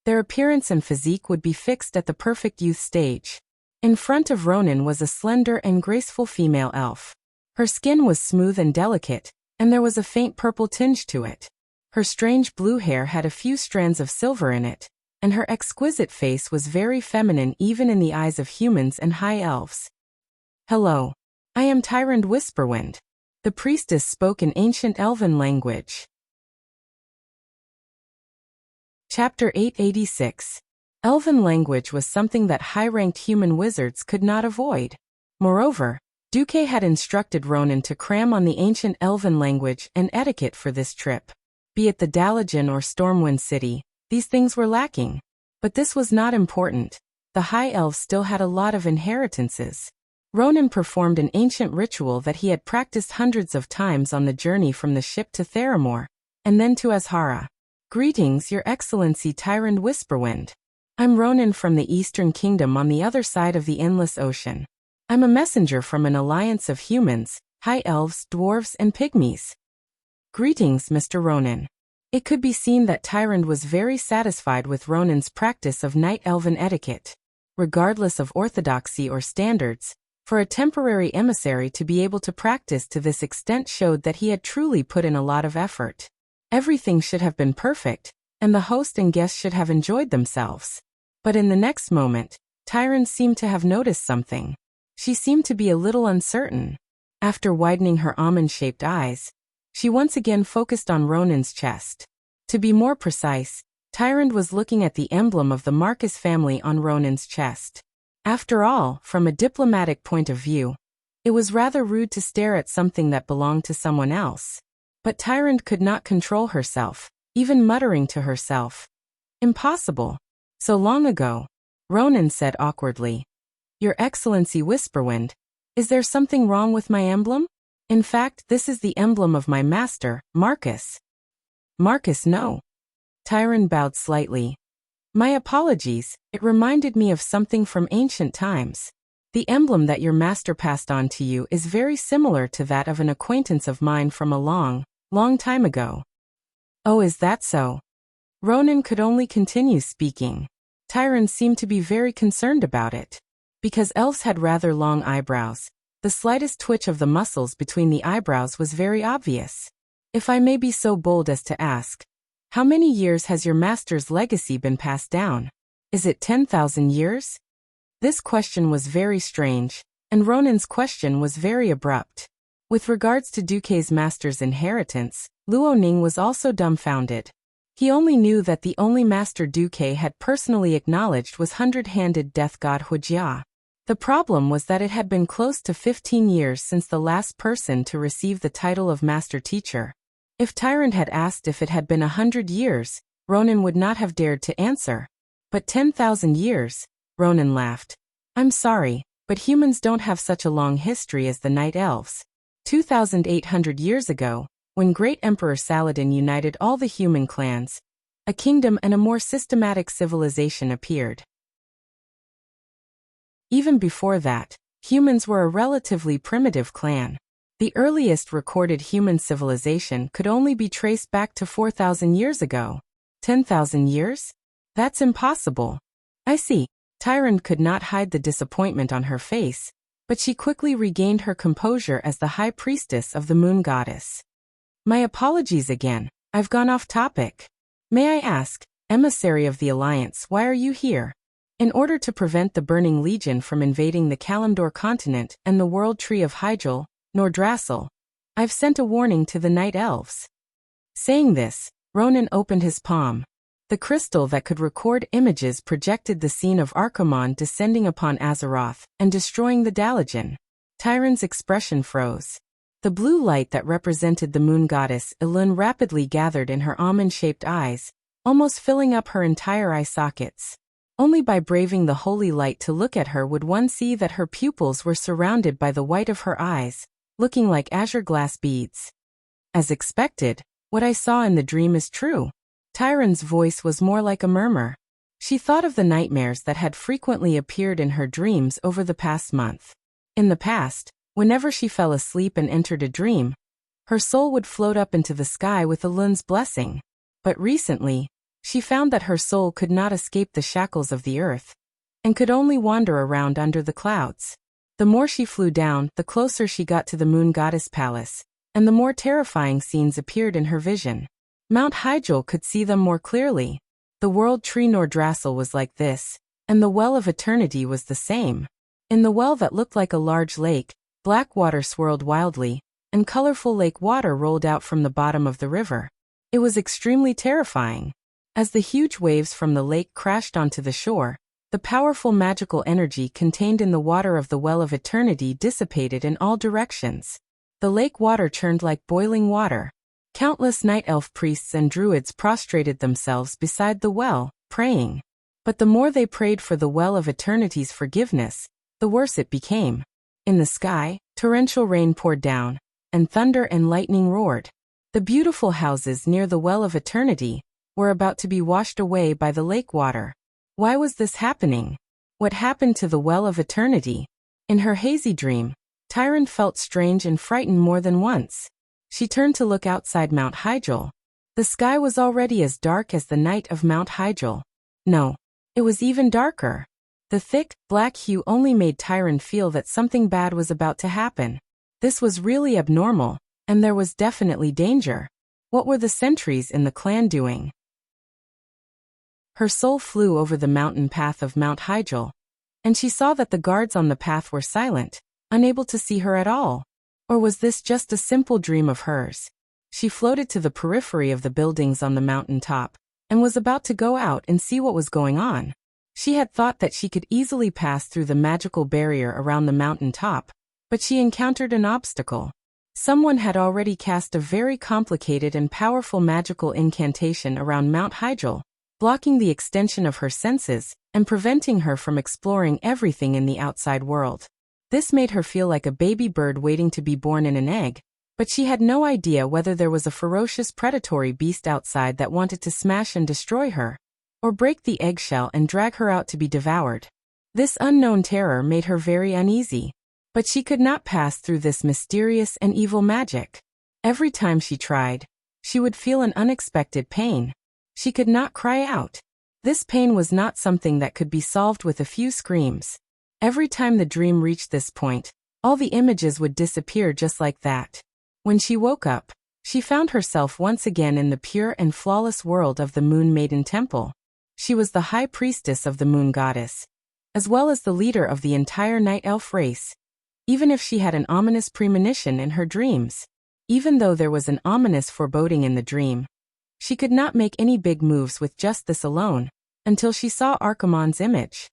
their appearance and physique would be fixed at the perfect youth stage. In front of Ronan was a slender and graceful female elf. Her skin was smooth and delicate, and there was a faint purple tinge to it. Her strange blue hair had a few strands of silver in it, and her exquisite face was very feminine even in the eyes of humans and high elves. "Hello. I am Tyrant Whisperwind." The priestess spoke in ancient elven language. Chapter 886. Elven language was something that high-ranked human wizards could not avoid. Moreover, Duque had instructed Ronan to cram on the ancient elven language and etiquette for this trip. Be it the Dalajan or Stormwind City, these things were lacking. But this was not important. The high elves still had a lot of inheritances. Ronan performed an ancient ritual that he had practiced hundreds of times on the journey from the ship to Theramore, and then to Azhara. "Greetings, Your Excellency Tyrant Whisperwind. I'm Ronan from the Eastern Kingdom on the other side of the Endless Ocean. I'm a messenger from an alliance of humans, high elves, dwarves, and pygmies." "Greetings, Mr. Ronan." It could be seen that Tyrant was very satisfied with Ronan's practice of night elven etiquette. Regardless of orthodoxy or standards, for a temporary emissary to be able to practice to this extent showed that he had truly put in a lot of effort. Everything should have been perfect, and the host and guests should have enjoyed themselves. But in the next moment, Tyrant seemed to have noticed something. She seemed to be a little uncertain. After widening her almond-shaped eyes, she once again focused on Ronan's chest. To be more precise, Tyrant was looking at the emblem of the Marcus family on Ronan's chest. After all, from a diplomatic point of view, it was rather rude to stare at something that belonged to someone else. But Tyrant could not control herself, even muttering to herself, "Impossible. So long ago." Ronan said awkwardly, "Your Excellency Whisperwind, is there something wrong with my emblem? In fact, this is the emblem of my master, Marcus." "Marcus, no." Tyrant bowed slightly. "My apologies, it reminded me of something from ancient times. The emblem that your master passed on to you is very similar to that of an acquaintance of mine from a long time ago." "Oh, is that so?" Ronan could only continue speaking. Tyrant seemed to be very concerned about it. Because elves had rather long eyebrows, the slightest twitch of the muscles between the eyebrows was very obvious. "If I may be so bold as to ask, how many years has your master's legacy been passed down? Is it 10,000 years?" This question was very strange, and Ronan's question was very abrupt. With regards to Duque's master's inheritance, Luo Ning was also dumbfounded. He only knew that the only master Duque had personally acknowledged was hundred-handed death god Wuxia. The problem was that it had been close to 15 years since the last person to receive the title of master teacher. If Tyrant had asked if it had been 100 years, Ronan would not have dared to answer. But 10,000 years? Ronan laughed. I'm sorry, but humans don't have such a long history as the Night Elves. 2,800 years ago, when great Emperor Saladin united all the human clans, a kingdom and a more systematic civilization appeared. Even before that, humans were a relatively primitive clan. The earliest recorded human civilization could only be traced back to 4,000 years ago. 10,000 years? That's impossible. I see. Tyrant could not hide the disappointment on her face, but she quickly regained her composure as the high priestess of the moon goddess. My apologies again, I've gone off topic. May I ask, emissary of the Alliance, why are you here? In order to prevent the Burning Legion from invading the Kalimdor continent and the World Tree of Hyjal, Nordrassil, I've sent a warning to the Night Elves. Saying this, Ronan opened his palm. The crystal that could record images projected the scene of Archimonde descending upon Azeroth and destroying the Dalajan. Tyrant's expression froze. The blue light that represented the moon goddess Elun rapidly gathered in her almond-shaped eyes, almost filling up her entire eye sockets. Only by braving the holy light to look at her would one see that her pupils were surrounded by the white of her eyes, looking like azure glass beads. As expected, what I saw in the dream is true. Tyrant's voice was more like a murmur. She thought of the nightmares that had frequently appeared in her dreams over the past month. In the past, whenever she fell asleep and entered a dream, her soul would float up into the sky with Elun's blessing. But recently, she found that her soul could not escape the shackles of the earth, and could only wander around under the clouds. The more she flew down, the closer she got to the moon goddess palace, and the more terrifying scenes appeared in her vision. Mount Hyjal could see them more clearly. The World Tree Nordrassil was like this, and the Well of Eternity was the same. In the well that looked like a large lake, black water swirled wildly, and colorful lake water rolled out from the bottom of the river. It was extremely terrifying. As the huge waves from the lake crashed onto the shore, the powerful magical energy contained in the water of the Well of Eternity dissipated in all directions. The lake water churned like boiling water. Countless night elf priests and druids prostrated themselves beside the well, praying. But the more they prayed for the Well of Eternity's forgiveness, the worse it became. In the sky, torrential rain poured down, and thunder and lightning roared. The beautiful houses near the Well of Eternity were about to be washed away by the lake water. Why was this happening? What happened to the Well of Eternity? In her hazy dream, Tyrant felt strange and frightened more than once. She turned to look outside Mount Hyjal. The sky was already as dark as the night of Mount Hyjal. No, it was even darker. The thick, black hue only made Tyrant feel that something bad was about to happen. This was really abnormal, and there was definitely danger. What were the sentries in the clan doing? Her soul flew over the mountain path of Mount Hyjal, and she saw that the guards on the path were silent, unable to see her at all. Or was this just a simple dream of hers? She floated to the periphery of the buildings on the mountain top, and was about to go out and see what was going on. She had thought that she could easily pass through the magical barrier around the mountain top, but she encountered an obstacle. Someone had already cast a very complicated and powerful magical incantation around Mount Hyjal, blocking the extension of her senses and preventing her from exploring everything in the outside world. This made her feel like a baby bird waiting to be born in an egg, but she had no idea whether there was a ferocious predatory beast outside that wanted to smash and destroy her, or break the eggshell and drag her out to be devoured. This unknown terror made her very uneasy, but she could not pass through this mysterious and evil magic. Every time she tried, she would feel an unexpected pain. She could not cry out. This pain was not something that could be solved with a few screams. Every time the dream reached this point, all the images would disappear just like that. When she woke up, she found herself once again in the pure and flawless world of the Moon Maiden Temple. She was the high priestess of the moon goddess, as well as the leader of the entire night elf race. Even if she had an ominous premonition in her dreams, even though there was an ominous foreboding in the dream, She could not make any big moves with just this alone, until she saw Archimonde's image.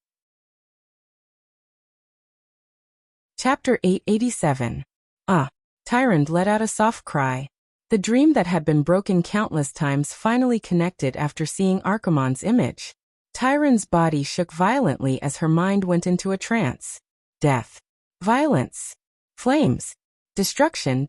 Chapter 887. Tyrande let out a soft cry. The dream that had been broken countless times finally connected after seeing Archimonde's image. Tyrande's body shook violently as her mind went into a trance. Death. Violence. Flames. Destruction.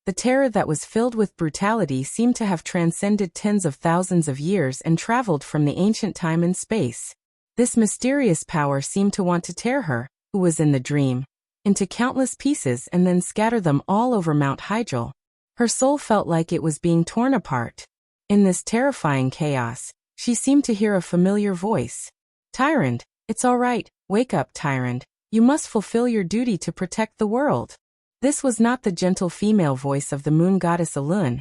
The terror that was filled with brutality seemed to have transcended tens of thousands of years and traveled from the ancient time and space. This mysterious power seemed to want to tear her, who was in the dream, into countless pieces and then scatter them all over Mount Hyjal. Her soul felt like it was being torn apart. In this terrifying chaos, she seemed to hear a familiar voice. Tyrande, it's all right, wake up, Tyrande. You must fulfill your duty to protect the world. This was not the gentle female voice of the moon goddess Elune,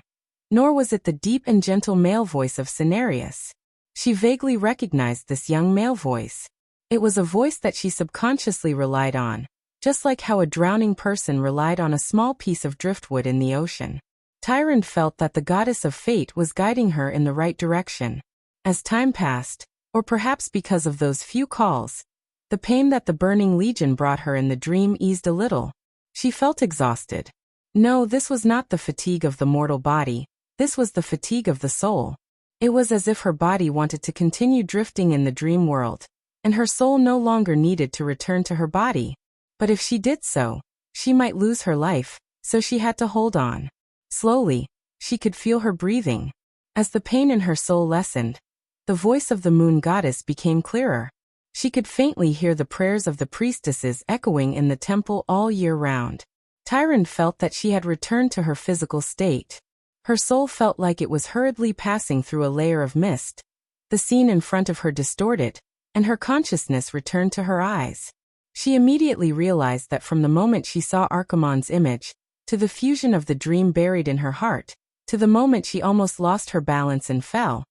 nor was it the deep and gentle male voice of Cenarius. She vaguely recognized this young male voice. It was a voice that she subconsciously relied on, just like how a drowning person relied on a small piece of driftwood in the ocean. Tyrande felt that the goddess of fate was guiding her in the right direction. As time passed, or perhaps because of those few calls, the pain that the burning legion brought her in the dream eased a little. She felt exhausted. No, this was not the fatigue of the mortal body, this was the fatigue of the soul. It was as if her body wanted to continue drifting in the dream world, and her soul no longer needed to return to her body. But if she did so, she might lose her life, so she had to hold on. Slowly, she could feel her breathing. As the pain in her soul lessened, the voice of the moon goddess became clearer. She could faintly hear the prayers of the priestesses echoing in the temple all year round. Tyrande felt that she had returned to her physical state. Her soul felt like it was hurriedly passing through a layer of mist. The scene in front of her distorted, and her consciousness returned to her eyes. She immediately realized that from the moment she saw Archimonde's image, to the fusion of the dream buried in her heart, to the moment she almost lost her balance and fell,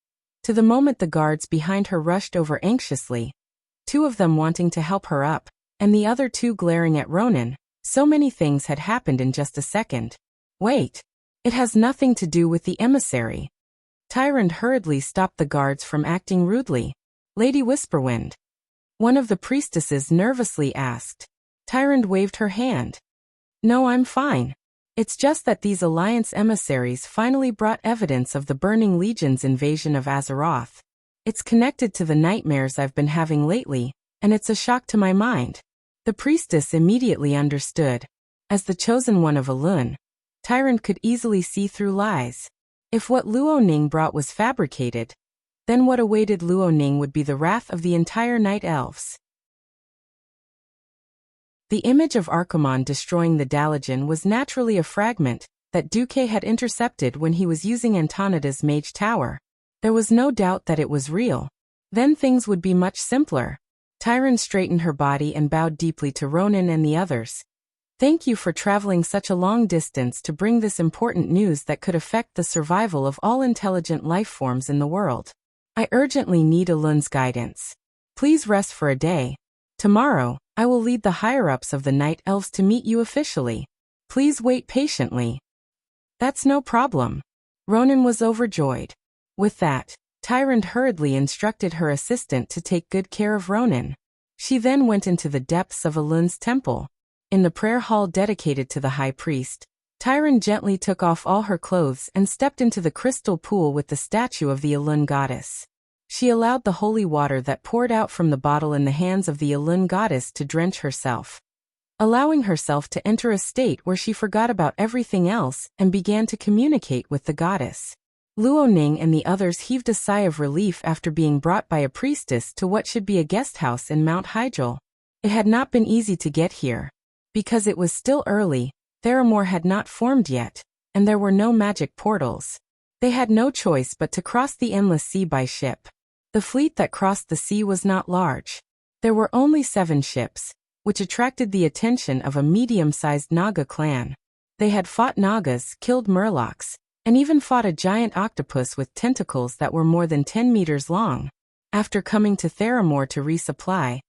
to the moment the guards behind her rushed over anxiously, two of them wanting to help her up, and the other two glaring at Ronan, so many things had happened in just a second. Wait. It has nothing to do with the emissary. Tyrande hurriedly stopped the guards from acting rudely. Lady Whisperwind. One of the priestesses nervously asked. Tyrande waved her hand. No, I'm fine. It's just that these Alliance emissaries finally brought evidence of the Burning Legion's invasion of Azeroth. It's connected to the nightmares I've been having lately, and it's a shock to my mind. The priestess immediately understood. As the chosen one of Elune, Tyrande could easily see through lies. If what Luo Ning brought was fabricated, then what awaited Luo Ning would be the wrath of the entire Night Elves. The image of Archimonde destroying the Dalajan was naturally a fragment that Duque had intercepted when he was using Antonida's mage tower. There was no doubt that it was real. Then things would be much simpler. Tyrande straightened her body and bowed deeply to Ronan and the others. Thank you for traveling such a long distance to bring this important news that could affect the survival of all intelligent life forms in the world. I urgently need Elune's guidance. Please rest for a day. Tomorrow, I will lead the higher-ups of the Night Elves to meet you officially. Please wait patiently. That's no problem. Ronan was overjoyed. With that, Tyrande hurriedly instructed her assistant to take good care of Ronan. She then went into the depths of Elune's temple. In the prayer hall dedicated to the high priest, Tyrande gently took off all her clothes and stepped into the crystal pool with the statue of the Elune goddess. She allowed the holy water that poured out from the bottle in the hands of the Elune goddess to drench herself, allowing herself to enter a state where she forgot about everything else and began to communicate with the goddess. Luo Ning and the others heaved a sigh of relief after being brought by a priestess to what should be a guest house in Mount Hyjal. It had not been easy to get here. Because it was still early, Theramore had not formed yet, and there were no magic portals. They had no choice but to cross the endless sea by ship. The fleet that crossed the sea was not large. There were only 7 ships, which attracted the attention of a medium-sized Naga clan. They had fought Nagas, killed Murlocs, and even fought a giant octopus with tentacles that were more than 10 meters long. After coming to Theramore to resupply,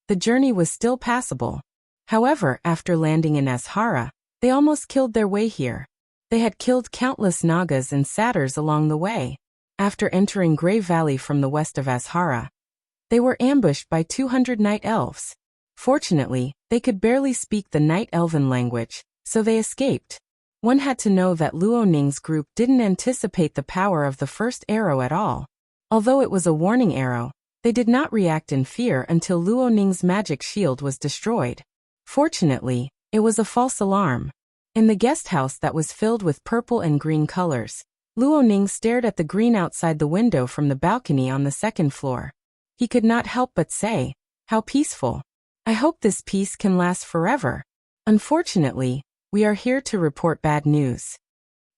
the journey was still passable. However, after landing in Ashara, they almost killed their way here. They had killed countless Nagas and satyrs along the way. After entering Grey Valley from the west of Azhara, they were ambushed by 200 night elves. Fortunately, they could barely speak the night elven language, so they escaped. One had to know that Luo Ning's group didn't anticipate the power of the first arrow at all. Although it was a warning arrow, they did not react in fear until Luo Ning's magic shield was destroyed. Fortunately, it was a false alarm. In the guest house that was filled with purple and green colors, Luo Ning stared at the green outside the window from the balcony on the second floor. He could not help but say, "How peaceful. I hope this peace can last forever." Unfortunately, we are here to report bad news.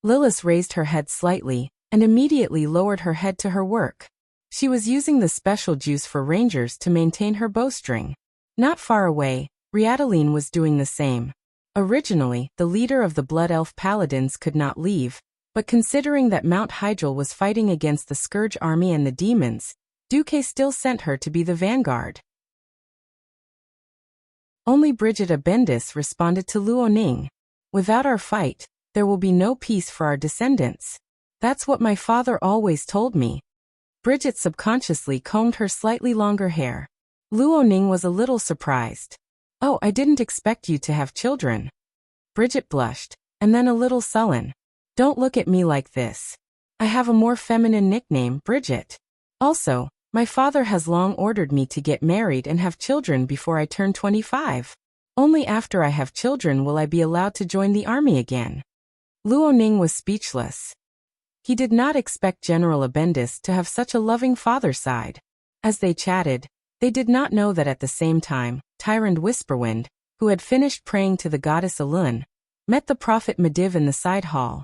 Lilith raised her head slightly and immediately lowered her head to her work. She was using the special juice for rangers to maintain her bowstring. Not far away, Riadaline was doing the same. Originally, the leader of the Blood Elf Paladins could not leave, but considering that Mount Hydril was fighting against the Scourge army and the demons, Duque still sent her to be the vanguard. Only Brigida Bendis responded to Luo Ning. "Without our fight, there will be no peace for our descendants. That's what my father always told me." Bridget subconsciously combed her slightly longer hair. Luo Ning was a little surprised. "Oh, I didn't expect you to have children." Bridget blushed, and then a little sullen. "Don't look at me like this. I have a more feminine nickname, Bridget. Also, my father has long ordered me to get married and have children before I turn 25. Only after I have children will I be allowed to join the army again." Luo Ning was speechless. He did not expect General Abendis to have such a loving father side. As they chatted, they did not know that at the same time, Tyrant Whisperwind, who had finished praying to the goddess Elun, met the prophet Mediv in the side hall.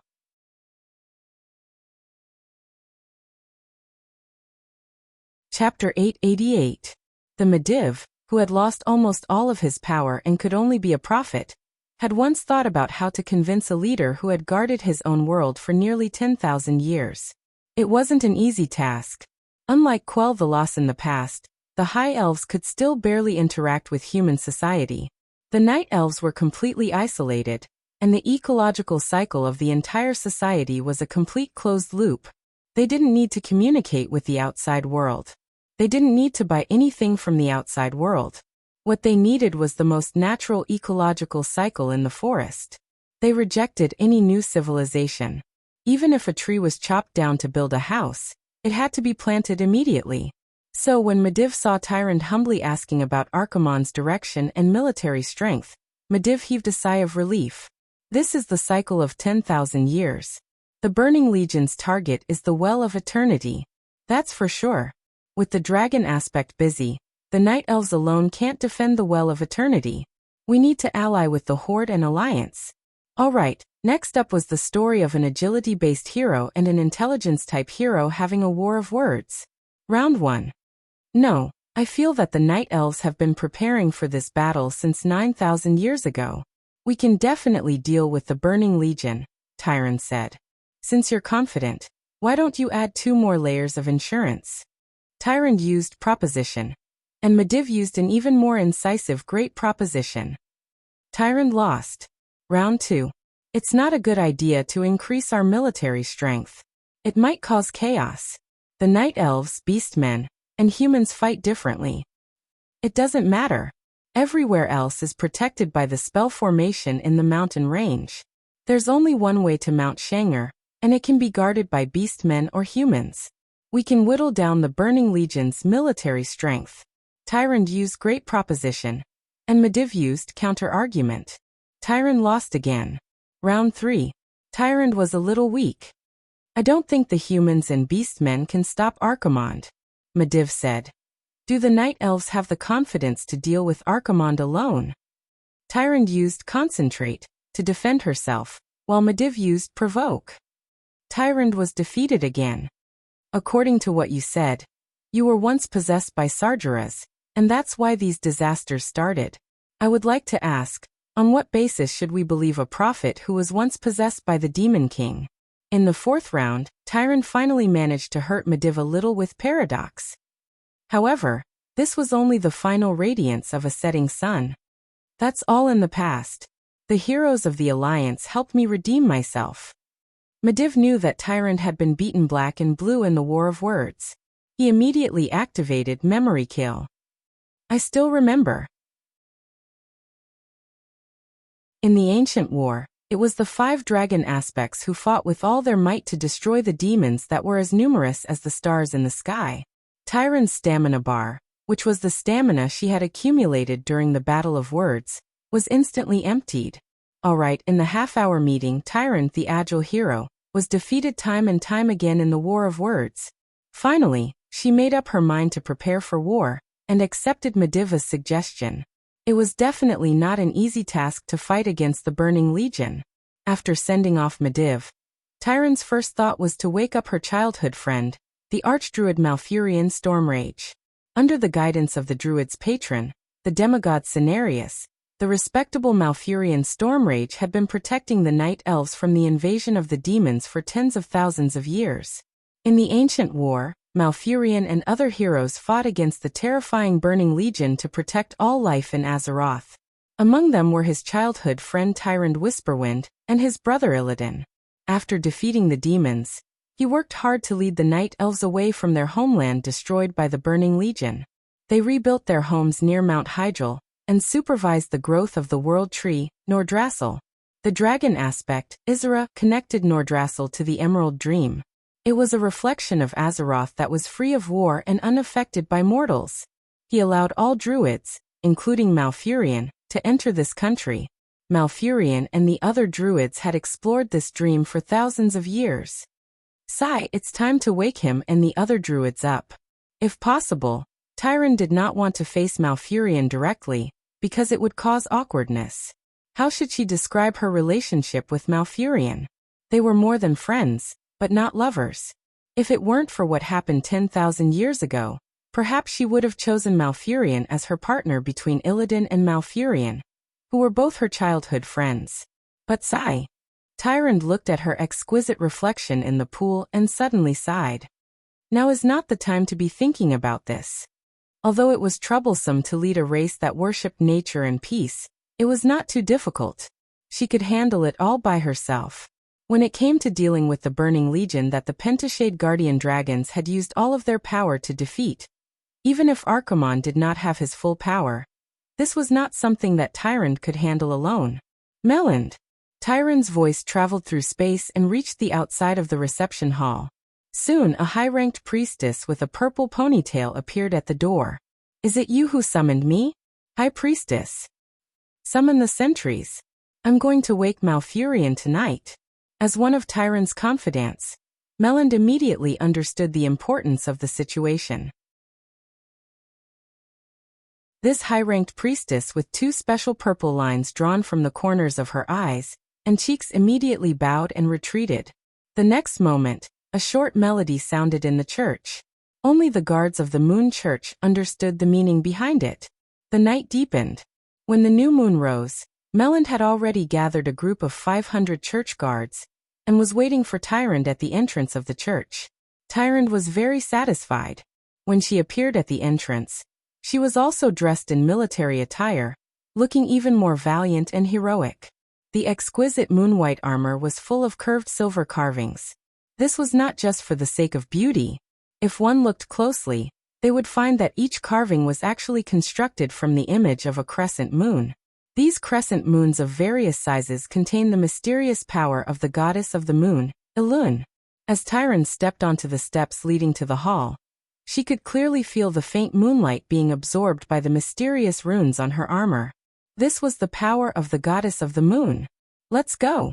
Chapter 888. The Mediv, who had lost almost all of his power and could only be a prophet, had once thought about how to convince a leader who had guarded his own world for nearly 10,000 years. It wasn't an easy task. Unlike Quell the Loss in the past, the High Elves could still barely interact with human society. The Night Elves were completely isolated, and the ecological cycle of the entire society was a complete closed loop. They didn't need to communicate with the outside world. They didn't need to buy anything from the outside world. What they needed was the most natural ecological cycle in the forest. They rejected any new civilization. Even if a tree was chopped down to build a house, it had to be planted immediately. So when Mediv saw Tyrant humbly asking about Archimonde's direction and military strength, Mediv heaved a sigh of relief. This is the cycle of 10,000 years. The Burning Legion's target is the Well of Eternity. That's for sure. With the dragon aspect busy, the Night Elves alone can't defend the Well of Eternity. We need to ally with the Horde and Alliance. Alright, next up was the story of an agility-based hero and an intelligence-type hero having a war of words. Round 1. No, I feel that the Night Elves have been preparing for this battle since 9,000 years ago. We can definitely deal with the Burning Legion, Tyron said. Since you're confident, why don't you add 2 more layers of insurance? Tyron used proposition, and Mediv used an even more incisive great proposition. Tyron lost. Round 2. It's not a good idea to increase our military strength. It might cause chaos. The Night Elves, Beastmen, and humans fight differently. It doesn't matter. Everywhere else is protected by the spell formation in the mountain range. There's only one way to Mount Shanger, and it can be guarded by beastmen or humans. We can whittle down the Burning Legion's military strength. Tyrant used great proposition, and Mediv used counter-argument. Tyrant lost again. Round 3. Tyrant was a little weak. I don't think the humans and beastmen can stop Archimonde, Mediv said. Do the Night Elves have the confidence to deal with Archimonde alone? Tyrant used concentrate to defend herself, while Mediv used provoke. Tyrant was defeated again. According to what you said, you were once possessed by Sargeras, and that's why these disasters started. I would like to ask, on what basis should we believe a prophet who was once possessed by the Demon King? In the 4th round, Tyrant finally managed to hurt Mediv a little with Paradox. However, this was only the final radiance of a setting sun. That's all in the past. The heroes of the Alliance helped me redeem myself. Medivh knew that Tyrant had been beaten black and blue in the War of Words. He immediately activated Memory Kill. I still remember. In the ancient war, it was the 5 dragon aspects who fought with all their might to destroy the demons that were as numerous as the stars in the sky. Tyrant's stamina bar, which was the stamina she had accumulated during the Battle of Words, was instantly emptied. Alright, in the half-hour meeting, Tyrant, the agile hero, was defeated time and time again in the War of Words. Finally, she made up her mind to prepare for war, and accepted Medivh's suggestion. It was definitely not an easy task to fight against the Burning Legion. After sending off Medivh, Tyrant's first thought was to wake up her childhood friend, the Archdruid Malfurion Stormrage. Under the guidance of the druid's patron, the demigod Cenarius, the respectable Malfurion Stormrage had been protecting the Night Elves from the invasion of the demons for tens of thousands of years. In the ancient war, Malfurion and other heroes fought against the terrifying Burning Legion to protect all life in Azeroth. Among them were his childhood friend Tyrant Whisperwind and his brother Illidan. After defeating the demons, he worked hard to lead the Night Elves away from their homeland destroyed by the Burning Legion. They rebuilt their homes near Mount Hyjal, and supervised the growth of the world tree, Nordrassil. The dragon aspect, Isra, connected Nordrassil to the Emerald Dream. It was a reflection of Azeroth that was free of war and unaffected by mortals. He allowed all druids, including Malfurion, to enter this country. Malfurion and the other druids had explored this dream for thousands of years. Sigh, it's time to wake him and the other druids up. If possible, Tyrant did not want to face Malfurion directly, because it would cause awkwardness. How should she describe her relationship with Malfurion? They were more than friends, but not lovers. If it weren't for what happened 10,000 years ago, perhaps she would have chosen Malfurion as her partner between Illidan and Malfurion, who were both her childhood friends. But sigh. Tyrant looked at her exquisite reflection in the pool and suddenly sighed. Now is not the time to be thinking about this. Although it was troublesome to lead a race that worshipped nature and peace, it was not too difficult. She could handle it all by herself. When it came to dealing with the Burning Legion that the Pentashade Guardian Dragons had used all of their power to defeat, even if Archimonde did not have his full power, this was not something that Tyrant could handle alone. Melland. Tyrant's voice traveled through space and reached the outside of the reception hall. Soon a high-ranked priestess with a purple ponytail appeared at the door. Is it you who summoned me? High Priestess. Summon the sentries. I'm going to wake Malfurion tonight. As one of Tyrant's confidants, Melland immediately understood the importance of the situation. This high-ranked priestess with 2 special purple lines drawn from the corners of her eyes and cheeks immediately bowed and retreated. The next moment, a short melody sounded in the church. Only the guards of the Moon Church understood the meaning behind it. The night deepened. When the new moon rose, Melland had already gathered a group of 500 church guards and was waiting for Tyrant at the entrance of the church. Tyrant was very satisfied. When she appeared at the entrance, she was also dressed in military attire, looking even more valiant and heroic. The exquisite moon-white armor was full of curved silver carvings. This was not just for the sake of beauty. If one looked closely, they would find that each carving was actually constructed from the image of a crescent moon. These crescent moons of various sizes contain the mysterious power of the goddess of the moon, Elun. As Tyrant stepped onto the steps leading to the hall, she could clearly feel the faint moonlight being absorbed by the mysterious runes on her armor. This was the power of the goddess of the moon. Let's go.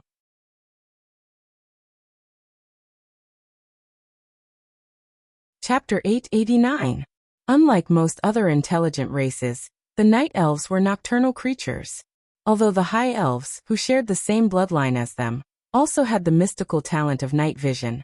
Chapter 889. Unlike most other intelligent races, the Night Elves were nocturnal creatures. Although the High Elves, who shared the same bloodline as them, also had the mystical talent of night vision,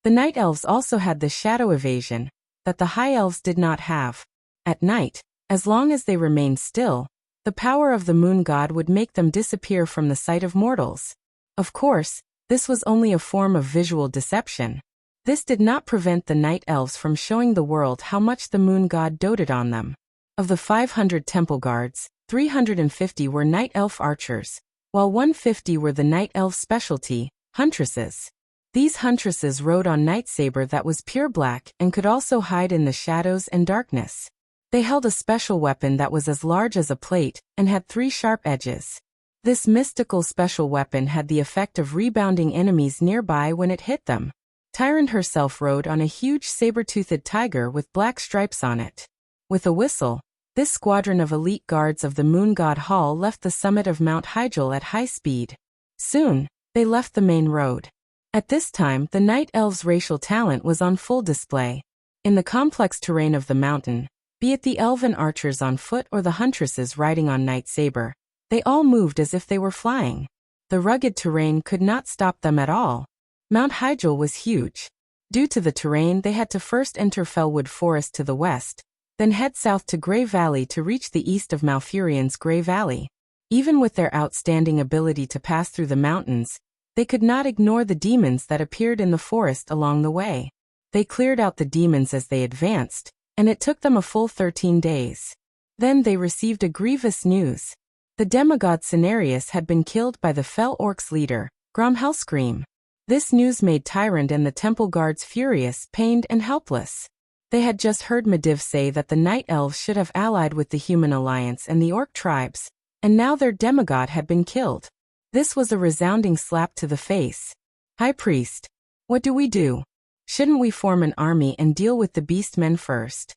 the Night Elves also had the shadow evasion that the High Elves did not have. At night, as long as they remained still, the power of the moon god would make them disappear from the sight of mortals. Of course, this was only a form of visual deception. This did not prevent the Night Elves from showing the world how much the moon god doted on them. Of the 500 temple guards, 350 were Night Elf archers, while 150 were the Night Elf specialty, huntresses. These huntresses rode on Nightsaber that was pure black and could also hide in the shadows and darkness. They held a special weapon that was as large as a plate and had 3 sharp edges. This mystical special weapon had the effect of rebounding enemies nearby when it hit them. Tyrande herself rode on a huge saber-toothed tiger with black stripes on it. With a whistle, this squadron of elite guards of the Moon God Hall left the summit of Mount Hyjal at high speed. Soon, they left the main road. At this time, the Night Elves' racial talent was on full display. In the complex terrain of the mountain, be it the elven archers on foot or the huntresses riding on Nightsaber, they all moved as if they were flying. The rugged terrain could not stop them at all. Mount Hyjal was huge. Due to the terrain, they had to first enter Fellwood Forest to the west, then head south to Grey Valley to reach the east of Malfurion's Grey Valley. Even with their outstanding ability to pass through the mountains, they could not ignore the demons that appeared in the forest along the way. They cleared out the demons as they advanced, and it took them a full 13 days. Then they received a grievous news. The demigod Cenarius had been killed by the Fell Orcs' leader, Grom Hellscream. This news made Tyrande and the temple guards furious, pained, and helpless. They had just heard Medivh say that the Night Elves should have allied with the Human Alliance and the Orc tribes, and now their demigod had been killed. This was a resounding slap to the face. High Priest, what do we do? Shouldn't we form an army and deal with the beastmen first?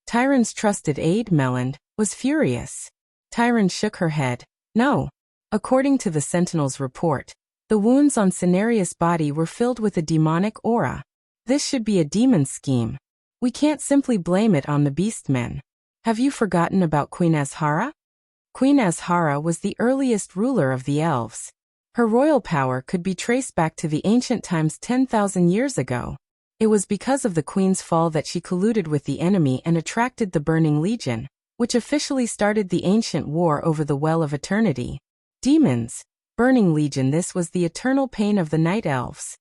Tyrande's trusted aide, Melland, was furious. Tyrande shook her head. No. According to the Sentinel's report, the wounds on Cenarius' body were filled with a demonic aura. This should be a demon scheme. We can't simply blame it on the beastmen. Have you forgotten about Queen Azhara? Queen Azhara was the earliest ruler of the elves. Her royal power could be traced back to the ancient times 10,000 years ago. It was because of the queen's fall that she colluded with the enemy and attracted the Burning Legion, which officially started the ancient war over the Well of Eternity. Demons, Burning Legion. This was the eternal pain of the Night Elves.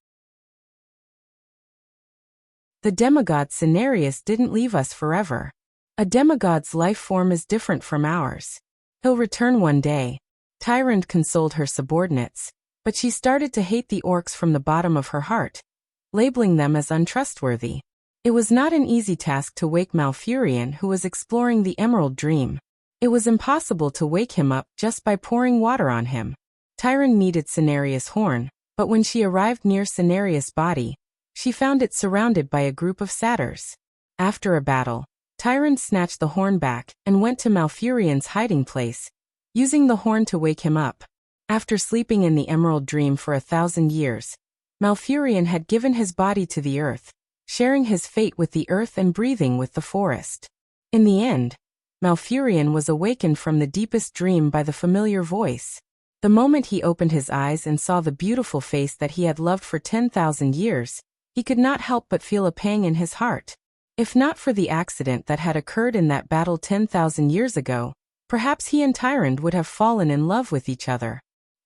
The demigod Cenarius didn't leave us forever. A demigod's life form is different from ours. He'll return one day. Tyrande consoled her subordinates, but she started to hate the orcs from the bottom of her heart, labeling them as untrustworthy. It was not an easy task to wake Malfurion, who was exploring the Emerald Dream. It was impossible to wake him up just by pouring water on him. Tyrande needed Cenarius' horn, but when she arrived near Cenarius' body, she found it surrounded by a group of satyrs. After a battle, Tyrande snatched the horn back and went to Malfurion's hiding place, using the horn to wake him up. After sleeping in the Emerald Dream for 1,000 years, Malfurion had given his body to the earth, sharing his fate with the earth and breathing with the forest. In the end, Malfurion was awakened from the deepest dream by the familiar voice. The moment he opened his eyes and saw the beautiful face that he had loved for 10,000 years, he could not help but feel a pang in his heart. If not for the accident that had occurred in that battle 10,000 years ago, perhaps he and Tyrande would have fallen in love with each other.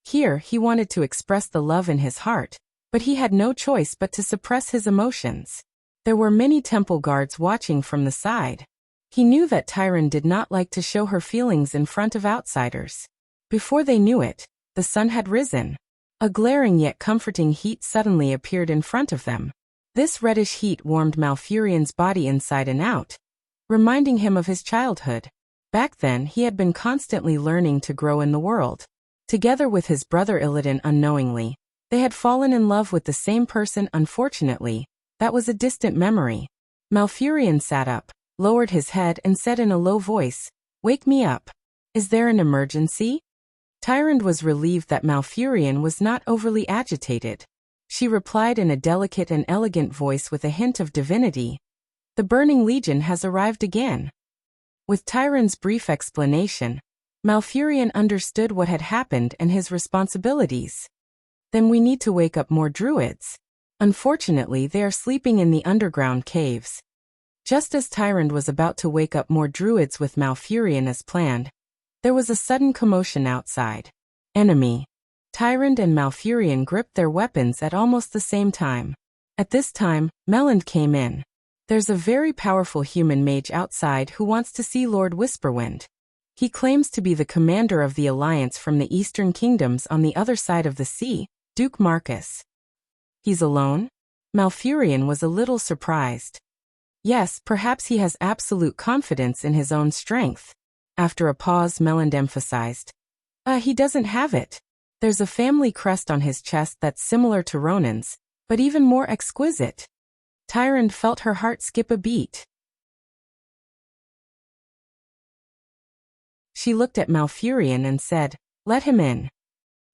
Here, he wanted to express the love in his heart, but he had no choice but to suppress his emotions. There were many temple guards watching from the side. He knew that Tyrande did not like to show her feelings in front of outsiders. Before they knew it, the sun had risen. A glaring yet comforting heat suddenly appeared in front of them. This reddish heat warmed Malfurion's body inside and out, reminding him of his childhood. Back then, he had been constantly learning to grow in the world. Together with his brother Illidan unknowingly, they had fallen in love with the same person. Unfortunately, that was a distant memory. Malfurion sat up, lowered his head and said in a low voice, "Wake me up. Is there an emergency?" Tyrande was relieved that Malfurion was not overly agitated. She replied in a delicate and elegant voice with a hint of divinity, "The Burning Legion has arrived again." With Tyrande's brief explanation, Malfurion understood what had happened and his responsibilities. "Then we need to wake up more druids. Unfortunately, they are sleeping in the underground caves." Just as Tyrande was about to wake up more druids with Malfurion as planned, there was a sudden commotion outside. Enemy. Tyrande and Malfurion gripped their weapons at almost the same time. At this time, Melland came in. "There's a very powerful human mage outside who wants to see Lord Whisperwind. He claims to be the commander of the Alliance from the Eastern Kingdoms on the other side of the sea, Duke Marcus." He's alone? Malfurion was a little surprised. Yes, perhaps he has absolute confidence in his own strength. After a pause, Melland emphasized. He doesn't have it. There's a family crest on his chest that's similar to Ronan's, but even more exquisite. Tyrande felt her heart skip a beat. She looked at Malfurion and said, "Let him in."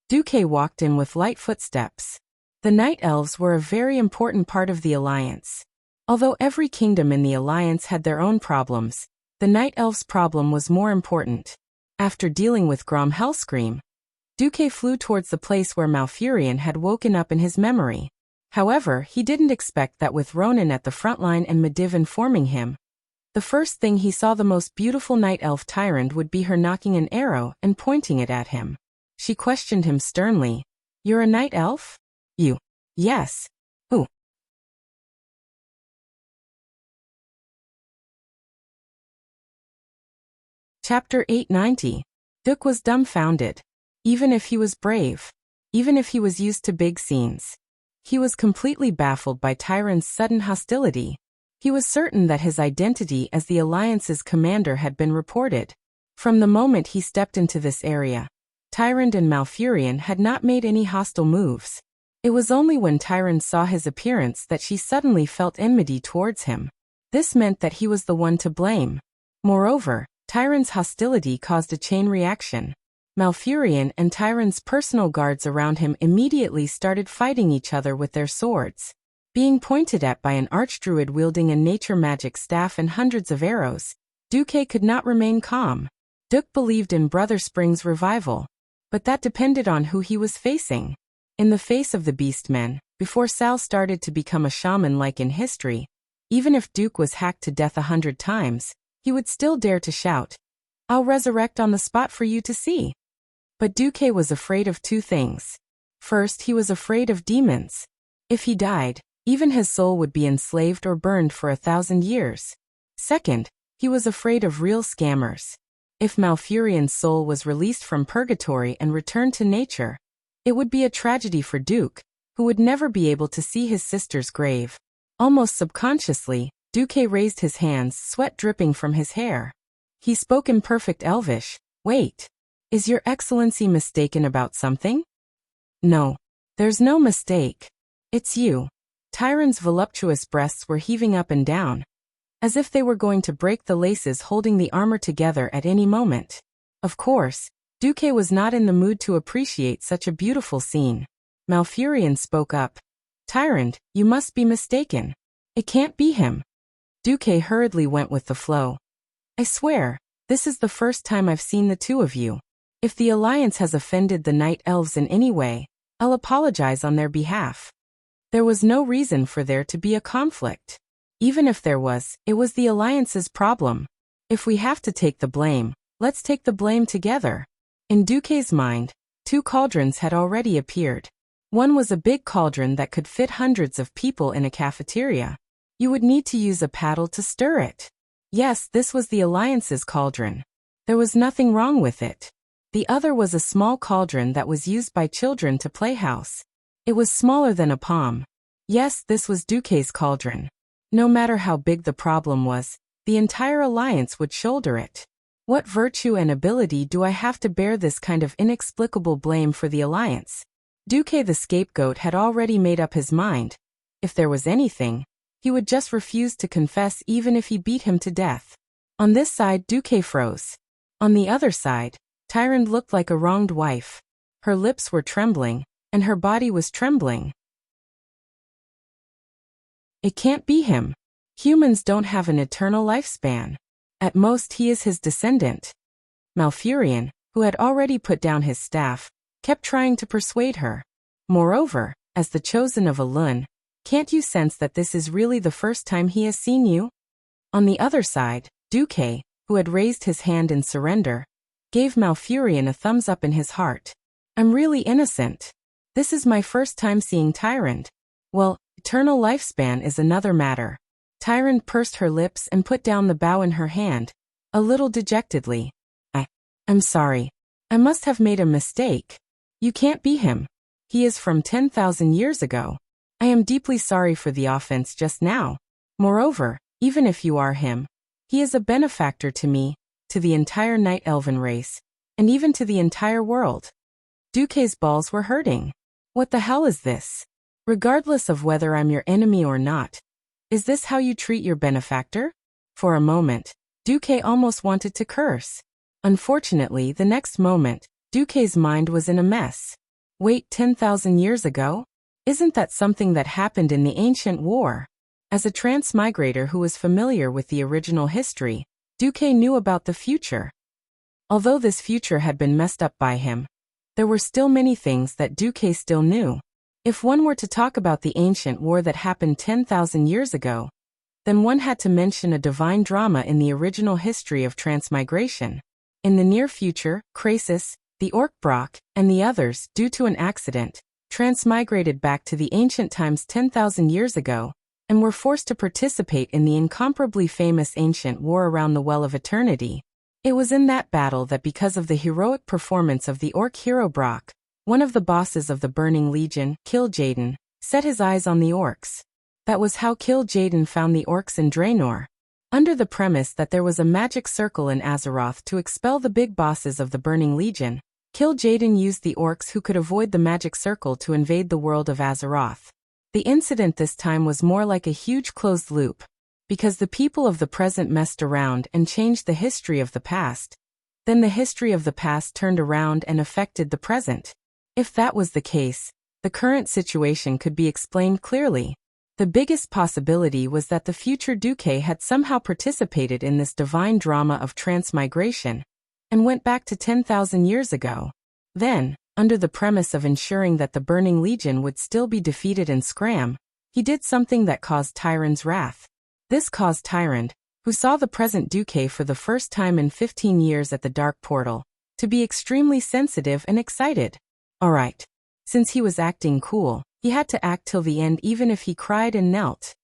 Duque walked in with light footsteps. The Night Elves were a very important part of the Alliance. Although every kingdom in the Alliance had their own problems, the Night Elves' problem was more important. After dealing with Grom Hellscream, Duque flew towards the place where Malfurion had woken up in his memory. However, he didn't expect that with Ronan at the front line and Medivh informing him, the first thing he saw the most beautiful Night Elf Tyrande would be her nocking an arrow and pointing it at him. She questioned him sternly. "You're a Night Elf?" "You." "Yes." "Who?" Chapter 890. Duque was dumbfounded. Even if he was brave, even if he was used to big scenes, he was completely baffled by Tyrande's sudden hostility. He was certain that his identity as the Alliance's commander had been reported. From the moment he stepped into this area, Tyrande and Malfurion had not made any hostile moves. It was only when Tyrande saw his appearance that she suddenly felt enmity towards him. This meant that he was the one to blame. Moreover, Tyrande's hostility caused a chain reaction. Malfurion and Tyrande's personal guards around him immediately started fighting each other with their swords. Being pointed at by an archdruid wielding a nature magic staff and hundreds of arrows, Duque could not remain calm. Duque believed in Brother Spring's revival, but that depended on who he was facing. In the face of the Beastmen, before Sal started to become a shaman like in history, even if Duque was hacked to death 100 times, he would still dare to shout, "I'll resurrect on the spot for you to see." But Duque was afraid of two things. First, he was afraid of demons. If he died, even his soul would be enslaved or burned for 1,000 years. Second, he was afraid of real scammers. If Malfurion's soul was released from purgatory and returned to nature, it would be a tragedy for Duque, who would never be able to see his sister's grave. Almost subconsciously, Duque raised his hands, sweat dripping from his hair. He spoke in perfect Elvish. "Wait. Is your excellency mistaken about something?" "No. There's no mistake. It's you." Tyrande's voluptuous breasts were heaving up and down, as if they were going to break the laces holding the armor together at any moment. Of course, Duque was not in the mood to appreciate such a beautiful scene. Malfurion spoke up. "Tyrande, you must be mistaken. It can't be him." Duque hurriedly went with the flow. "I swear, this is the first time I've seen the two of you. If the Alliance has offended the Night Elves in any way, I'll apologize on their behalf. There was no reason for there to be a conflict. Even if there was, it was the Alliance's problem. If we have to take the blame, let's take the blame together." In Duque's mind, two cauldrons had already appeared. One was a big cauldron that could fit hundreds of people in a cafeteria. You would need to use a paddle to stir it. Yes, this was the Alliance's cauldron. There was nothing wrong with it. The other was a small cauldron that was used by children to play house. It was smaller than a palm. Yes, this was Duque's cauldron. No matter how big the problem was, the entire Alliance would shoulder it. What virtue and ability do I have to bear this kind of inexplicable blame for the Alliance? Duque the scapegoat had already made up his mind. If there was anything, he would just refuse to confess even if he beat him to death. On this side, Duque froze. On the other side, Tyrande looked like a wronged wife. Her lips were trembling, and her body was trembling. It can't be him. Humans don't have an eternal lifespan. At most he is his descendant. Malfurion, who had already put down his staff, kept trying to persuade her. Moreover, as the chosen of Elun, can't you sense that this is really the first time he has seen you? On the other side, Duque, who had raised his hand in surrender, gave Malfurion a thumbs up in his heart. "I'm really innocent. This is my first time seeing Tyrande. Well, eternal lifespan is another matter." Tyrande pursed her lips and put down the bow in her hand, a little dejectedly. I'm sorry. I must have made a mistake. You can't be him. He is from 10,000 years ago. I am deeply sorry for the offense just now. Moreover, even if you are him, he is a benefactor to me, to the entire Night Elven race, and even to the entire world. Duque's balls were hurting. What the hell is this? Regardless of whether I'm your enemy or not, is this how you treat your benefactor? For a moment, Duque almost wanted to curse. Unfortunately, the next moment, Duque's mind was in a mess. Wait, 10,000 years ago? Isn't that something that happened in the ancient war? As a transmigrator who was familiar with the original history, Duque knew about the future. Although this future had been messed up by him, there were still many things that Duque still knew. If one were to talk about the ancient war that happened 10,000 years ago, then one had to mention a divine drama in the original history of transmigration. In the near future, Krasis, the Orc Brock, and the others, due to an accident, transmigrated back to the ancient times 10,000 years ago, and were forced to participate in the incomparably famous ancient war around the Well of Eternity. It was in that battle that, because of the heroic performance of the Orc hero Brock, one of the bosses of the Burning Legion, Kil'jaeden, set his eyes on the Orcs. That was how Kil'jaeden found the Orcs in Draenor. Under the premise that there was a magic circle in Azeroth to expel the big bosses of the Burning Legion, Kil'jaeden used the Orcs who could avoid the magic circle to invade the world of Azeroth. The incident this time was more like a huge closed loop. Because the people of the present messed around and changed the history of the past, then the history of the past turned around and affected the present. If that was the case, the current situation could be explained clearly. The biggest possibility was that the future Duque had somehow participated in this divine drama of transmigration and went back to 10,000 years ago. Then, under the premise of ensuring that the Burning Legion would still be defeated and scram, he did something that caused Tyrann's wrath. This caused Tyrant, who saw the present Duque for the first time in 15 years at the Dark Portal, to be extremely sensitive and excited. Alright. Since he was acting cool, he had to act till the end even if he cried and knelt.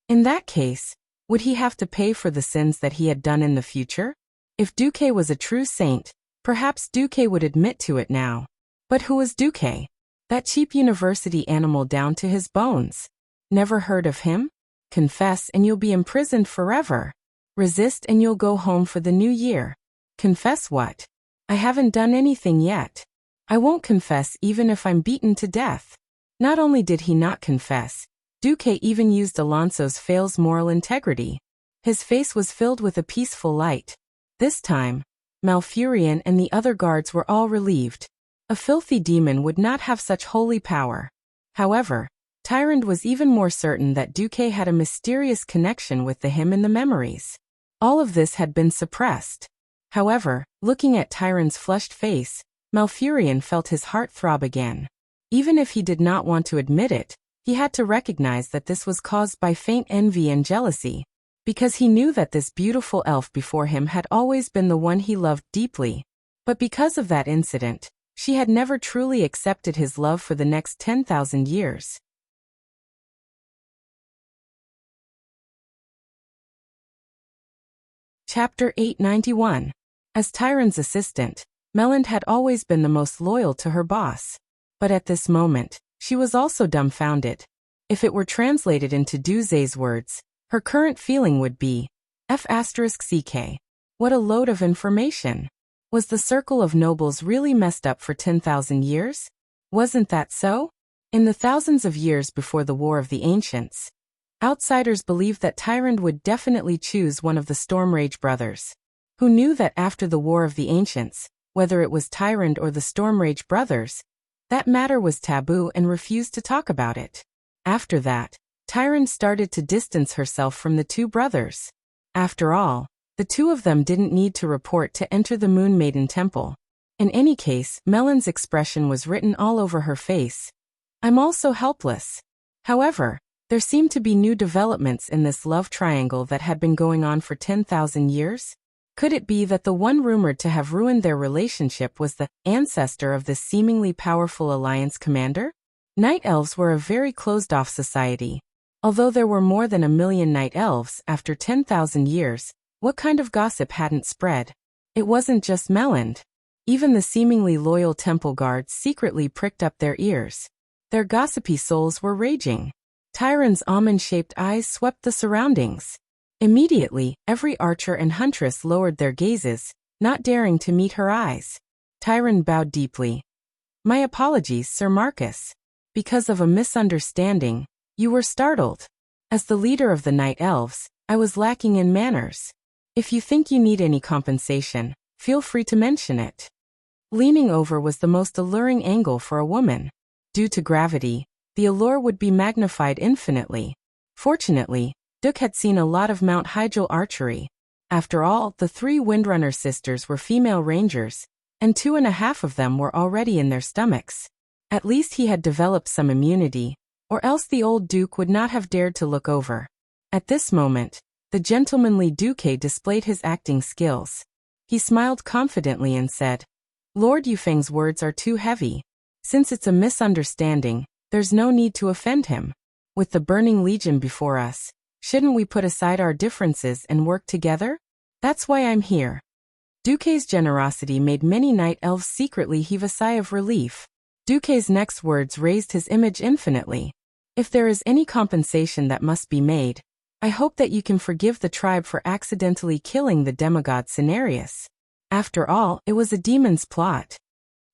In that case, would he have to pay for the sins that he had done in the future? If Duque was a true saint, perhaps Duque would admit to it now. But who was Duque? That cheap university animal down to his bones. Never heard of him? Confess and you'll be imprisoned forever. Resist and you'll go home for the new year. Confess what? I haven't done anything yet. I won't confess even if I'm beaten to death. Not only did he not confess, Duque even used Alonso's Fail's moral integrity. His face was filled with a peaceful light. This time, Malfurion and the other guards were all relieved. A filthy demon would not have such holy power. However, Tyrant was even more certain that Duque had a mysterious connection with the him in the memories. All of this had been suppressed. However, looking at Tyrant's flushed face, Malfurion felt his heart throb again. Even if he did not want to admit it, he had to recognize that this was caused by faint envy and jealousy, because he knew that this beautiful elf before him had always been the one he loved deeply. But because of that incident, she had never truly accepted his love for the next 10,000 years. Chapter 891. As Tyrant's assistant, Melland had always been the most loyal to her boss. But at this moment, she was also dumbfounded. If it were translated into Duze's words, her current feeling would be, F***CK. What a load of information. Was the circle of nobles really messed up for 10,000 years? Wasn't that so? In the thousands of years before the War of the Ancients, outsiders believed that Tyrant would definitely choose one of the Stormrage brothers. Who knew that after the War of the Ancients, whether it was Tyrant or the Stormrage brothers, that matter was taboo and refused to talk about it. After that, Tyrant started to distance herself from the two brothers. After all, the two of them didn't need to report to enter the Moon Maiden Temple. In any case, Melland's expression was written all over her face. I'm also helpless. However, there seemed to be new developments in this love triangle that had been going on for 10,000 years. Could it be that the one rumored to have ruined their relationship was the ancestor of this seemingly powerful alliance commander? Night elves were a very closed-off society. Although there were more than 1 million night elves after 10,000 years, what kind of gossip hadn't spread? It wasn't just Melland. Even the seemingly loyal temple guards secretly pricked up their ears. Their gossipy souls were raging. Tyron's almond-shaped eyes swept the surroundings. Immediately, every archer and huntress lowered their gazes, not daring to meet her eyes. Tyron bowed deeply. "My apologies, Sir Marcus. Because of a misunderstanding, you were startled. As the leader of the Night Elves, I was lacking in manners. If you think you need any compensation, feel free to mention it." Leaning over was the most alluring angle for a woman. Due to gravity, the allure would be magnified infinitely. Fortunately, Duke had seen a lot of Mount Hygel archery. After all, the 3 Windrunner sisters were female rangers, and 2.5 of them were already in their stomachs. At least he had developed some immunity, or else the old Duke would not have dared to look over. At this moment, the gentlemanly Duque displayed his acting skills. He smiled confidently and said, "Lord Yufeng's words are too heavy. Since it's a misunderstanding, there's no need to offend him. With the Burning Legion before us, shouldn't we put aside our differences and work together? That's why I'm here." Duque's generosity made many Night Elves secretly heave a sigh of relief. Duque's next words raised his image infinitely. "If there is any compensation that must be made, I hope that you can forgive the tribe for accidentally killing the demigod Cenarius. After all, it was a demon's plot."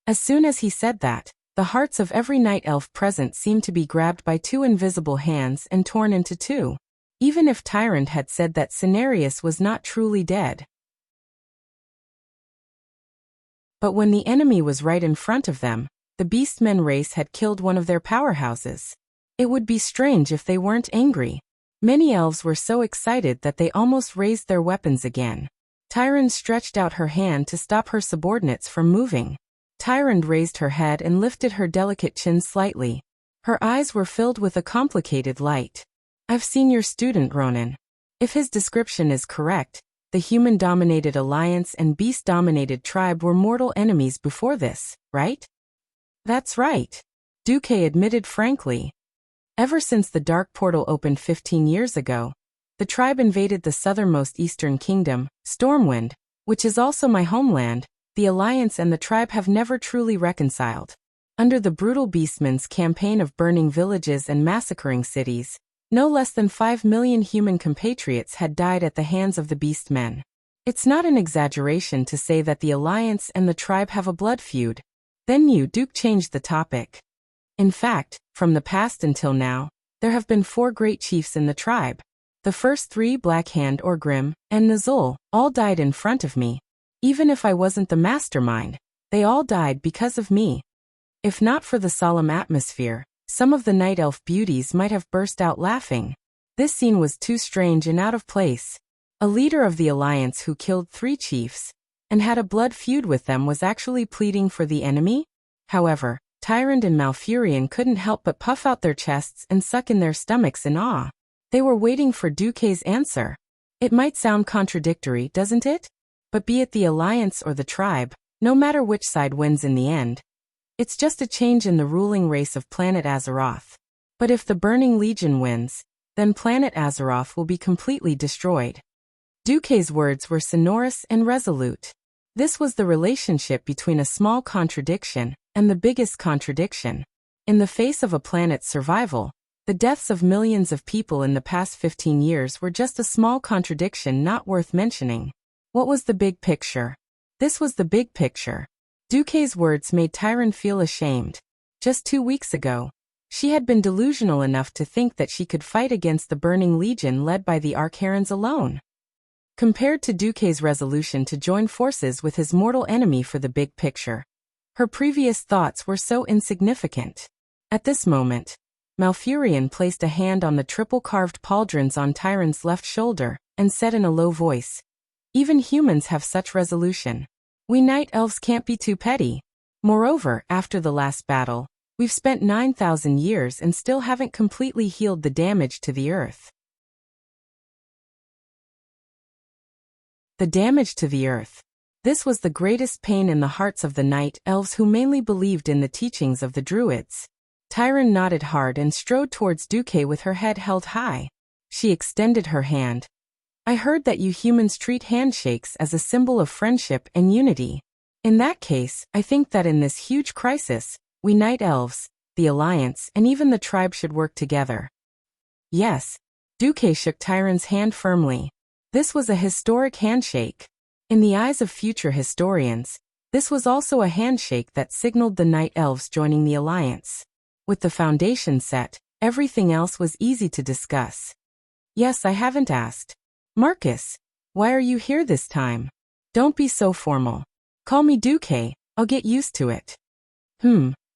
As soon as he said that, the hearts of every Night Elf present seemed to be grabbed by 2 invisible hands and torn into 2. Even if Tyrant had said that Cenarius was not truly dead. But when the enemy was right in front of them, the Beastmen race had killed one of their powerhouses. It would be strange if they weren't angry. Many elves were so excited that they almost raised their weapons again. Tyrande stretched out her hand to stop her subordinates from moving. Tyrande raised her head and lifted her delicate chin slightly. Her eyes were filled with a complicated light. "I've seen your student, Ronan. If his description is correct, the human-dominated alliance and beast-dominated tribe were mortal enemies before this, right?" "That's right," Duque admitted frankly. "Ever since the Dark Portal opened 15 years ago, the tribe invaded the southernmost eastern kingdom, Stormwind, which is also my homeland. The alliance and the tribe have never truly reconciled. Under the brutal Beastmen's campaign of burning villages and massacring cities, no less than 5 million human compatriots had died at the hands of the Beastmen. It's not an exaggeration to say that the alliance and the tribe have a blood feud." Then Duke changed the topic. "In fact, from the past until now, there have been 4 great chiefs in the tribe. The first 3, Blackhand or Grim, and Nazul, all died in front of me. Even if I wasn't the mastermind, they all died because of me. If not for the solemn atmosphere, some of the Night Elf beauties might have burst out laughing. This scene was too strange and out of place. A leader of the alliance who killed 3 chiefs, and had a blood feud with them was actually pleading for the enemy? However, Tyrande and Malfurion couldn't help but puff out their chests and suck in their stomachs in awe. They were waiting for Duque's answer. It might sound contradictory, doesn't it? But be it the alliance or the tribe, no matter which side wins in the end, it's just a change in the ruling race of planet Azeroth. But if the Burning Legion wins, then planet Azeroth will be completely destroyed. Duque's words were sonorous and resolute. This was the relationship between a small contradiction and the biggest contradiction. In the face of a planet's survival, the deaths of millions of people in the past 15 years were just a small contradiction not worth mentioning. What was the big picture? This was the big picture. Duque's words made Tyrande feel ashamed. Just 2 weeks ago, she had been delusional enough to think that she could fight against the Burning Legion led by the Archerons alone. Compared to Duque's resolution to join forces with his mortal enemy for the big picture, her previous thoughts were so insignificant. At this moment, Malfurion placed a hand on the triple-carved pauldrons on Tyrande's left shoulder and said in a low voice, "Even humans have such resolution. We Night Elves can't be too petty. Moreover, after the last battle, we've spent 9,000 years and still haven't completely healed the damage to the earth." The damage to the earth. This was the greatest pain in the hearts of the Night Elves who mainly believed in the teachings of the Druids. Tyrande nodded hard and strode towards Duque with her head held high. She extended her hand. "I heard that you humans treat handshakes as a symbol of friendship and unity. In that case, I think that in this huge crisis, we Night Elves, the Alliance, and even the tribe should work together. Yes. Duque shook Tyron's hand firmly. This was a historic handshake. In the eyes of future historians, this was also a handshake that signaled the Night Elves joining the Alliance. With the foundation set, everything else was easy to discuss. Yes, I haven't asked. Marcus, why are you here this time? Don't be so formal. Call me Duque, I'll get used to it.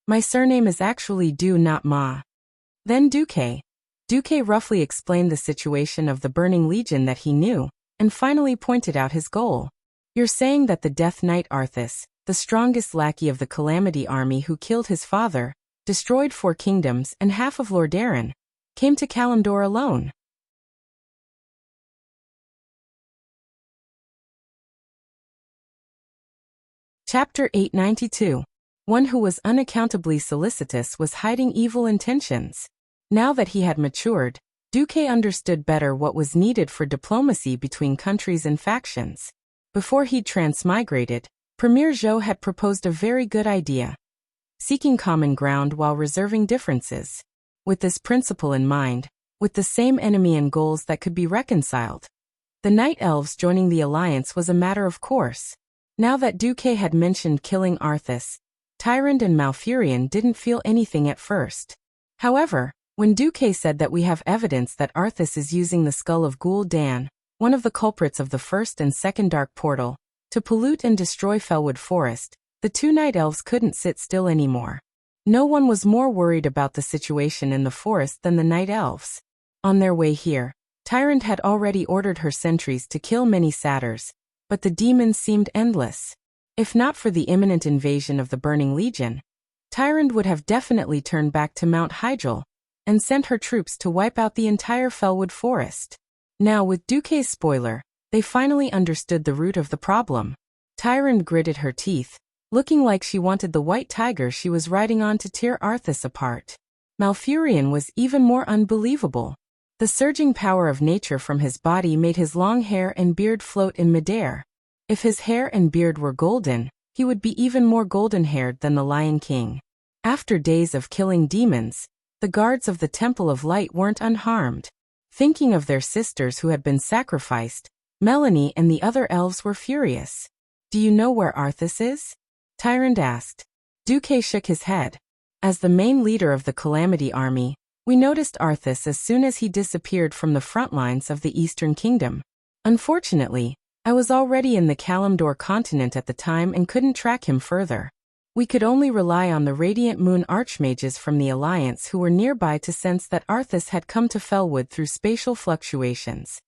My surname is actually Du, not Ma. Then Duque. Duque roughly explained the situation of the Burning Legion that he knew, and finally pointed out his goal. You're saying that the Death Knight Arthas, the strongest lackey of the Calamity army who killed his father, destroyed 4 kingdoms and half of Lordaeron, came to Kalimdor alone. Chapter 892. One who was unaccountably solicitous was hiding evil intentions. Now that he had matured, Duque understood better what was needed for diplomacy between countries and factions. Before he'd transmigrated, Premier Zhou had proposed a very good idea. Seeking common ground while reserving differences. With this principle in mind, with the same enemy and goals that could be reconciled, the Night Elves joining the Alliance was a matter of course. Now that Duque had mentioned killing Arthas, Tyrant and Malfurion didn't feel anything at first. However, when Duque said that we have evidence that Arthas is using the skull of Gul'dan, one of the culprits of the first and second Dark Portal, to pollute and destroy Fellwood Forest, the 2 Night Elves couldn't sit still anymore. No one was more worried about the situation in the forest than the Night Elves. On their way here, Tyrant had already ordered her sentries to kill many satyrs, but the demons seemed endless. If not for the imminent invasion of the Burning Legion, Tyrant would have definitely turned back to Mount Hyjal and sent her troops to wipe out the entire Fellwood Forest. Now with Duque's spoiler, they finally understood the root of the problem. Tyrant gritted her teeth, looking like she wanted the white tiger she was riding on to tear Arthas apart. Malfurion was even more unbelievable. The surging power of nature from his body made his long hair and beard float in midair. If his hair and beard were golden, he would be even more golden-haired than the Lion King. After days of killing demons, the guards of the Temple of Light weren't unharmed. Thinking of their sisters who had been sacrificed, Melanie and the other elves were furious. Do you know where Arthas is? Tyrant asked. Duque shook his head. As the main leader of the Calamity army, we noticed Arthas as soon as he disappeared from the front lines of the Eastern Kingdom. Unfortunately, I was already in the Kalimdor continent at the time and couldn't track him further. We could only rely on the Radiant Moon Archmages from the Alliance who were nearby to sense that Arthas had come to Fellwood through spatial fluctuations.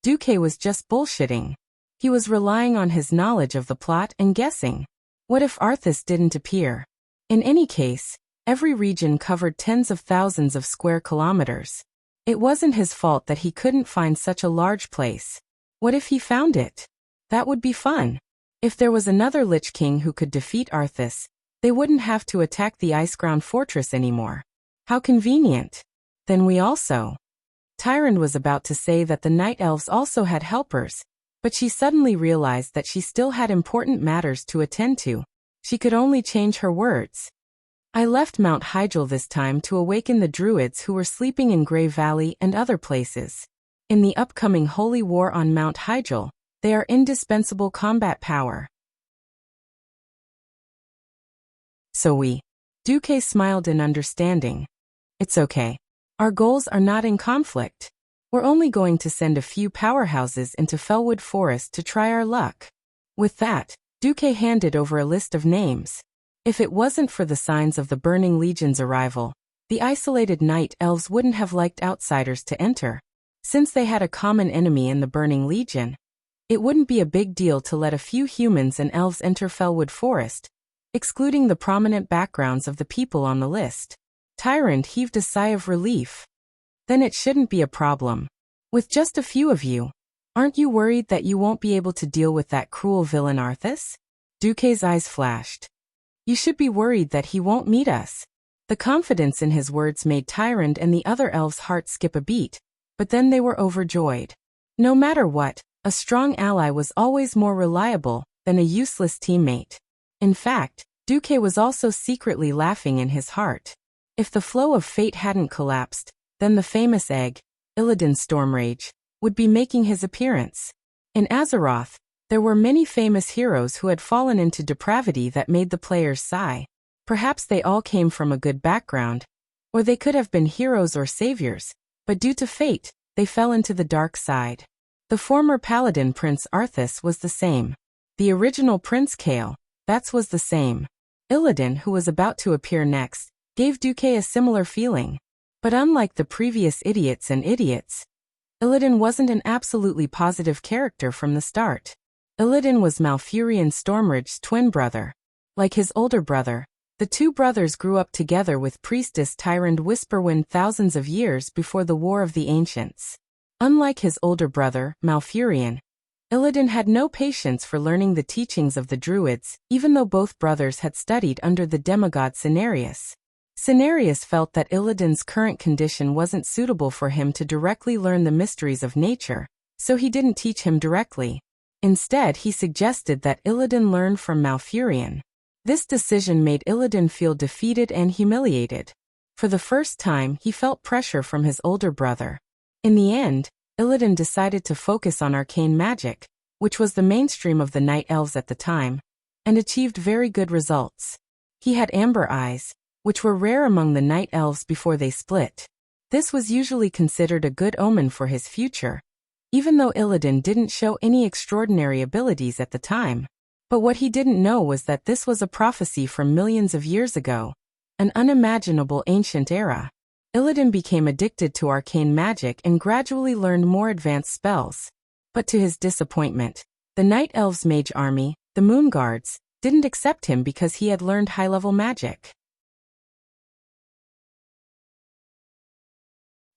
Duque was just bullshitting. He was relying on his knowledge of the plot and guessing. What if Arthas didn't appear? In any case, every region covered tens of thousands of square kilometers. It wasn't his fault that he couldn't find such a large place. What if he found it? That would be fun. If there was another Lich King who could defeat Arthas, they wouldn't have to attack the Iceground Fortress anymore. How convenient. Then we also. Tyrant was about to say that the Night Elves also had helpers, but she suddenly realized that she still had important matters to attend to. She could only change her words. I left Mount Hyjal this time to awaken the Druids who were sleeping in Grey Valley and other places. In the upcoming Holy War on Mount Hyjal, they are indispensable combat power. So we. Duque smiled in understanding. It's okay. Our goals are not in conflict. We're only going to send a few powerhouses into Fellwood Forest to try our luck. With that, Duque handed over a list of names. If it wasn't for the signs of the Burning Legion's arrival, the isolated Night Elves wouldn't have liked outsiders to enter. Since they had a common enemy in the Burning Legion, it wouldn't be a big deal to let a few humans and elves enter Fellwood Forest, excluding the prominent backgrounds of the people on the list. Tyrant heaved a sigh of relief. Then it shouldn't be a problem. With just a few of you, aren't you worried that you won't be able to deal with that cruel villain Arthas? Duque's eyes flashed. You should be worried that he won't meet us. The confidence in his words made Tyrant and the other elves' hearts skip a beat, but then they were overjoyed. No matter what, a strong ally was always more reliable than a useless teammate. In fact, Duque was also secretly laughing in his heart. If the flow of fate hadn't collapsed, then the famous egg, Illidan's Stormrage, would be making his appearance. In Azeroth, there were many famous heroes who had fallen into depravity that made the players sigh. Perhaps they all came from a good background, or they could have been heroes or saviors, but due to fate, they fell into the dark side. The former paladin Prince Arthas was the same. The original Prince Kael, that was the same. Illidan, who was about to appear next, gave Duque a similar feeling. But unlike the previous idiots, Illidan wasn't an absolutely positive character from the start. Illidan was Malfurion Stormrage's twin brother. Like his older brother, the two brothers grew up together with priestess Tyrande Whisperwind thousands of years before the War of the Ancients. Unlike his older brother, Malfurion, Illidan had no patience for learning the teachings of the Druids, even though both brothers had studied under the demigod Cenarius. Cenarius felt that Illidan's current condition wasn't suitable for him to directly learn the mysteries of nature, so he didn't teach him directly. Instead, he suggested that Illidan learn from Malfurion. This decision made Illidan feel defeated and humiliated. For the first time, he felt pressure from his older brother. In the end, Illidan decided to focus on arcane magic, which was the mainstream of the Night Elves at the time, and achieved very good results. He had amber eyes, which were rare among the Night Elves before they split. This was usually considered a good omen for his future, even though Illidan didn't show any extraordinary abilities at the time. But what he didn't know was that this was a prophecy from millions of years ago, an unimaginable ancient era. Illidan became addicted to arcane magic and gradually learned more advanced spells. But to his disappointment, the Night Elves' mage army, the Moon Guards, didn't accept him because he had learned high-level magic.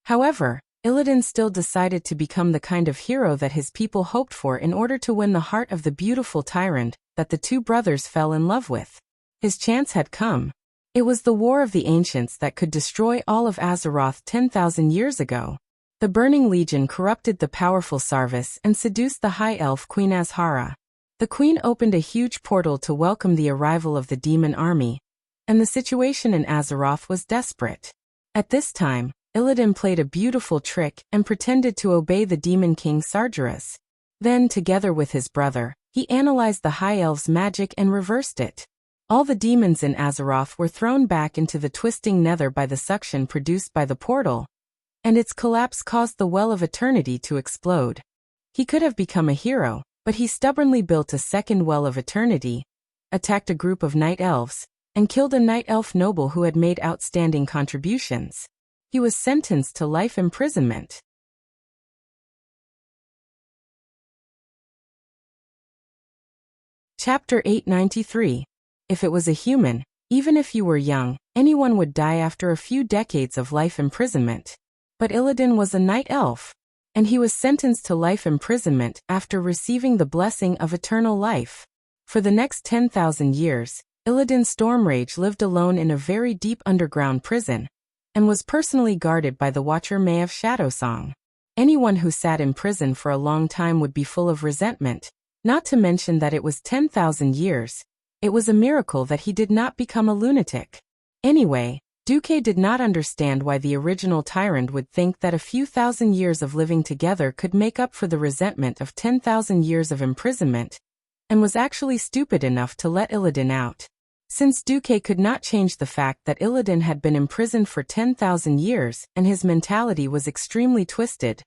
However, Illidan still decided to become the kind of hero that his people hoped for in order to win the heart of the beautiful Tyrande that the two brothers fell in love with. His chance had come. It was the War of the Ancients that could destroy all of Azeroth 10,000 years ago. The Burning Legion corrupted the powerful Sarvis and seduced the High Elf Queen Azhara. The Queen opened a huge portal to welcome the arrival of the demon army, and the situation in Azeroth was desperate. At this time, Illidan played a beautiful trick and pretended to obey the Demon King Sargeras. Then, together with his brother, he analyzed the High Elves' magic and reversed it. All the demons in Azeroth were thrown back into the twisting nether by the suction produced by the portal, and its collapse caused the Well of Eternity to explode. He could have become a hero, but he stubbornly built a second Well of Eternity, attacked a group of Night Elves, and killed a Night Elf noble who had made outstanding contributions. He was sentenced to life imprisonment. Chapter 893. If it was a human, even if you were young, anyone would die after a few decades of life imprisonment. But Illidan was a Night Elf, and he was sentenced to life imprisonment after receiving the blessing of eternal life. For the next 10,000 years, Illidan Stormrage lived alone in a very deep underground prison, and was personally guarded by the Watcher May of Shadowsong. Anyone who sat in prison for a long time would be full of resentment, not to mention that it was 10,000 years. It was a miracle that he did not become a lunatic. Anyway, Duque did not understand why the original Tyrande would think that a few thousand years of living together could make up for the resentment of 10,000 years of imprisonment, and was actually stupid enough to let Illidan out. Since Duque could not change the fact that Illidan had been imprisoned for 10,000 years and his mentality was extremely twisted,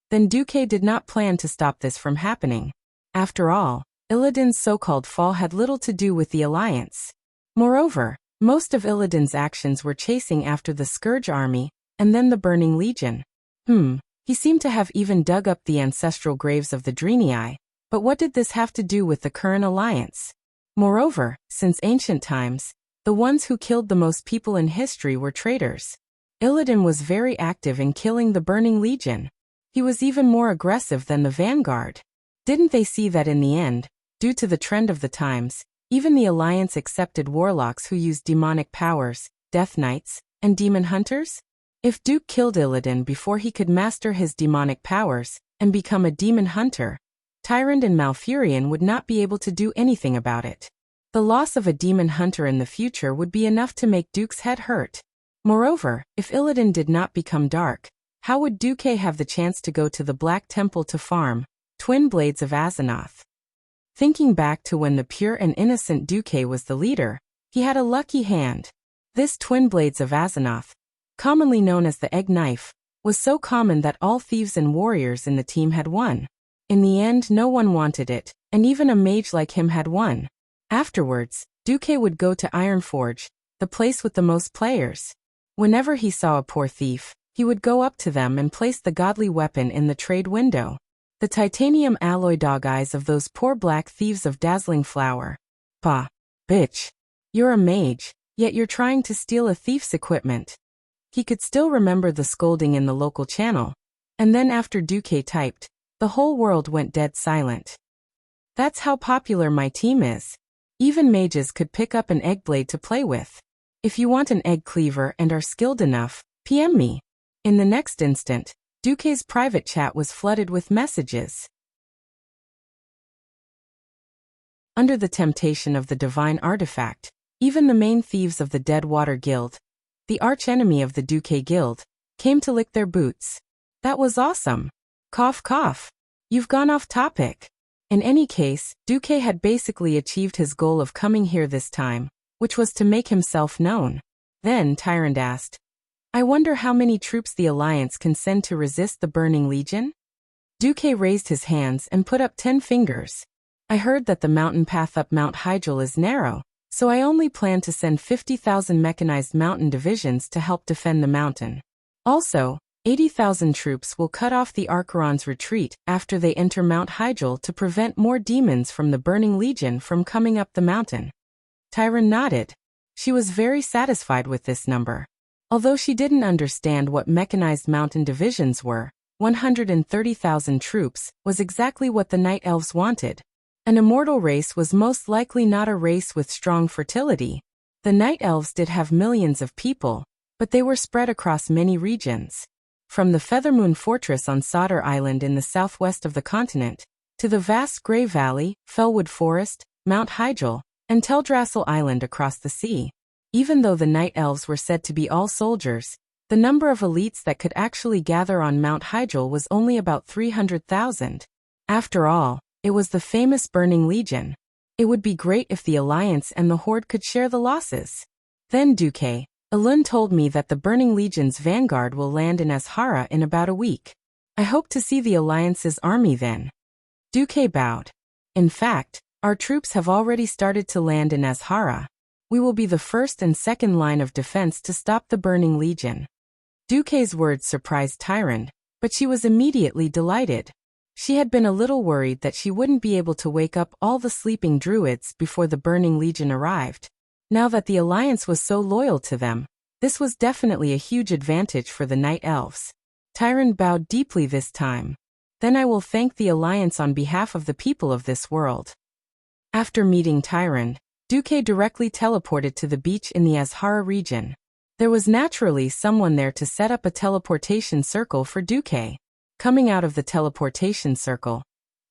then Duque did not plan to stop this from happening. After all, Illidan's so-called fall had little to do with the Alliance. Moreover, most of Illidan's actions were chasing after the Scourge army, and then the Burning Legion. He seemed to have even dug up the ancestral graves of the Draenei, but what did this have to do with the current alliance? Moreover, since ancient times, the ones who killed the most people in history were traitors. Illidan was very active in killing the Burning Legion. He was even more aggressive than the Vanguard. Didn't they see that in the end, due to the trend of the times, even the Alliance accepted warlocks who used demonic powers, Death Knights, and demon hunters? If Duke killed Illidan before he could master his demonic powers and become a demon hunter, Tyrande and Malfurion would not be able to do anything about it. The loss of a demon hunter in the future would be enough to make Duke's head hurt. Moreover, if Illidan did not become dark, how would Duke have the chance to go to the Black Temple to farm twin blades of Azeroth? Thinking back to when the pure and innocent Duke was the leader, he had a lucky hand. This twin blades of Azeroth, commonly known as the egg knife, was so common that all thieves and warriors in the team had one. In the end, no one wanted it, and even a mage like him had one. Afterwards, Duke would go to Ironforge, the place with the most players. Whenever he saw a poor thief, he would go up to them and place the godly weapon in the trade window. The titanium alloy dog eyes of those poor black thieves of dazzling flower. Bah, bitch. You're a mage, yet you're trying to steal a thief's equipment. He could still remember the scolding in the local channel. And then after Duke typed, the whole world went dead silent. That's how popular my team is. Even mages could pick up an egg blade to play with. If you want an egg cleaver and are skilled enough, PM me. In the next instant, Duke's private chat was flooded with messages. Under the temptation of the divine artifact, even the main thieves of the Deadwater Guild, the archenemy of the Duke Guild, came to lick their boots. That was awesome. Cough cough. You've gone off topic. In any case, Duke had basically achieved his goal of coming here this time, which was to make himself known. Then Tyrant asked, I wonder how many troops the Alliance can send to resist the Burning Legion? Duke raised his hands and put up 10 fingers. I heard that the mountain path up Mount Hyjal is narrow, so I only plan to send 50,000 mechanized mountain divisions to help defend the mountain. Also, 80,000 troops will cut off the Archeron's retreat after they enter Mount Hyjal to prevent more demons from the Burning Legion from coming up the mountain. Tyron nodded. She was very satisfied with this number. Although she didn't understand what mechanized mountain divisions were, 130,000 troops was exactly what the Night Elves wanted. An immortal race was most likely not a race with strong fertility. The Night Elves did have millions of people, but they were spread across many regions. From the Feathermoon Fortress on Sodder Island in the southwest of the continent, to the vast Grey Valley, Fellwood Forest, Mount Hyjal, and Teldrassil Island across the sea. Even though the Night Elves were said to be all soldiers, the number of elites that could actually gather on Mount Hyjal was only about 300,000. After all, it was the famous Burning Legion. It would be great if the Alliance and the Horde could share the losses. Then Duke, Elun told me that the Burning Legion's vanguard will land in Azhara in about a week. I hope to see the Alliance's army then. Duke bowed. In fact, our troops have already started to land in Azhara. We will be the first and second line of defense to stop the Burning Legion. Duke's words surprised Tyrande, but she was immediately delighted. She had been a little worried that she wouldn't be able to wake up all the sleeping druids before the Burning Legion arrived. Now that the Alliance was so loyal to them, this was definitely a huge advantage for the Night Elves. Tyrande bowed deeply this time. Then I will thank the Alliance on behalf of the people of this world. After meeting Tyrande, Duke directly teleported to the beach in the Azhara region. There was naturally someone there to set up a teleportation circle for Duke. Coming out of the teleportation circle,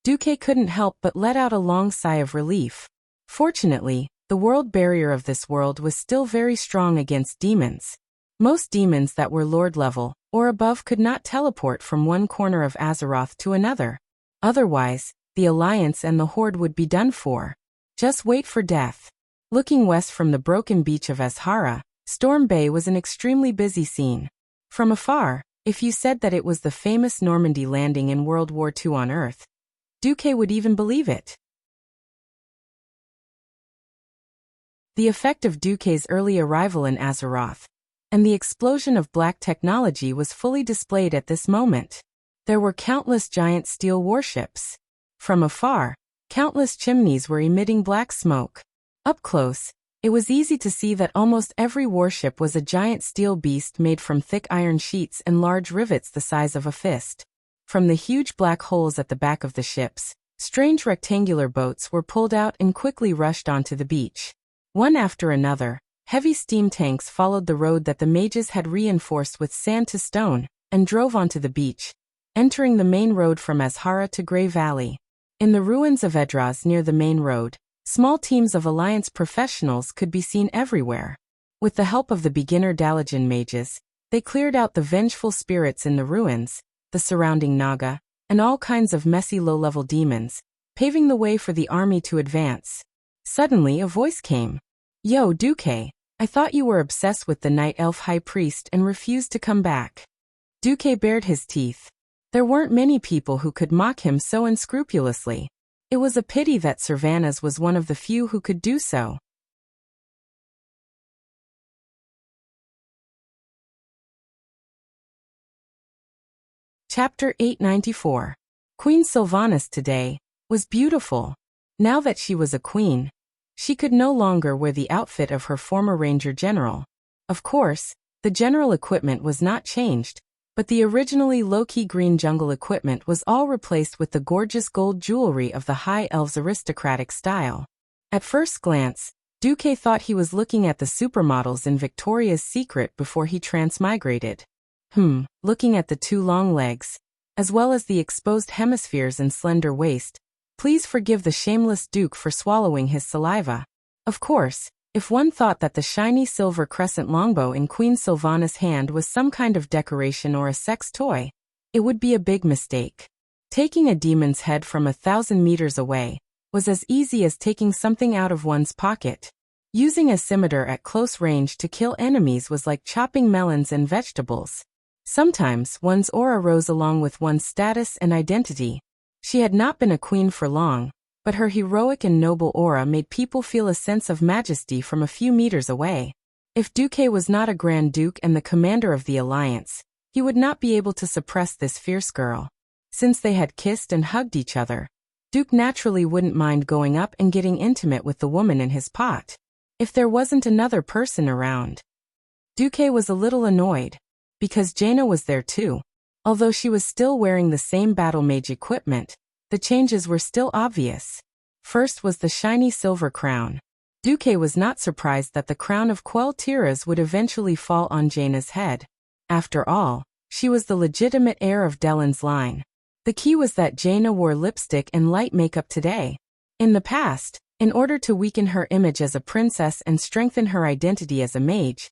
Duke couldn't help but let out a long sigh of relief. Fortunately, the world barrier of this world was still very strong against demons. Most demons that were Lord level or above could not teleport from one corner of Azeroth to another. Otherwise, the Alliance and the Horde would be done for. Just wait for death. Looking west from the broken beach of Azhara, Storm Bay was an extremely busy scene. From afar, if you said that it was the famous Normandy landing in World War II on Earth, Duke would even believe it. The effect of Duke's early arrival in Azeroth and the explosion of black technology was fully displayed at this moment. There were countless giant steel warships. From afar, countless chimneys were emitting black smoke. Up close, it was easy to see that almost every warship was a giant steel beast made from thick iron sheets and large rivets the size of a fist. From the huge black holes at the back of the ships, strange rectangular boats were pulled out and quickly rushed onto the beach. One after another, heavy steam tanks followed the road that the mages had reinforced with sand to stone, and drove onto the beach, entering the main road from Azhara to Grey Valley. In the ruins of Edras near the main road, Small teams of Alliance professionals could be seen everywhere. With the help of the beginner Dalajan mages, they cleared out the vengeful spirits in the ruins, the surrounding Naga, and all kinds of messy low-level demons, paving the way for the army to advance. Suddenly a voice came. "Yo, Duque, I thought you were obsessed with the Night Elf High Priest and refused to come back." Duque bared his teeth. There weren't many people who could mock him so unscrupulously. It was a pity that Cervantes was one of the few who could do so. Chapter 894. Queen Sylvanas today was beautiful. Now that she was a queen, she could no longer wear the outfit of her former ranger general. Of course, the general equipment was not changed, but the originally low-key green jungle equipment was all replaced with the gorgeous gold jewelry of the High Elves' aristocratic style. At first glance, Duque thought he was looking at the supermodels in Victoria's Secret before he transmigrated. Looking at the two long legs, as well as the exposed hemispheres and slender waist, please forgive the shameless Duke for swallowing his saliva. Of course, if one thought that the shiny silver crescent longbow in Queen Sylvanas' hand was some kind of decoration or a sex toy, it would be a big mistake. Taking a demon's head from 1,000 meters away was as easy as taking something out of one's pocket. Using a scimitar at close range to kill enemies was like chopping melons and vegetables. Sometimes one's aura rose along with one's status and identity. She had not been a queen for long, but her heroic and noble aura made people feel a sense of majesty from a few meters away. If Duque was not a Grand Duke and the commander of the Alliance, he would not be able to suppress this fierce girl. Since they had kissed and hugged each other, Duke naturally wouldn't mind going up and getting intimate with the woman in his pot. If there wasn't another person around. Duque was a little annoyed, because Jaina was there too. Although she was still wearing the same battle mage equipment, the changes were still obvious. First was the shiny silver crown. Duque was not surprised that the crown of Quell Tiras would eventually fall on Jaina's head. After all, she was the legitimate heir of Dellen's line. The key was that Jaina wore lipstick and light makeup today. In the past, in order to weaken her image as a princess and strengthen her identity as a mage,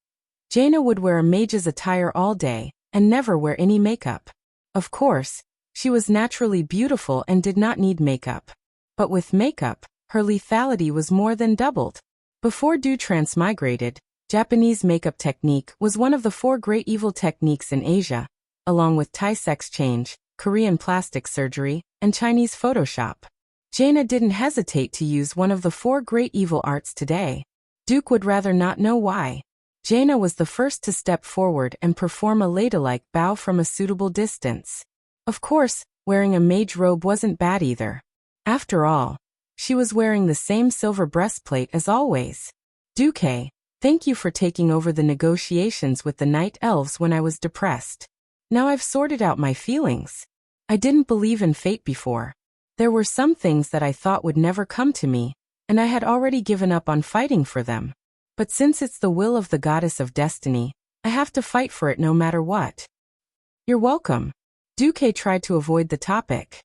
Jaina would wear a mage's attire all day, and never wear any makeup. Of course, she was naturally beautiful and did not need makeup. But with makeup, her lethality was more than doubled. Before Du transmigrated, Japanese makeup technique was one of the 4 great evil techniques in Asia, along with Thai sex change, Korean plastic surgery, and Chinese Photoshop. Jaina didn't hesitate to use one of the 4 great evil arts today. Duke would rather not know why. Jaina was the first to step forward and perform a ladylike bow from a suitable distance. Of course, wearing a mage robe wasn't bad either. After all, she was wearing the same silver breastplate as always. Duque, thank you for taking over the negotiations with the Night Elves when I was depressed. Now I've sorted out my feelings. I didn't believe in fate before. There were some things that I thought would never come to me, and I had already given up on fighting for them. But since it's the will of the goddess of destiny, I have to fight for it no matter what. You're welcome. Duque tried to avoid the topic.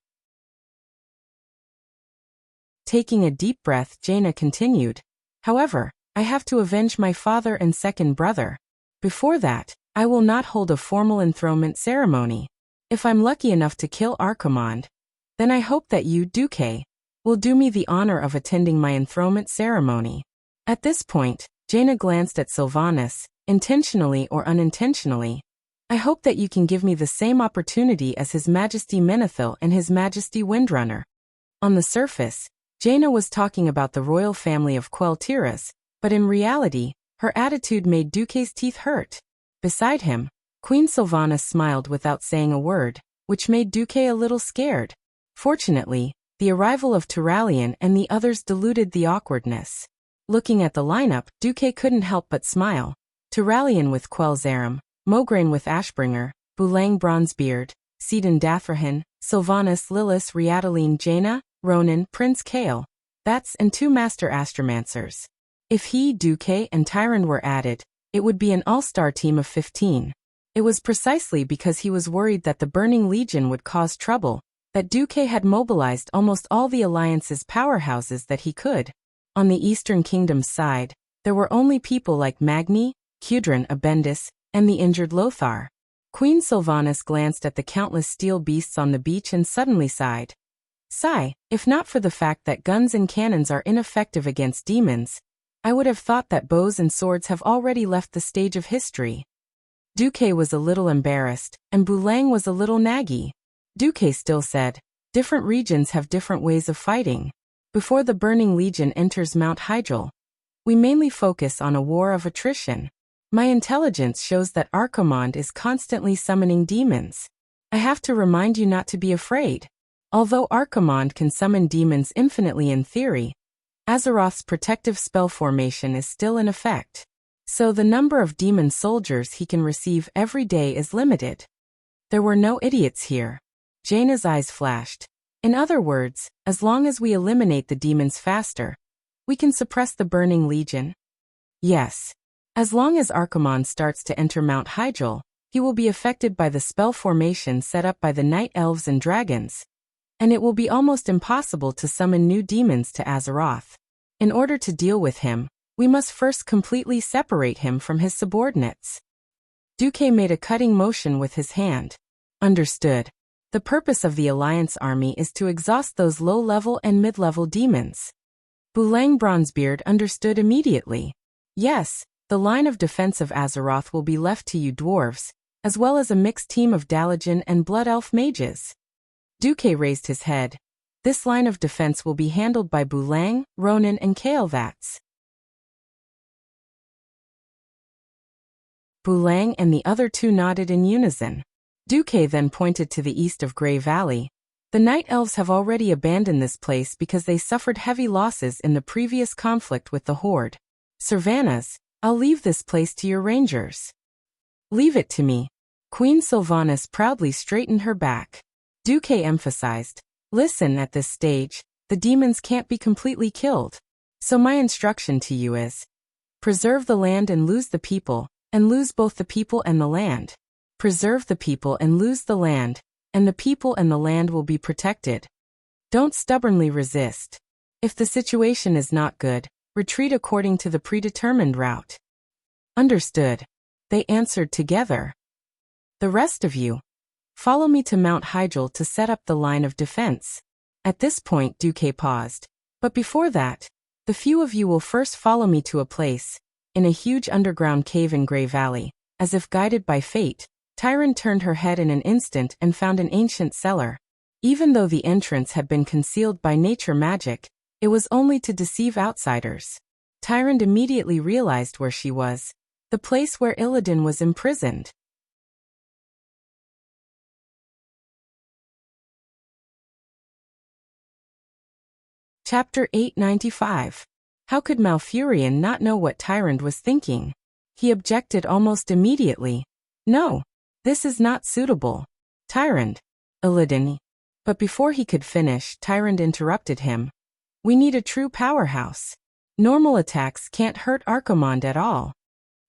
Taking a deep breath, Jaina continued. However, I have to avenge my father and second brother. Before that, I will not hold a formal enthronement ceremony. If I'm lucky enough to kill Archimonde, then I hope that you, Duque, will do me the honor of attending my enthronement ceremony. At this point, Jaina glanced at Sylvanas, intentionally or unintentionally. I hope that you can give me the same opportunity as His Majesty Menethil and His Majesty Windrunner. On the surface, Jaina was talking about the royal family of Quell Tiras, but in reality, her attitude made Duque's teeth hurt. Beside him, Queen Sylvanas smiled without saying a word, which made Duque a little scared. Fortunately, the arrival of Turalian and the others diluted the awkwardness. Looking at the lineup, Duque couldn't help but smile. Turalian with Quell Zaram, Mograine with Ashbringer, Bulang Bronzebeard, Sidon Dathrahan, Sylvanas Lillis Riataline Jaina, Ronan Prince Kale. And 2 Master Astromancers. If he, Duque, and Tyron were added, it would be an all-star team of 15. It was precisely because he was worried that the Burning Legion would cause trouble that Duque had mobilized almost all the Alliance's powerhouses that he could. On the Eastern Kingdom's side, there were only people like Magni, Cudrin Abendis, and the injured Lothar. Queen Sylvanas glanced at the countless steel beasts on the beach and suddenly sighed. Sigh, if not for the fact that guns and cannons are ineffective against demons, I would have thought that bows and swords have already left the stage of history. Duque was a little embarrassed, and Boulang was a little naggy. Duque still said, different regions have different ways of fighting. Before the Burning Legion enters Mount Hyjal, we mainly focus on a war of attrition. My intelligence shows that Archimonde is constantly summoning demons. I have to remind you not to be afraid. Although Archimonde can summon demons infinitely in theory, Azeroth's protective spell formation is still in effect. So the number of demon soldiers he can receive every day is limited. There were no idiots here. Jaina's eyes flashed. In other words, as long as we eliminate the demons faster, we can suppress the Burning Legion? Yes. As long as Archimonde starts to enter Mount Hyjal, he will be affected by the spell formation set up by the Night Elves and Dragons, and it will be almost impossible to summon new demons to Azeroth. In order to deal with him, we must first completely separate him from his subordinates. Duque made a cutting motion with his hand. Understood. The purpose of the Alliance army is to exhaust those low-level and mid-level demons. Boulang Bronzebeard understood immediately. Yes, the line of defense of Azeroth will be left to you dwarves, as well as a mixed team of Dalajan and Blood Elf mages. Duque raised his head. This line of defense will be handled by Boulang, Ronan and Kael'thas. Boulang and the other two nodded in unison. Duque then pointed to the east of Grey Valley. The Night Elves have already abandoned this place because they suffered heavy losses in the previous conflict with the Horde. Sylvanas, I'll leave this place to your rangers. Leave it to me. Queen Sylvanas proudly straightened her back. Duque emphasized, listen, at this stage, the demons can't be completely killed. So my instruction to you is, preserve the land and lose the people, and lose both the people and the land. Preserve the people and lose the land, and the people and the land will be protected. Don't stubbornly resist. If the situation is not good, retreat according to the predetermined route. Understood. They answered together. The rest of you, follow me to Mount Hyjal to set up the line of defense. At this point Duque paused. But before that, the few of you will first follow me to a place, in a huge underground cave in Grey Valley. As if guided by fate, Tyron turned her head in an instant and found an ancient cellar. Even though the entrance had been concealed by nature magic, it was only to deceive outsiders. Tyron immediately realized where she was. The place where Illidan was imprisoned. Chapter 895. How could Malfurion not know what Tyrande was thinking? He objected almost immediately. No, this is not suitable. Tyrande. Illidan. But before he could finish, Tyrande interrupted him. We need a true powerhouse. Normal attacks can't hurt Archimonde at all.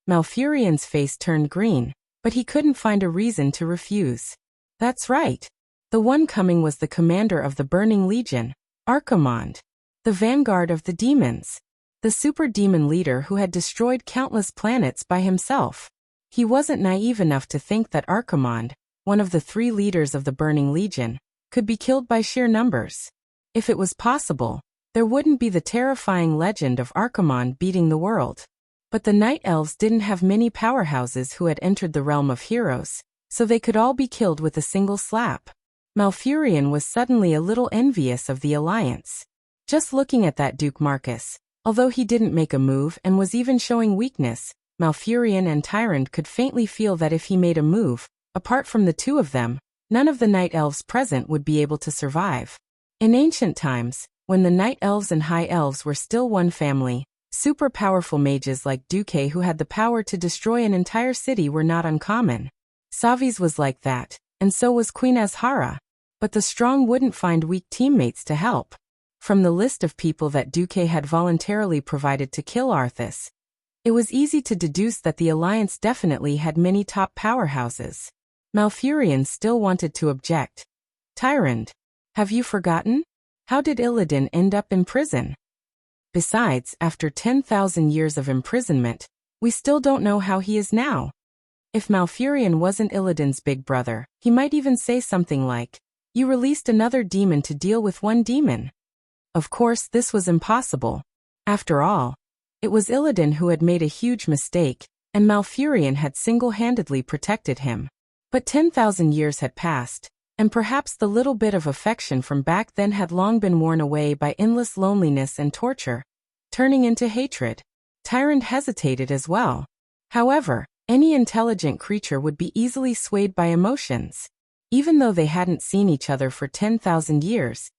Malfurion's face turned green, but he couldn't find a reason to refuse. That's right. The one coming was the commander of the Burning Legion, Archimonde, the vanguard of the demons, the super demon leader who had destroyed countless planets by himself. He wasn't naive enough to think that Archimonde, one of the 3 leaders of the Burning Legion, could be killed by sheer numbers. If it was possible, there wouldn't be the terrifying legend of Archimonde beating the world. But the Night Elves didn't have many powerhouses who had entered the realm of heroes, so they could all be killed with a single slap. Malfurion was suddenly a little envious of the alliance. Just looking at that Duke Marcus, although he didn't make a move and was even showing weakness, Malfurion and Tyrande could faintly feel that if he made a move, apart from the 2 of them, none of the Night Elves present would be able to survive. In ancient times, when the Night Elves and High Elves were still one family, super powerful mages like Duque who had the power to destroy an entire city were not uncommon. Savi's was like that, and so was Queen Azhara. But the strong wouldn't find weak teammates to help. From the list of people that Duque had voluntarily provided to kill Arthas, it was easy to deduce that the alliance definitely had many top powerhouses. Malfurion still wanted to object. Tyrande, have you forgotten? How did Illidan end up in prison? Besides, after 10,000 years of imprisonment, we still don't know how he is now. If Malfurion wasn't Illidan's big brother, he might even say something like, "You released another demon to deal with one demon." Of course, this was impossible. After all, it was Illidan who had made a huge mistake, and Malfurion had single-handedly protected him. But 10,000 years had passed, and perhaps the little bit of affection from back then had long been worn away by endless loneliness and torture, turning into hatred. Tyrande hesitated as well. However, any intelligent creature would be easily swayed by emotions. Even though they hadn't seen each other for 10,000 years,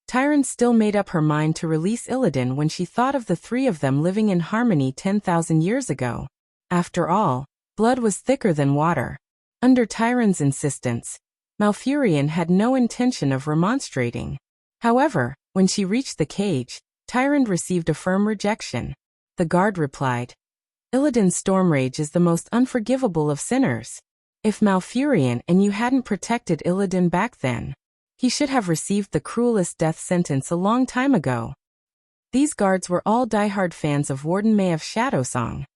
Tyrande still made up her mind to release Illidan when she thought of the three of them living in harmony 10,000 years ago. After all, blood was thicker than water. Under Tyrande's insistence, Malfurion had no intention of remonstrating. However, when she reached the cage, Tyrande received a firm rejection. The guard replied, "Illidan's Stormrage is the most unforgivable of sinners. If Malfurion and you hadn't protected Illidan back then, he should have received the cruelest death sentence a long time ago." These guards were all diehard fans of Warden Maev's Shadowsong.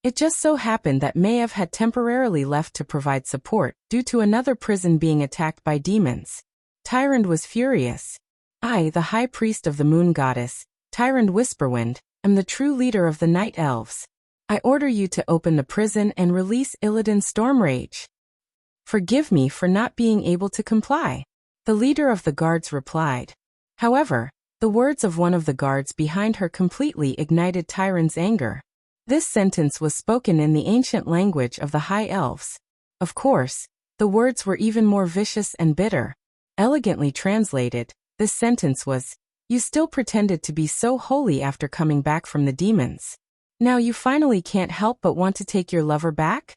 It just so happened that Maeve had temporarily left to provide support due to another prison being attacked by demons. Tyrande was furious. "I, the High Priest of the Moon Goddess, Tyrande Whisperwind, am the true leader of the Night Elves. I order you to open the prison and release Illidan's Stormrage. Forgive me for not being able to comply," the leader of the guards replied. However, the words of one of the guards behind her completely ignited Tyrande's anger. This sentence was spoken in the ancient language of the High Elves. Of course, the words were even more vicious and bitter. Elegantly translated, this sentence was, "You still pretended to be so holy after coming back from the demons. Now you finally can't help but want to take your lover back?"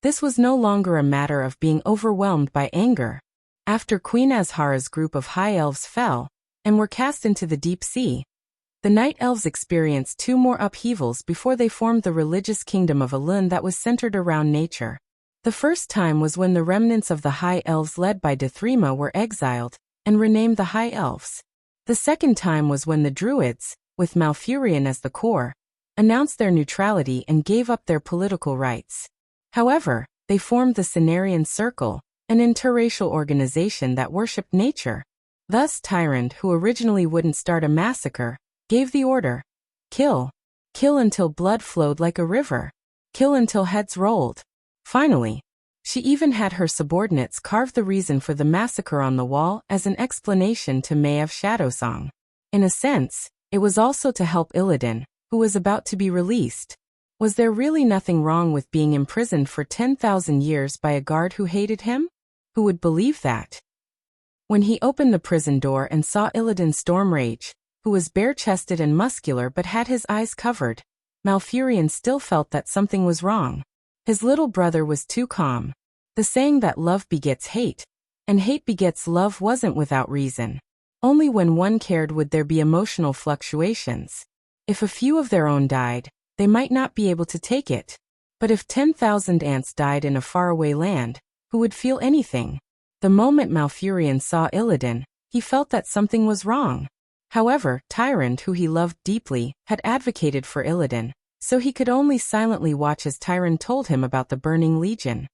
This was no longer a matter of being overwhelmed by anger. After Queen Azhara's group of High Elves fell, and were cast into the deep sea, the Night Elves experienced two more upheavals before they formed the religious kingdom of Elun that was centered around nature. The first time was when the remnants of the High Elves led by Dethrima were exiled, and renamed the High Elves. The second time was when the Druids, with Malfurion as the core, announced their neutrality and gave up their political rights. However, they formed the Cenarian Circle, an interracial organization that worshipped nature. Thus Tyrande, who originally wouldn't start a massacre, gave the order, "Kill. Kill until blood flowed like a river. Kill until heads rolled." Finally, she even had her subordinates carve the reason for the massacre on the wall as an explanation to Maev's Shadowsong. In a sense, it was also to help Illidan, who was about to be released. Was there really nothing wrong with being imprisoned for 10,000 years by a guard who hated him? Who would believe that? When he opened the prison door and saw Illidan's Stormrage, who was bare-chested and muscular but had his eyes covered, Malfurion still felt that something was wrong. His little brother was too calm. The saying that love begets hate, and hate begets love wasn't without reason. Only when one cared would there be emotional fluctuations. If a few of their own died, they might not be able to take it. But if 10,000 ants died in a faraway land, who would feel anything? The moment Malfurion saw Illidan, he felt that something was wrong. However, Tyrande, who he loved deeply, had advocated for Illidan, so he could only silently watch as Tyrande told him about the Burning Legion.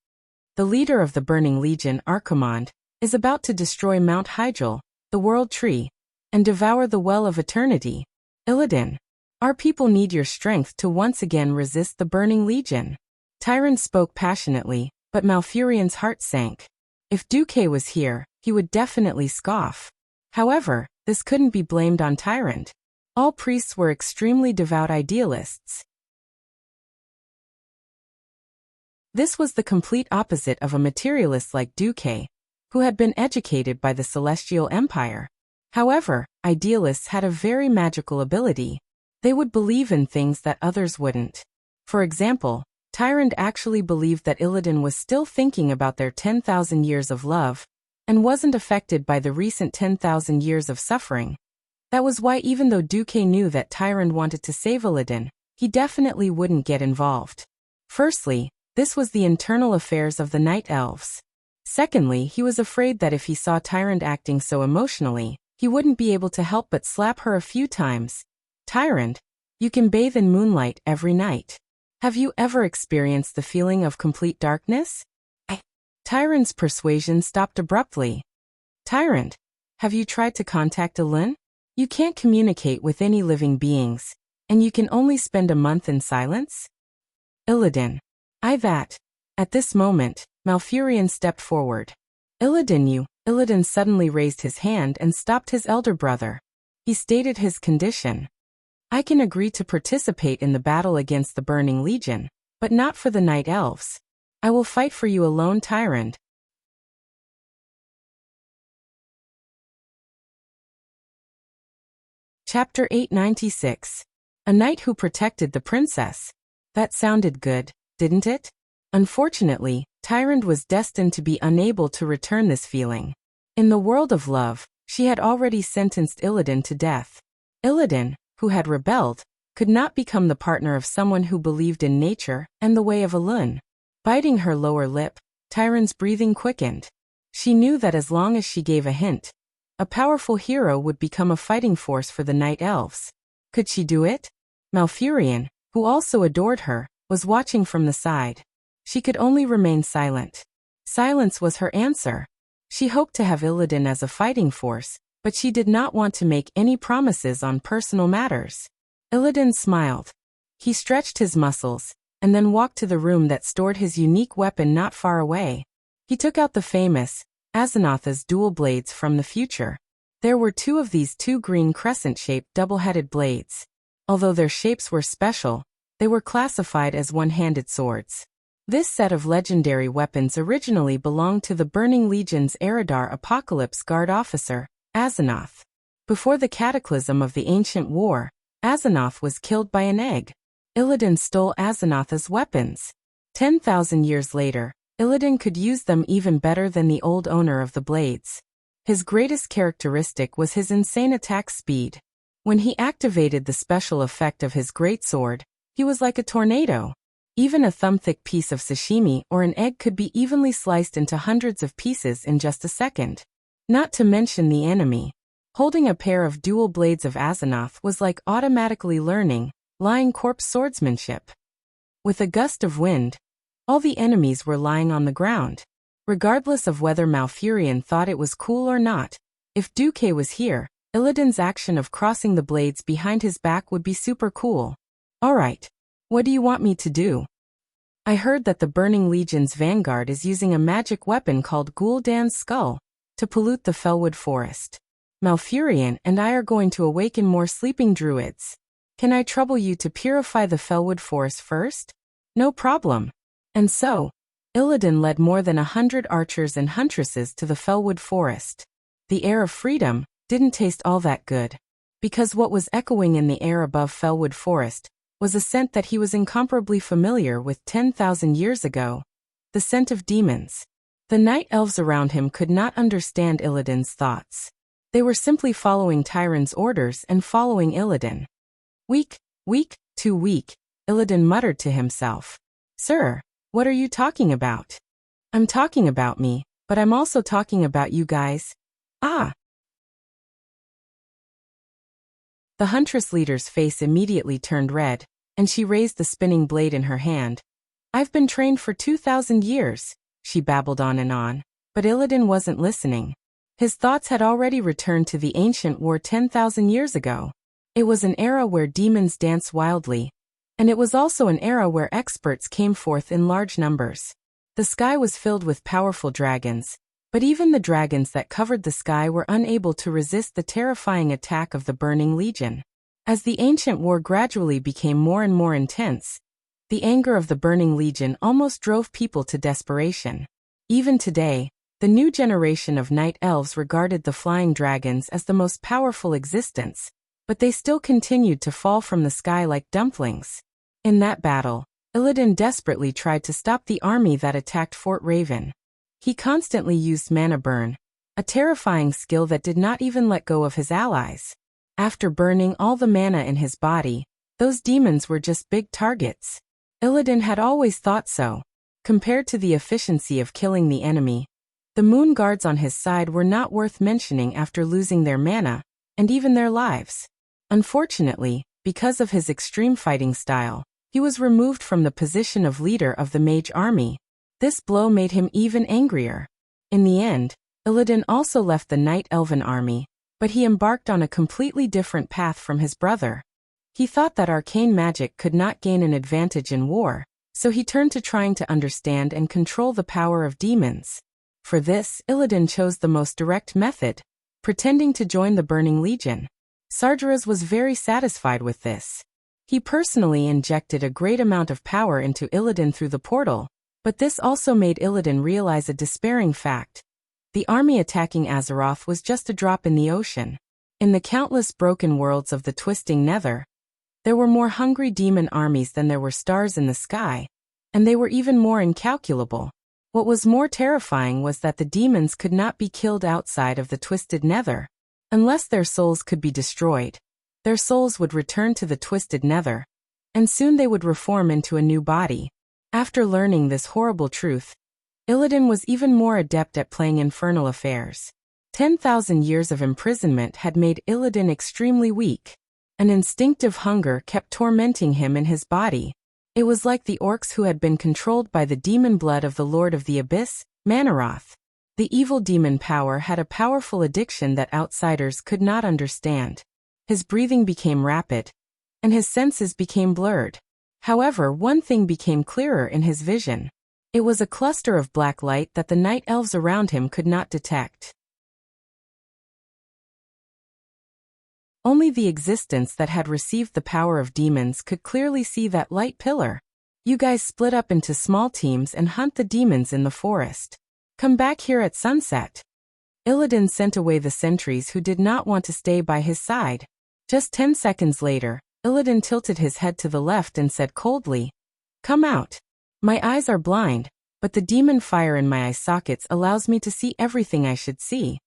The leader of the Burning Legion, Archimonde, is about to destroy Mount Hyjal, the World Tree, and devour the Well of Eternity. Illidan, our people need your strength to once again resist the Burning Legion. Tyrande spoke passionately, but Malfurion's heart sank. If Duque was here, he would definitely scoff. However, this couldn't be blamed on Tyrande. All priests were extremely devout idealists. This was the complete opposite of a materialist like Duque, who had been educated by the Celestial Empire. However, idealists had a very magical ability. They would believe in things that others wouldn't. For example, Tyrande actually believed that Illidan was still thinking about their 10,000 years of love, and wasn't affected by the recent 10,000 years of suffering. That was why even though Duque knew that Tyrande wanted to save Illidan, he definitely wouldn't get involved. Firstly, this was the internal affairs of the Night Elves. Secondly, he was afraid that if he saw Tyrande acting so emotionally, he wouldn't be able to help but slap her a few times. Tyrant, you can bathe in moonlight every night. Have you ever experienced the feeling of complete darkness? Tyrant's persuasion stopped abruptly. Tyrant, have you tried to contact Elin? You can't communicate with any living beings, and you can only spend a month in silence? Illidan. At this moment, Malfurion stepped forward. Illidan suddenly raised his hand and stopped his elder brother. He stated his condition. I can agree to participate in the battle against the Burning Legion, but not for the Night Elves. I will fight for you alone, Tyrant. Chapter 896. A knight who protected the princess. That sounded good, didn't it? Unfortunately, Tyrant was destined to be unable to return this feeling. In the world of love, she had already sentenced Illidan to death. Illidan, who had rebelled, could not become the partner of someone who believed in nature and the way of Elun. Biting her lower lip, Tyrant's breathing quickened. She knew that as long as she gave a hint, a powerful hero would become a fighting force for the Night Elves. Could she do it? Malfurion, who also adored her, was watching from the side. She could only remain silent. Silence was her answer. She hoped to have Illidan as a fighting force, but she did not want to make any promises on personal matters. Illidan smiled. He stretched his muscles, and then walked to the room that stored his unique weapon not far away. He took out the famous Azanatha's dual blades from the future. There were two of these green crescent-shaped double-headed blades. Although their shapes were special, they were classified as one-handed swords. This set of legendary weapons originally belonged to the Burning Legion's Eridar Apocalypse Guard officer, Azanoth. Before the cataclysm of the ancient war, Azanoth was killed by an egg. Illidan stole Azanatha's weapons. 10,000 years later, Illidan could use them even better than the old owner of the blades. His greatest characteristic was his insane attack speed. When he activated the special effect of his greatsword, he was like a tornado. Even a thumb-thick piece of sashimi or an egg could be evenly sliced into hundreds of pieces in just a second. Not to mention the enemy. Holding a pair of dual blades of Azanoth was like automatically learning lying corpse swordsmanship. With a gust of wind, all the enemies were lying on the ground. Regardless of whether Malfurion thought it was cool or not, if Duque was here, Illidan's action of crossing the blades behind his back would be super cool. Alright. What do you want me to do? I heard that the Burning Legion's vanguard is using a magic weapon called Gul'dan's Skull to pollute the Fellwood Forest. Malfurion and I are going to awaken more sleeping druids. Can I trouble you to purify the Fellwood Forest first? No problem. And so, Illidan led more than 100 archers and huntresses to the Fellwood Forest. The air of freedom didn't taste all that good, because what was echoing in the air above Fellwood Forest was a scent that he was incomparably familiar with 10,000 years ago, the scent of demons. The night elves around him could not understand Illidan's thoughts. They were simply following Tyrant's orders and following Illidan. Weak, too weak, Illidan muttered to himself. Sir, what are you talking about? I'm talking about me, but I'm also talking about you guys. Ah! The huntress leader's face immediately turned red, and she raised the spinning blade in her hand. I've been trained for 2,000 years, she babbled on and on, but Illidan wasn't listening. His thoughts had already returned to the ancient war 10,000 years ago. It was an era where demons danced wildly, and it was also an era where experts came forth in large numbers. The sky was filled with powerful dragons, but even the dragons that covered the sky were unable to resist the terrifying attack of the Burning Legion. As the ancient war gradually became more and more intense, the anger of the Burning Legion almost drove people to desperation. Even today, the new generation of night elves regarded the flying dragons as the most powerful existence, but they still continued to fall from the sky like dumplings. In that battle, Illidan desperately tried to stop the army that attacked Fort Raven. He constantly used mana burn, a terrifying skill that did not even let go of his allies. After burning all the mana in his body, those demons were just big targets. Illidan had always thought so. Compared to the efficiency of killing the enemy, The moon guards on his side were not worth mentioning after losing their mana, and even their lives. Unfortunately, because of his extreme fighting style, he was removed from the position of leader of the mage army. This blow made him even angrier. In the end, Illidan also left the Night Elven army, but he embarked on a completely different path from his brother. He thought that arcane magic could not gain an advantage in war, so he turned to trying to understand and control the power of demons. For this, Illidan chose the most direct method, pretending to join the Burning Legion. Sargeras was very satisfied with this. He personally injected a great amount of power into Illidan through the portal, but this also made Illidan realize a despairing fact. The army attacking Azeroth was just a drop in the ocean. In the countless broken worlds of the twisting nether, there were more hungry demon armies than there were stars in the sky, and they were even more incalculable. What was more terrifying was that the demons could not be killed outside of the twisted nether. Unless their souls could be destroyed, their souls would return to the twisted nether, and soon they would reform into a new body. After learning this horrible truth, Illidan was even more adept at playing infernal affairs. 10,000 years of imprisonment had made Illidan extremely weak. An instinctive hunger kept tormenting him in his body. It was like the orcs who had been controlled by the demon blood of the Lord of the Abyss, Manaroth. The evil demon power had a powerful addiction that outsiders could not understand. His breathing became rapid, and his senses became blurred. However, one thing became clearer in his vision. It was a cluster of black light that the night elves around him could not detect. Only the existence that had received the power of demons could clearly see that light pillar. You guys split up into small teams and hunt the demons in the forest. Come back here at sunset. Illidan sent away the sentries who did not want to stay by his side. Just 10 seconds later, Illidan tilted his head to the left and said coldly, "Come out. My eyes are blind, but the demon fire in my eye sockets allows me to see everything I should see."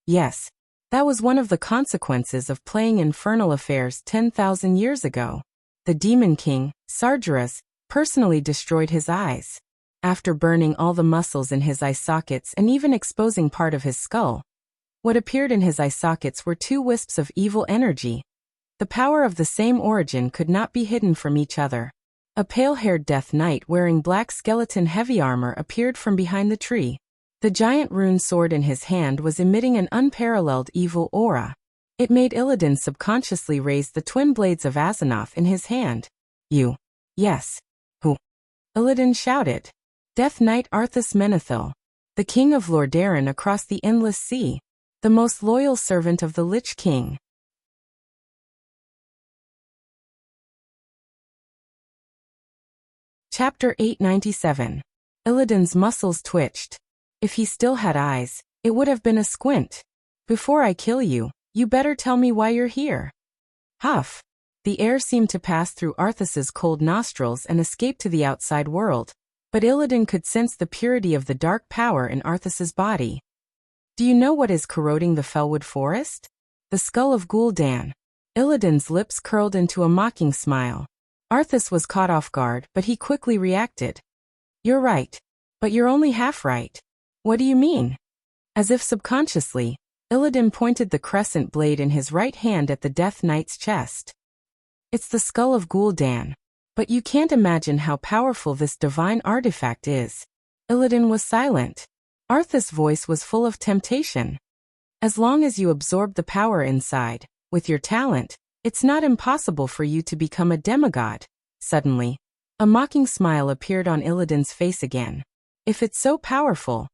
Yes. That was one of the consequences of playing infernal affairs 10,000 years ago. The Demon King, Sargeras, personally destroyed his eyes. After burning all the muscles in his eye sockets and even exposing part of his skull, what appeared in his eye sockets were two wisps of evil energy. The power of the same origin could not be hidden from each other. A pale-haired death knight wearing black skeleton heavy armor appeared from behind the tree. The giant rune sword in his hand was emitting an unparalleled evil aura. It made Illidan subconsciously raise the twin blades of Azeroth in his hand. "You." "Yes." "Who?" Illidan shouted. "Death Knight Arthas Menethil, the king of Lordaeron across the endless sea, the most loyal servant of the Lich King." Chapter 897. Illidan's muscles twitched. If he still had eyes, it would have been a squint. "Before I kill you, you better tell me why you're here." Huff. The air seemed to pass through Arthas's cold nostrils and escape to the outside world, but Illidan could sense the purity of the dark power in Arthas's body. "Do you know what is corroding the Fellwood Forest?" "The skull of Gul'dan." Illidan's lips curled into a mocking smile. Arthas was caught off guard, but he quickly reacted. "You're right. But you're only half right." "What do you mean?" As if subconsciously, Illidan pointed the crescent blade in his right hand at the Death Knight's chest. "It's the skull of Gul'dan. But you can't imagine how powerful this divine artifact is." Illidan was silent. Arthas' voice was full of temptation. "As long as you absorb the power inside, with your talent, it's not impossible for you to become a demigod." Suddenly, a mocking smile appeared on Illidan's face again. "If it's so powerful,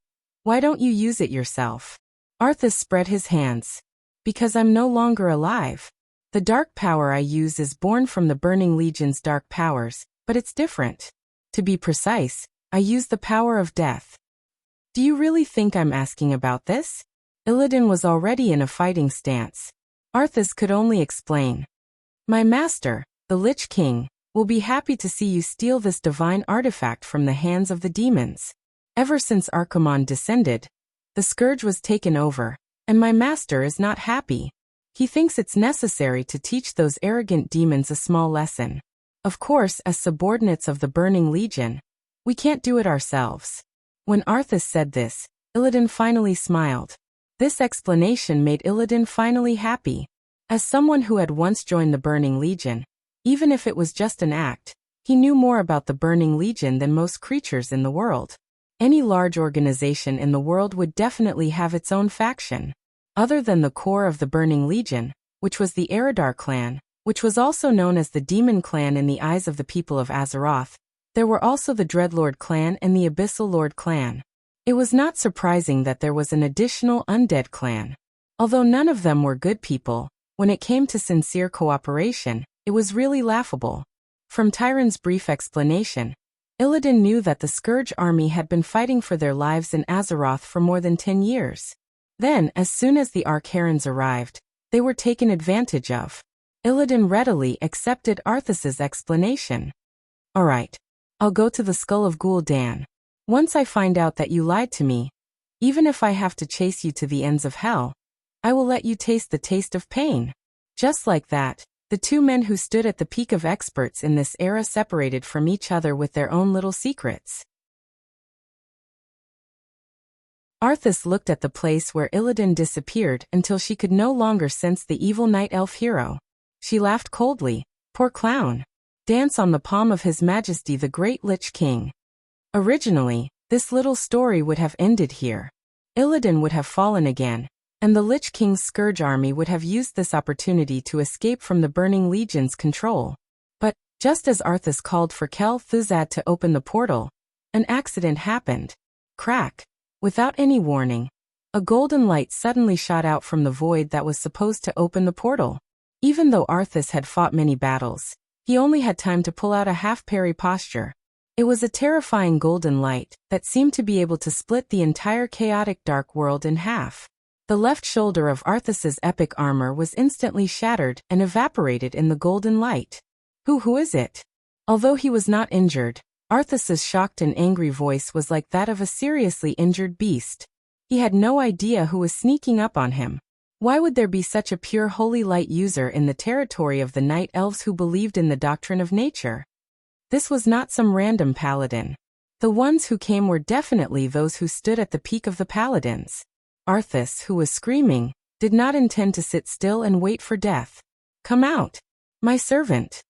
why don't you use it yourself?" Arthas spread his hands. "Because I'm no longer alive. The dark power I use is born from the Burning Legion's dark powers, but it's different. To be precise, I use the power of death." "Do you really think I'm asking about this?" Illidan was already in a fighting stance. Arthas could only explain. "My master, the Lich King, will be happy to see you steal this divine artifact from the hands of the demons. Ever since Archimonde descended, the scourge was taken over, and my master is not happy. He thinks it's necessary to teach those arrogant demons a small lesson. Of course, as subordinates of the Burning Legion, we can't do it ourselves." When Arthas said this, Illidan finally smiled. This explanation made Illidan finally happy. As someone who had once joined the Burning Legion, even if it was just an act, he knew more about the Burning Legion than most creatures in the world. Any large organization in the world would definitely have its own faction. Other than the core of the Burning Legion, which was the Eridar clan, which was also known as the Demon Clan in the eyes of the people of Azeroth, there were also the Dreadlord clan and the Abyssal Lord clan. It was not surprising that there was an additional Undead clan. Although none of them were good people, when it came to sincere cooperation, it was really laughable. From Tyron's brief explanation, Illidan knew that the Scourge army had been fighting for their lives in Azeroth for more than 10 years. Then, as soon as the Archaerans arrived, they were taken advantage of. Illidan readily accepted Arthas's explanation. Alright. I'll go to the Skull of Gul'dan. Once I find out that you lied to me, even if I have to chase you to the ends of hell, I will let you taste the taste of pain. Just like that, the two men who stood at the peak of experts in this era separated from each other with their own little secrets. Arthas looked at the place where Illidan disappeared until she could no longer sense the evil night elf hero. She laughed coldly. Poor clown. Dance on the palm of His Majesty the Great Lich King. Originally, this little story would have ended here. Illidan would have fallen again, and the Lich King's Scourge army would have used this opportunity to escape from the Burning Legion's control. But, just as Arthas called for Kel Thuzad to open the portal, an accident happened. Crack. Without any warning, a golden light suddenly shot out from the void that was supposed to open the portal. Even though Arthas had fought many battles, he only had time to pull out a half-parry posture. It was a terrifying golden light that seemed to be able to split the entire chaotic dark world in half. The left shoulder of Arthas's epic armor was instantly shattered and evaporated in the golden light. Who is it? Although he was not injured, Arthas's shocked and angry voice was like that of a seriously injured beast. He had no idea who was sneaking up on him. Why would there be such a pure holy light user in the territory of the Night Elves who believed in the doctrine of nature? This was not some random paladin. The ones who came were definitely those who stood at the peak of the paladins. Arthas, who was screaming, did not intend to sit still and wait for death. Come out, my servant.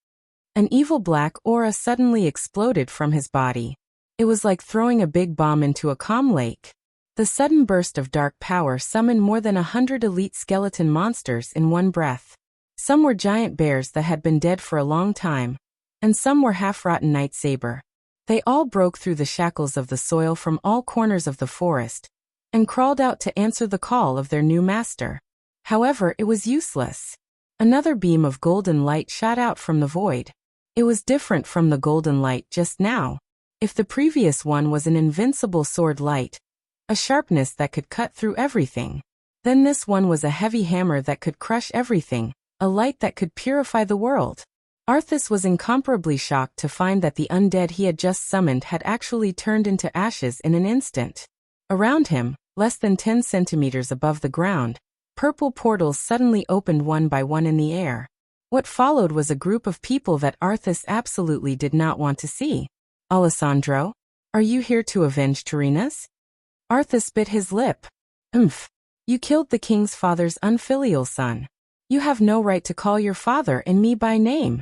An evil black aura suddenly exploded from his body. It was like throwing a big bomb into a calm lake. The sudden burst of dark power summoned more than 100 elite skeleton monsters in one breath. Some were giant bears that had been dead for a long time, and some were half-rotten night saber. They all broke through the shackles of the soil from all corners of the forest, and crawled out to answer the call of their new master. However, it was useless. Another beam of golden light shot out from the void. It was different from the golden light just now. If the previous one was an invincible sword light, a sharpness that could cut through everything, then this one was a heavy hammer that could crush everything, a light that could purify the world. Arthas was incomparably shocked to find that the undead he had just summoned had actually turned into ashes in an instant. Around him, less than 10 centimeters above the ground, purple portals suddenly opened one by one in the air. What followed was a group of people that Arthas absolutely did not want to see. Alessandro? Are you here to avenge Tyreenus? Arthas bit his lip. You killed the king's father's unfilial son. You have no right to call your father and me by name.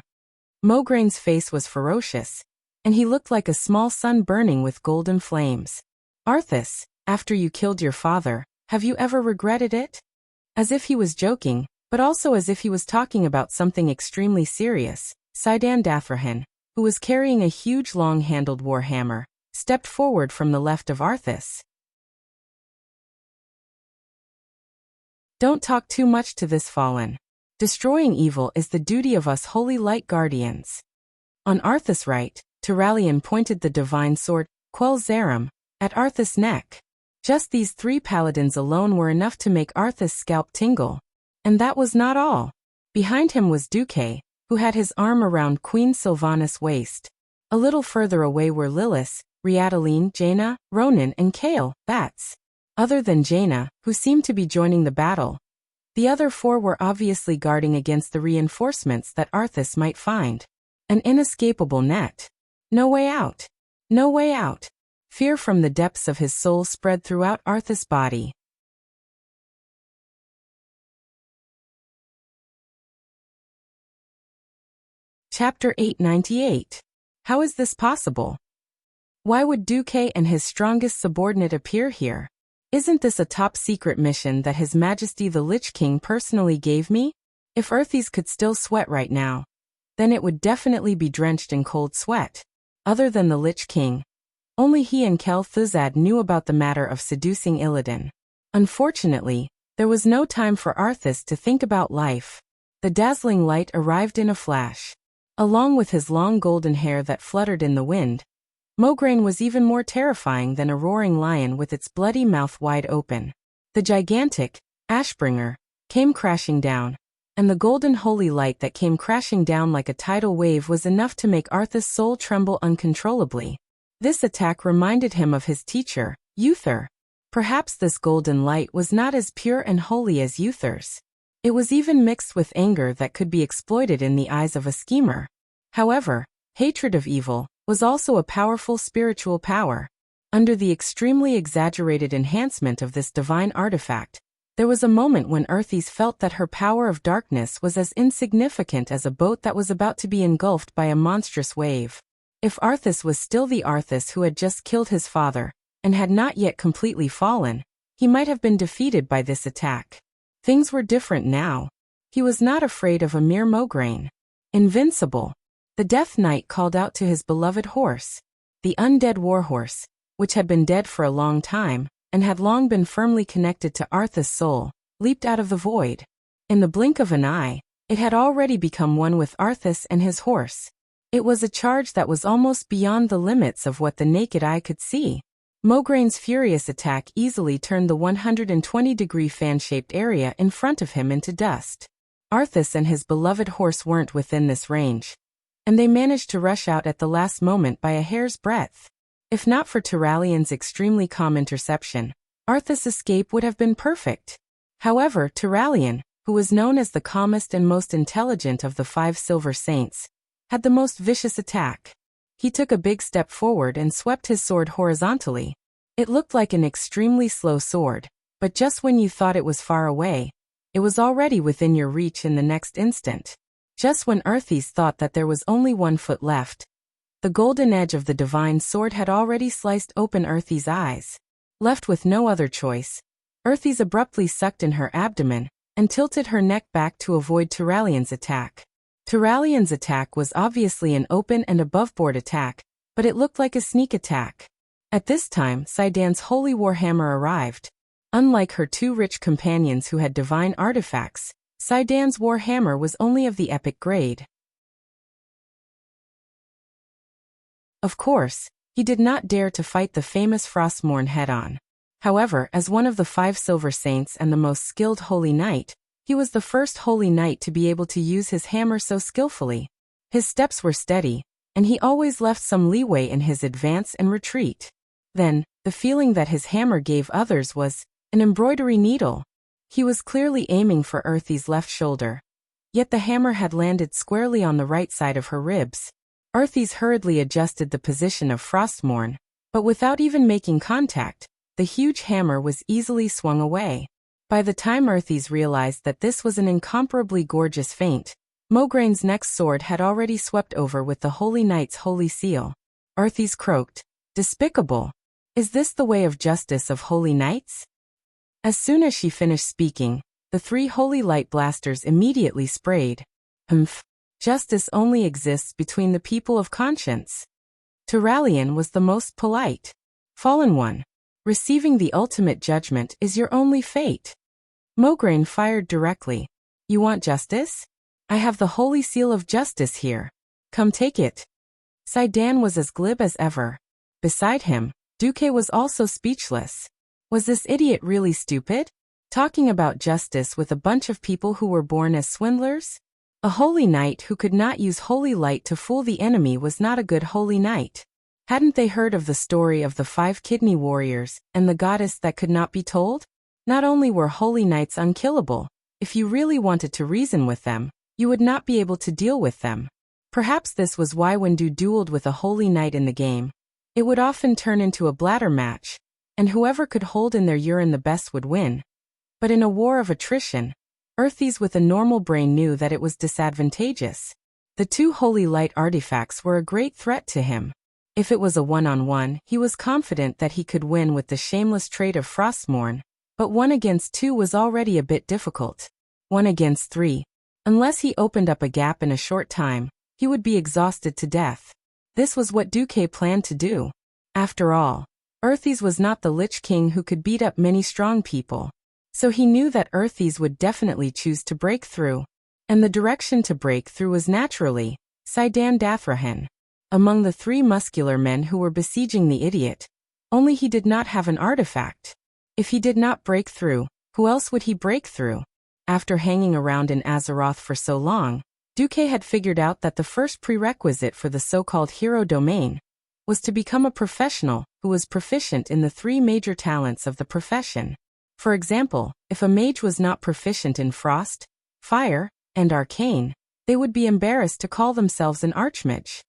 Mograine's face was ferocious, and he looked like a small sun burning with golden flames. Arthas, after you killed your father, have you ever regretted it? As if he was joking, but also as if he was talking about something extremely serious, Sidan Dathrahan, who was carrying a huge long-handled warhammer, stepped forward from the left of Arthas. Don't talk too much to this fallen. Destroying evil is the duty of us Holy Light Guardians. On Arthas' right, Tyrallion pointed the divine sword, Quell Zarim, at Arthas' neck. Just these 3 paladins alone were enough to make Arthas' scalp tingle. And that was not all. Behind him was Duque, who had his arm around Queen Sylvanas' waist. A little further away were Lilith, Riadaline, Jaina, Ronan and Kael, Bats. Other than Jaina, who seemed to be joining the battle, the other 4 were obviously guarding against the reinforcements that Arthas might find. An inescapable net. No way out. No way out. Fear from the depths of his soul spread throughout Arthas' body. Chapter 898. How is this possible? Why would Duque and his strongest subordinate appear here? Isn't this a top-secret mission that His Majesty the Lich King personally gave me? If Arthas could still sweat right now, then it would definitely be drenched in cold sweat. Other than the Lich King, only he and Kel'Thuzad knew about the matter of seducing Illidan. Unfortunately, there was no time for Arthas to think about life. The dazzling light arrived in a flash. Along with his long golden hair that fluttered in the wind, Mograine was even more terrifying than a roaring lion with its bloody mouth wide open. The gigantic Ashbringer came crashing down, and the golden holy light that came crashing down like a tidal wave was enough to make Arthas' soul tremble uncontrollably. This attack reminded him of his teacher, Uther. Perhaps this golden light was not as pure and holy as Uther's. It was even mixed with anger that could be exploited in the eyes of a schemer. However, hatred of evil was also a powerful spiritual power. Under the extremely exaggerated enhancement of this divine artifact, there was a moment when Arthas felt that her power of darkness was as insignificant as a boat that was about to be engulfed by a monstrous wave. If Arthas was still the Arthas who had just killed his father, and had not yet completely fallen, he might have been defeated by this attack. Things were different now. He was not afraid of a mere Mograine. Invincible. The Death Knight called out to his beloved horse. The undead warhorse, which had been dead for a long time, and had long been firmly connected to Arthas' soul, leaped out of the void. In the blink of an eye, it had already become one with Arthas and his horse. It was a charge that was almost beyond the limits of what the naked eye could see. Mograine's furious attack easily turned the 120-degree fan-shaped area in front of him into dust. Arthas and his beloved horse weren't within this range, and they managed to rush out at the last moment by a hair's breadth. If not for Turalian's extremely calm interception, Arthas' escape would have been perfect. However, Turalian, who was known as the calmest and most intelligent of the 5 Silver Saints, had the most vicious attack. He took a big step forward and swept his sword horizontally. It looked like an extremely slow sword, but just when you thought it was far away, it was already within your reach in the next instant. Just when Arthas thought that there was only 1 foot left, the golden edge of the divine sword had already sliced open Arthas' eyes. Left with no other choice, Arthas abruptly sucked in her abdomen and tilted her neck back to avoid Turalian's attack. Turalian's attack was obviously an open and above-board attack, but it looked like a sneak attack. At this time, Sidan's holy warhammer arrived. Unlike her 2 rich companions who had divine artifacts, Sidan's warhammer was only of the epic grade. Of course, he did not dare to fight the famous Frostmourne head-on. However, as one of the 5 Silver Saints and the most skilled Holy Knight, he was the first Holy Knight to be able to use his hammer so skillfully. His steps were steady, and he always left some leeway in his advance and retreat. Then, the feeling that his hammer gave others was an embroidery needle. He was clearly aiming for Arthas' left shoulder, yet the hammer had landed squarely on the right side of her ribs. Arthas hurriedly adjusted the position of Frostmourne, but without even making contact, the huge hammer was easily swung away. By the time Arthas realized that this was an incomparably gorgeous feint, Mograine's next sword had already swept over with the Holy Knight's holy seal. Arthas croaked, "Despicable! Is this the way of justice of Holy Knights?" As soon as she finished speaking, the 3 holy light blasters immediately sprayed. Justice only exists between the people of conscience. Turalian was the most polite. Fallen one. Receiving the ultimate judgment is your only fate. Mograine fired directly. You want justice? I have the holy seal of justice here. Come take it. Sidan was as glib as ever. Beside him, Duque was also speechless. Was this idiot really stupid? Talking about justice with a bunch of people who were born as swindlers? A holy knight who could not use holy light to fool the enemy was not a good holy knight. Hadn't they heard of the story of the 5 kidney warriors and the goddess that could not be told? Not only were holy knights unkillable, if you really wanted to reason with them, you would not be able to deal with them. Perhaps this was why when Du dueled with a holy knight in the game, It would often turn into a bladder match, and whoever could hold in their urine the best would win. But in a war of attrition, Earthies with a normal brain knew that it was disadvantageous. The two holy light artifacts were a great threat to him. If it was a one-on-one, he was confident that he could win with the shameless trait of Frostmourne, but 1 against 2 was already a bit difficult. 1 against 3. Unless he opened up a gap in a short time, he would be exhausted to death. This was what Duque planned to do. After all, Earthies was not the Lich King who could beat up many strong people. So he knew that Earthies would definitely choose to break through. And the direction to break through was naturally Sidan Dathrahan. Among the 3 muscular men who were besieging the idiot, only he did not have an artifact. If he did not break through, who else would he break through? After hanging around in Azeroth for so long, Duque had figured out that the first prerequisite for the so-called hero domain was to become a professional who was proficient in the 3 major talents of the profession. For example, if a mage was not proficient in frost, fire, and arcane, they would be embarrassed to call themselves an archmage.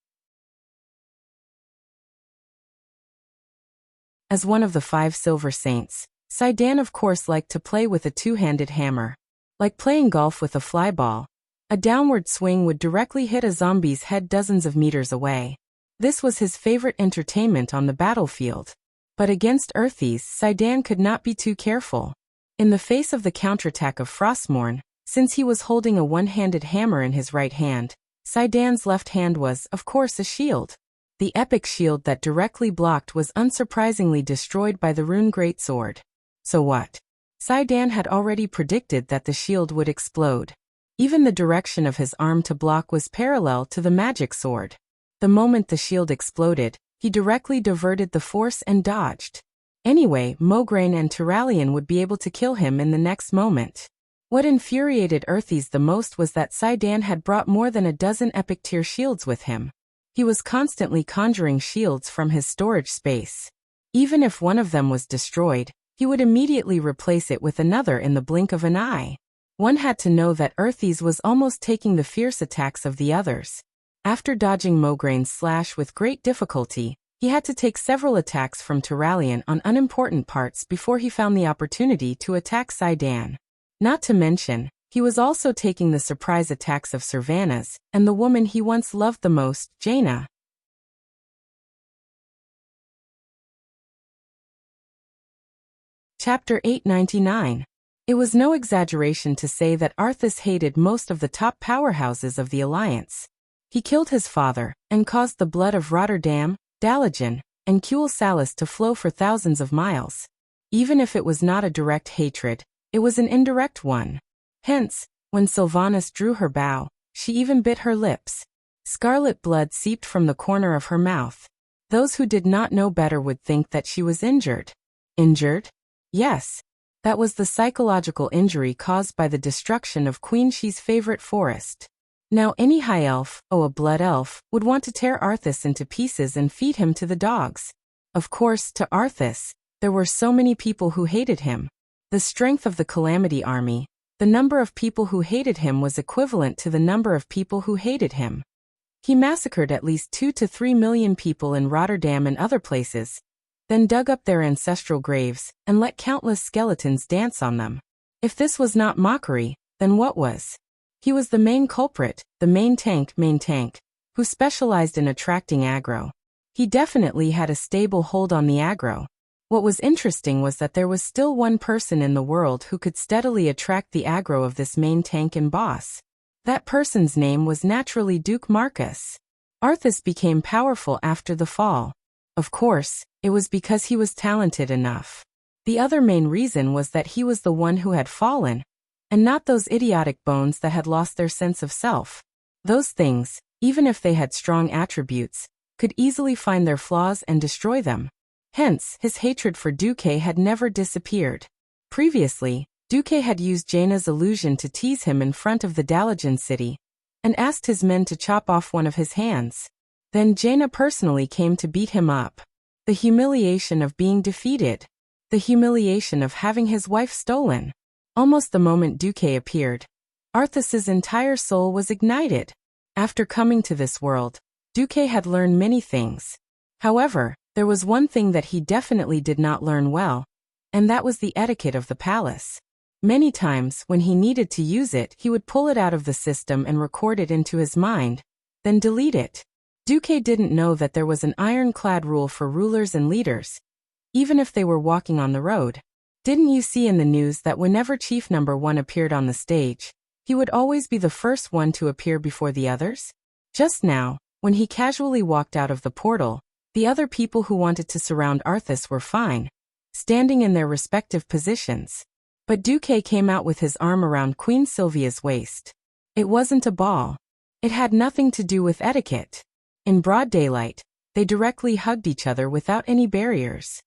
As one of the 5 silver saints, Sidan of course liked to play with a 2-handed hammer. Like playing golf with a flyball, a downward swing would directly hit a zombie's head dozens of meters away. This was his favorite entertainment on the battlefield. But against Earthies, Sidan could not be too careful. In the face of the counterattack of Frostmourne, since he was holding a one-handed hammer in his right hand, Sidan's left hand was, of course, a shield. The epic shield that directly blocked was unsurprisingly destroyed by the rune greatsword. So what? Sidan had already predicted that the shield would explode. Even the direction of his arm to block was parallel to the magic sword. The moment the shield exploded, he directly diverted the force and dodged. Anyway, Mograine and Turalyon would be able to kill him in the next moment. What infuriated Earthies the most was that Sidan had brought more than a dozen epic-tier shields with him. He was constantly conjuring shields from his storage space. Even if one of them was destroyed, he would immediately replace it with another in the blink of an eye. One had to know that Earthies was almost taking the fierce attacks of the others. After dodging Mograine's slash with great difficulty, he had to take several attacks from Turalyon on unimportant parts before he found the opportunity to attack Sidan. Not to mention, he was also taking the surprise attacks of Sylvanas and the woman he once loved the most, Jaina. Chapter 899. It was no exaggeration to say that Arthas hated most of the top powerhouses of the Alliance. He killed his father, and caused the blood of Rotterdam, Dalagen, and Kuel Salis to flow for thousands of miles. Even if it was not a direct hatred, it was an indirect one. Hence, when Sylvanas drew her bow, she even bit her lips. Scarlet blood seeped from the corner of her mouth. Those who did not know better would think that she was injured. Injured? Yes. That was the psychological injury caused by the destruction of Queen She's favorite forest. Now any high elf, a blood elf, would want to tear Arthas into pieces and feed him to the dogs. Of course, to Arthas, there were so many people who hated him. The strength of the Calamity Army, the number of people who hated him was equivalent to the number of people who hated him. He massacred at least 2 to 3 million people in Rotterdam and other places, then dug up their ancestral graves and let countless skeletons dance on them. If this was not mockery, then what was? He was the main culprit, the main tank, who specialized in attracting aggro. He definitely had a stable hold on the aggro. What was interesting was that there was still one person in the world who could steadily attract the aggro of this main tank and boss. That person's name was naturally Duke Marcus. Arthas became powerful after the fall. Of course, it was because he was talented enough. The other main reason was that he was the one who had fallen, and not those idiotic bones that had lost their sense of self. Those things, even if they had strong attributes, could easily find their flaws and destroy them. Hence, his hatred for Duque had never disappeared. Previously, Duque had used Jaina's illusion to tease him in front of the Dalagen city, and asked his men to chop off one of his hands. Then Jaina personally came to beat him up. The humiliation of being defeated. The humiliation of having his wife stolen. Almost the moment Duque appeared, Arthas's entire soul was ignited. After coming to this world, Duque had learned many things. However, There was one thing that he definitely did not learn well, and that was the etiquette of the palace. Many times, when he needed to use it, he would pull it out of the system and record it into his mind, then delete it. Duque didn't know that there was an ironclad rule for rulers and leaders, even if they were walking on the road. Didn't you see in the news that whenever Chief Number 1 appeared on the stage, he would always be the first one to appear before the others? Just now, when he casually walked out of the portal, the other people who wanted to surround Arthas were fine, standing in their respective positions. But Duque came out with his arm around Queen Sylvia's waist. It wasn't a ball. It had nothing to do with etiquette. In broad daylight, they directly hugged each other without any barriers.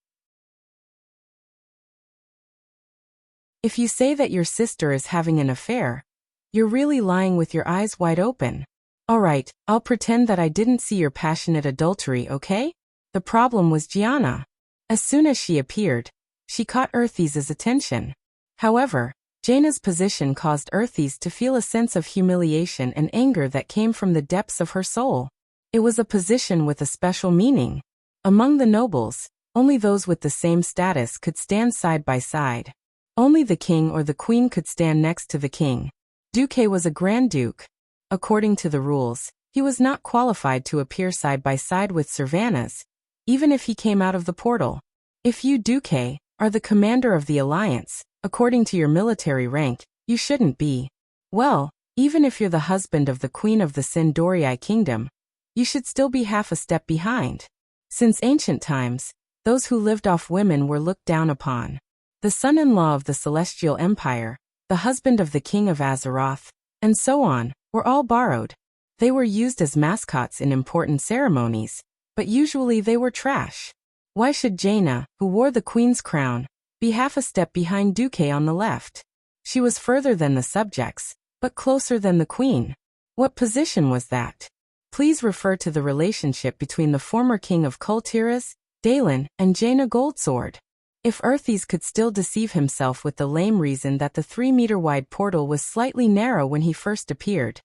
If you say that your sister is having an affair, you're really lying with your eyes wide open. Alright, I'll pretend that I didn't see your passionate adultery, okay? The problem was Gianna. As soon as she appeared, she caught Earthes' attention. However, Jaina's position caused Earthes to feel a sense of humiliation and anger that came from the depths of her soul. It was a position with a special meaning. Among the nobles, only those with the same status could stand side by side. Only the king or the queen could stand next to the king. Duque was a Grand Duke. According to the rules, he was not qualified to appear side by side with Servanas, even if he came out of the portal. If you, Duque, are the commander of the alliance, according to your military rank, you shouldn't be. Well, even if you're the husband of the queen of the Sindorii kingdom, you should still be half a step behind. Since ancient times, those who lived off women were looked down upon. The son-in-law of the Celestial Empire, the husband of the king of Azeroth, and so on, were all borrowed. They were used as mascots in important ceremonies, but usually they were trash. Why should Jaina, who wore the queen's crown, be half a step behind Duque on the left? She was further than the subjects, but closer than the queen. What position was that? Please refer to the relationship between the former king of Kultiras, Dalen, and Jaina Goldsword. If Earthes could still deceive himself with the lame reason that the 3-meter-wide portal was slightly narrow when he first appeared,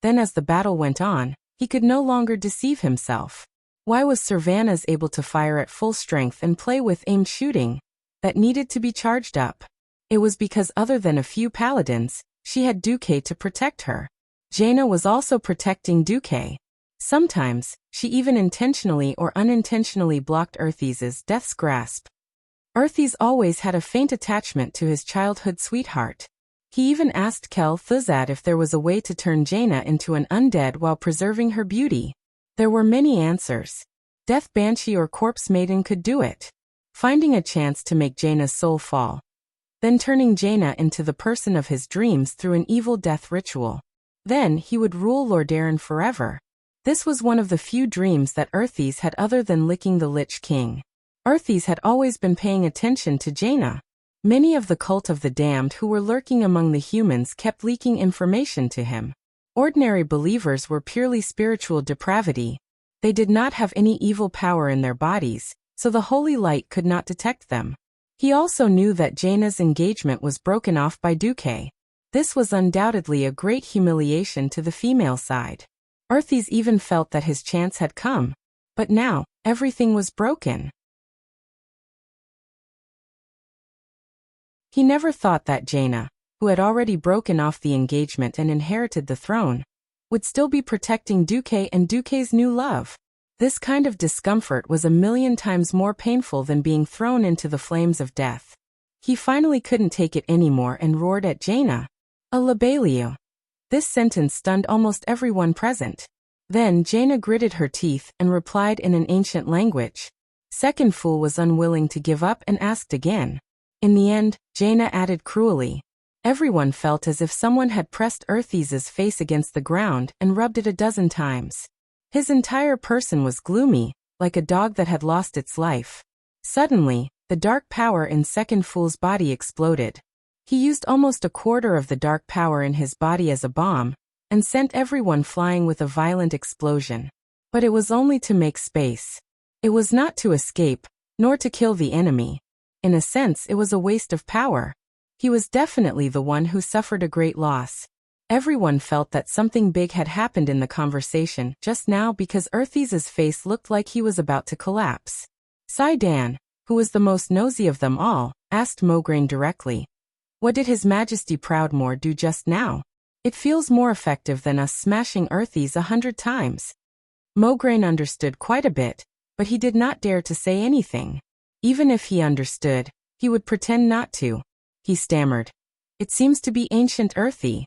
then as the battle went on, he could no longer deceive himself. Why was Servanas able to fire at full strength and play with aimed shooting that needed to be charged up? It was because other than a few paladins, she had Duque to protect her. Jaina was also protecting Duque. Sometimes, she even intentionally or unintentionally blocked Earthes' death's grasp. Earthes always had a faint attachment to his childhood sweetheart. He even asked Kel Thuzad if there was a way to turn Jaina into an undead while preserving her beauty. There were many answers. Death Banshee or Corpse Maiden could do it. Finding a chance to make Jaina's soul fall. Then turning Jaina into the person of his dreams through an evil death ritual. Then he would rule Lordaeron forever. This was one of the few dreams that Earthes had other than licking the Lich King. Earthes had always been paying attention to Jaina. Many of the cult of the damned who were lurking among the humans kept leaking information to him. Ordinary believers were purely spiritual depravity. They did not have any evil power in their bodies, so the holy light could not detect them. He also knew that Jaina's engagement was broken off by Duque. This was undoubtedly a great humiliation to the female side. Earthes even felt that his chance had come. But now, everything was broken. He never thought that Jaina, who had already broken off the engagement and inherited the throne, would still be protecting Duque and Duque's new love. This kind of discomfort was 1,000,000 times more painful than being thrown into the flames of death. He finally couldn't take it anymore and roared at Jaina. A Labelio. This sentence stunned almost everyone present. Then Jaina gritted her teeth and replied in an ancient language. Second Fool was unwilling to give up and asked again. In the end, Jaina added cruelly. Everyone felt as if someone had pressed Earthes' face against the ground and rubbed it 12 times. His entire person was gloomy, like a dog that had lost its life. Suddenly, the dark power in Second Fool's body exploded. He used almost 1/4 of the dark power in his body as a bomb, and sent everyone flying with a violent explosion. But it was only to make space. It was not to escape, nor to kill the enemy. In a sense, it was a waste of power. He was definitely the one who suffered a great loss. Everyone felt that something big had happened in the conversation just now because Earthes' face looked like he was about to collapse. Dan, who was the most nosy of them all, asked Mograine directly. What did His Majesty Proudmoore do just now? It feels more effective than us smashing Earthies 100 times. Mograine understood quite a bit, but he did not dare to say anything. Even if he understood, he would pretend not to. He stammered. It seems to be ancient Earthy.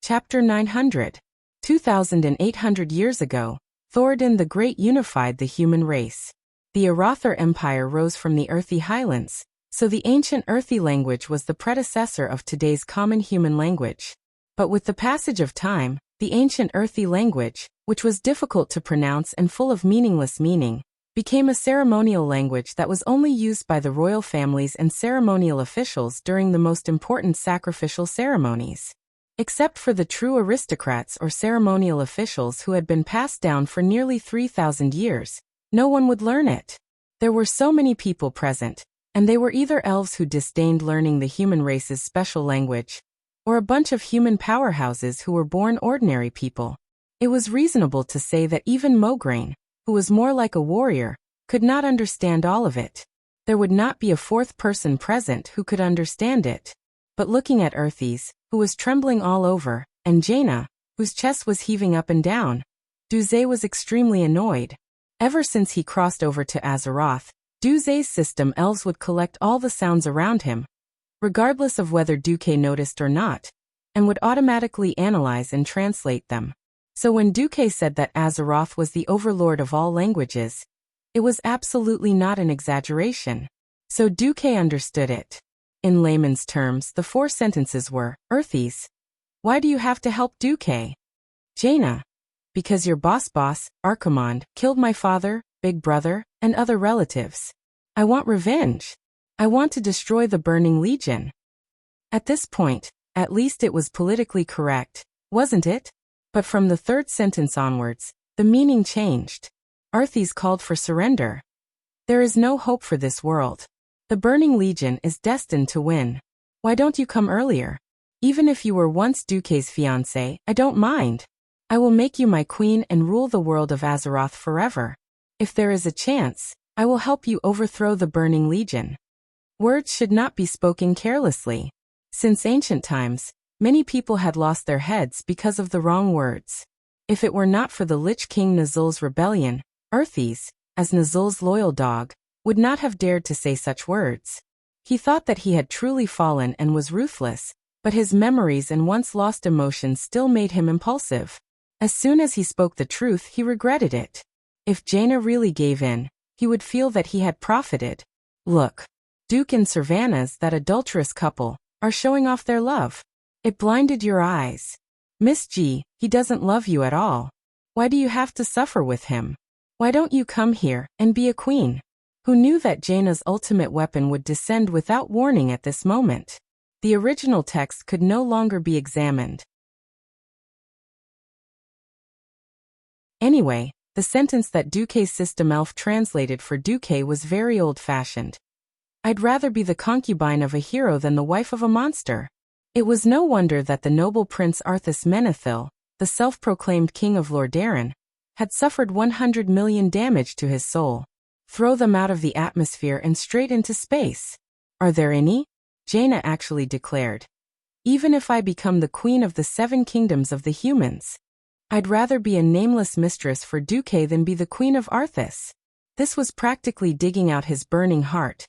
Chapter 900. 2,800 years ago, Thoradin the Great unified the human race. The Arathor Empire rose from the Earthy Highlands, so the ancient Earthy language was the predecessor of today's common human language. But with the passage of time, the ancient Earthy language, which was difficult to pronounce and full of meaningless meaning, became a ceremonial language that was only used by the royal families and ceremonial officials during the most important sacrificial ceremonies. Except for the true aristocrats or ceremonial officials who had been passed down for nearly 3,000 years, no one would learn it. There were so many people present, and they were either elves who disdained learning the human race's special language, or a bunch of human powerhouses who were born ordinary people. It was reasonable to say that even Mograine, who was more like a warrior, could not understand all of it. There would not be a fourth person present who could understand it. But looking at Earthies, who was trembling all over, and Jaina, whose chest was heaving up and down, Duze was extremely annoyed. Ever since he crossed over to Azeroth, Duze's system elves would collect all the sounds around him, regardless of whether Duque noticed or not, and would automatically analyze and translate them. So when Duque said that Azeroth was the overlord of all languages, it was absolutely not an exaggeration. So Duque understood it. In layman's terms, the 4 sentences were, Earthies, why do you have to help Duque? Jaina, because your boss, Archimonde, killed my father, big brother, and other relatives. I want revenge. I want to destroy the Burning Legion. At this point, at least it was politically correct, wasn't it? But from the 3rd sentence onwards, the meaning changed. Earthies called for surrender. There is no hope for this world. The Burning Legion is destined to win. Why don't you come earlier? Even if you were once Duque's fiancé, I don't mind. I will make you my queen and rule the world of Azeroth forever. If there is a chance, I will help you overthrow the Burning Legion. Words should not be spoken carelessly. Since ancient times, many people had lost their heads because of the wrong words. If it were not for the Lich King Nazul's rebellion, Earthies, as Nazul's loyal dog, would not have dared to say such words. He thought that he had truly fallen and was ruthless, but his memories and once lost emotions still made him impulsive. As soon as he spoke the truth, he regretted it. If Jaina really gave in, he would feel that he had profited. Look, Duke and Servanas, that adulterous couple, are showing off their love. It blinded your eyes. Miss G, he doesn't love you at all. Why do you have to suffer with him? Why don't you come here and be a queen? Who knew that Jaina's ultimate weapon would descend without warning at this moment? The original text could no longer be examined. Anyway, the sentence that Duque's system elf translated for Duque was very old-fashioned. I'd rather be the concubine of a hero than the wife of a monster. It was no wonder that the noble Prince Arthas Menethil, the self-proclaimed king of Lordaeron, had suffered 100 million damage to his soul. Throw them out of the atmosphere and straight into space. Are there any? Jaina actually declared. Even if I become the queen of the 7 kingdoms of the humans, I'd rather be a nameless mistress for Duque than be the queen of Arthas. This was practically digging out his burning heart,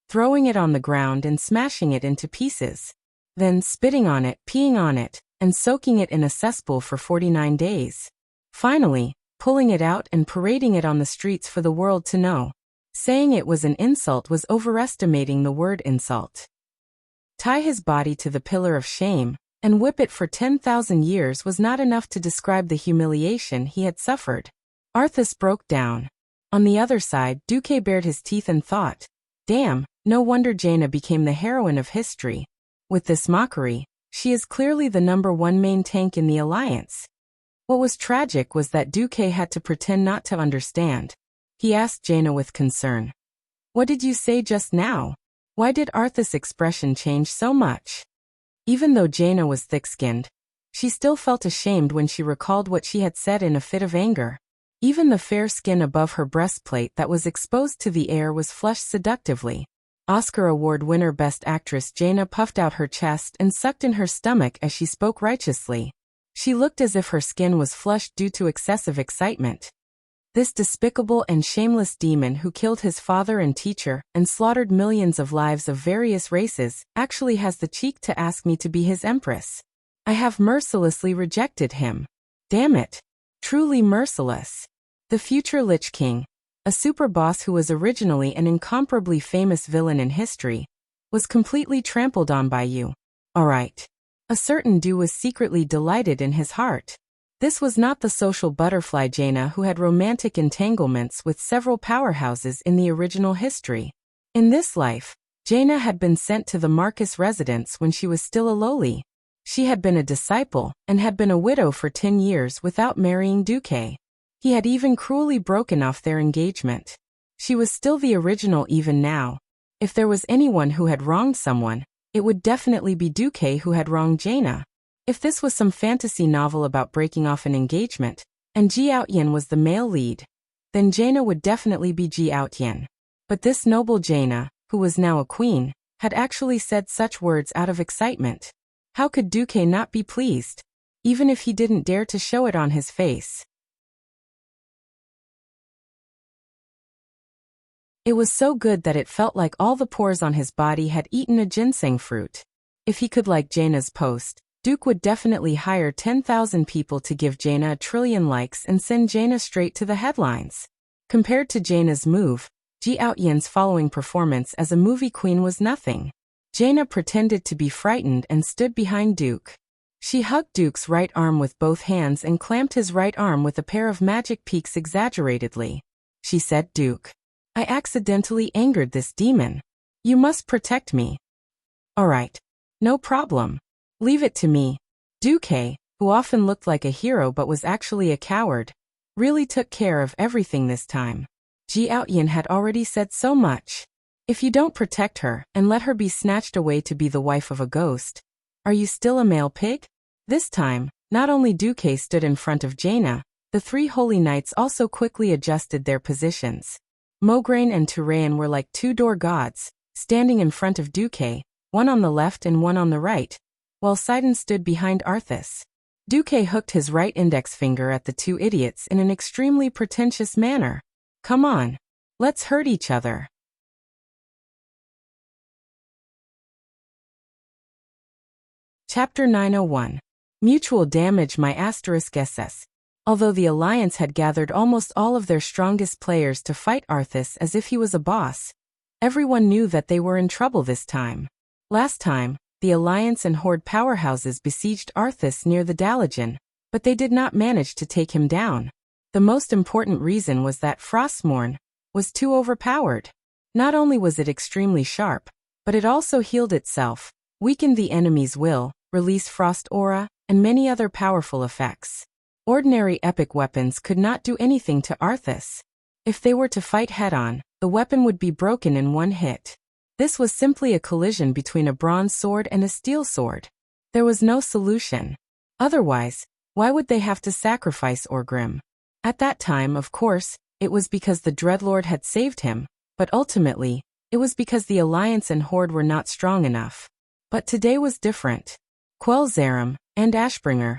throwing it on the ground and smashing it into pieces, then spitting on it, peeing on it, and soaking it in a cesspool for 49 days. Finally, pulling it out and parading it on the streets for the world to know. Saying it was an insult was overestimating the word insult. Tie his body to the pillar of shame, and whip it for 10,000 years was not enough to describe the humiliation he had suffered. Arthas broke down. On the other side, Duque bared his teeth and thought, damn, no wonder Jaina became the heroine of history. With this mockery, she is clearly the #1 main tank in the Alliance. What was tragic was that Duque had to pretend not to understand. He asked Jaina with concern. What did you say just now? Why did Arthas' expression change so much? Even though Jaina was thick-skinned, She still felt ashamed when she recalled what she had said in a fit of anger. Even the fair skin above her breastplate that was exposed to the air was flushed seductively. Oscar Award winner Best Actress Jaina puffed out her chest and sucked in her stomach as she spoke righteously. She looked as if her skin was flushed due to excessive excitement. This despicable and shameless demon who killed his father and teacher and slaughtered millions of lives of various races actually has the cheek to ask me to be his empress. I have mercilessly rejected him. Damn it. Truly merciless. The future Lich King, a super boss who was originally an incomparably famous villain in history, was completely trampled on by you. Alright. A certain Du was secretly delighted in his heart. This was not the social butterfly Jaina who had romantic entanglements with several powerhouses in the original history. In this life, Jaina had been sent to the Marcus residence when she was still a lowly. She had been a disciple and had been a widow for 10 years without marrying Duque. He had even cruelly broken off their engagement. She was still the original even now. If there was anyone who had wronged someone, it would definitely be Duque who had wronged Jaina. If this was some fantasy novel about breaking off an engagement, and Ji Outyin was the male lead, then Jaina would definitely be Ji Outyin. But this noble Jaina, who was now a queen, had actually said such words out of excitement. How could Duque not be pleased? Even if he didn't dare to show it on his face. It was so good that it felt like all the pores on his body had eaten a ginseng fruit. If he could like Jaina's post, Duke would definitely hire 10,000 people to give Jaina a trillion likes and send Jaina straight to the headlines. Compared to Jaina's move, Ji Outyan's following performance as a movie queen was nothing. Jaina pretended to be frightened and stood behind Duke. She hugged Duke's right arm with both hands and clamped his right arm with a pair of magic peaks exaggeratedly. She said, "Duke, I accidentally angered this demon. You must protect me." "Alright. No problem. Leave it to me." Duque, who often looked like a hero but was actually a coward, really took care of everything this time. Ji Outyin had already said so much. If you don't protect her and let her be snatched away to be the wife of a ghost, are you still a male pig? This time, not only Duque stood in front of Jaina, the 3 holy knights also quickly adjusted their positions. Mograine and Turayan were like 2 door gods, standing in front of Duque, one on the left and one on the right, while Sidon stood behind Arthas. Duque hooked his right index finger at the 2 idiots in an extremely pretentious manner. "Come on. Let's hurt each other." Chapter 901. Mutual damage. My *SS. Although the Alliance had gathered almost all of their strongest players to fight Arthas as if he was a boss, everyone knew that they were in trouble this time. Last time, the Alliance and Horde powerhouses besieged Arthas near the Dalajan, but they did not manage to take him down. The most important reason was that Frostmourne was too overpowered. Not only was it extremely sharp, but it also healed itself, weakened the enemy's will, released Frost Aura, and many other powerful effects. Ordinary epic weapons could not do anything to Arthas. If they were to fight head-on, the weapon would be broken in one hit. This was simply a collision between a bronze sword and a steel sword. There was no solution. Otherwise, why would they have to sacrifice Orgrim? At that time, of course, it was because the Dreadlord had saved him, but ultimately, it was because the Alliance and Horde were not strong enough. But today was different. Quel'Zarim and Ashbringer,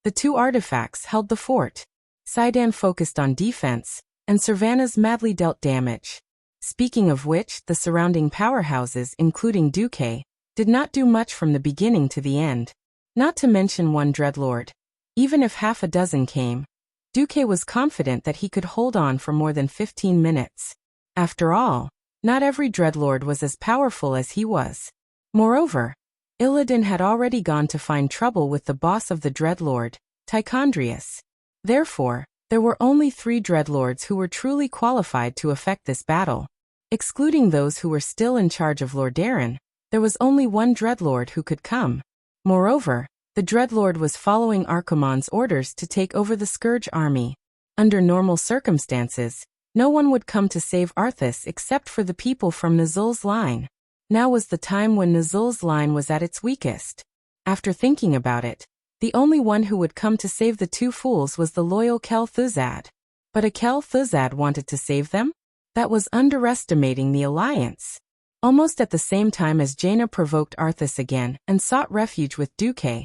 the 2 artifacts, held the fort. Sidon focused on defense, and Servanas madly dealt damage. Speaking of which, the surrounding powerhouses, including Duque, did not do much from the beginning to the end. Not to mention one Dreadlord. Even if half a dozen came, Duque was confident that he could hold on for more than 15 minutes. After all, not every Dreadlord was as powerful as he was. Moreover, Illidan had already gone to find trouble with the boss of the Dreadlord, Tichondrius. Therefore, there were only 3 Dreadlords who were truly qualified to effect this battle. Excluding those who were still in charge of Lordaeron, there was only one Dreadlord who could come. Moreover, the Dreadlord was following Archimonde's orders to take over the Scourge army. Under normal circumstances, no one would come to save Arthas except for the people from Nuzul's line. Now was the time when Nuzul's line was at its weakest. After thinking about it, The only one who would come to save the two fools was the loyal Kel Thuzad. But a Kel Thuzad wanted to save them? That was underestimating the alliance. Almost at the same time as Jaina provoked Arthas again and sought refuge with Duque,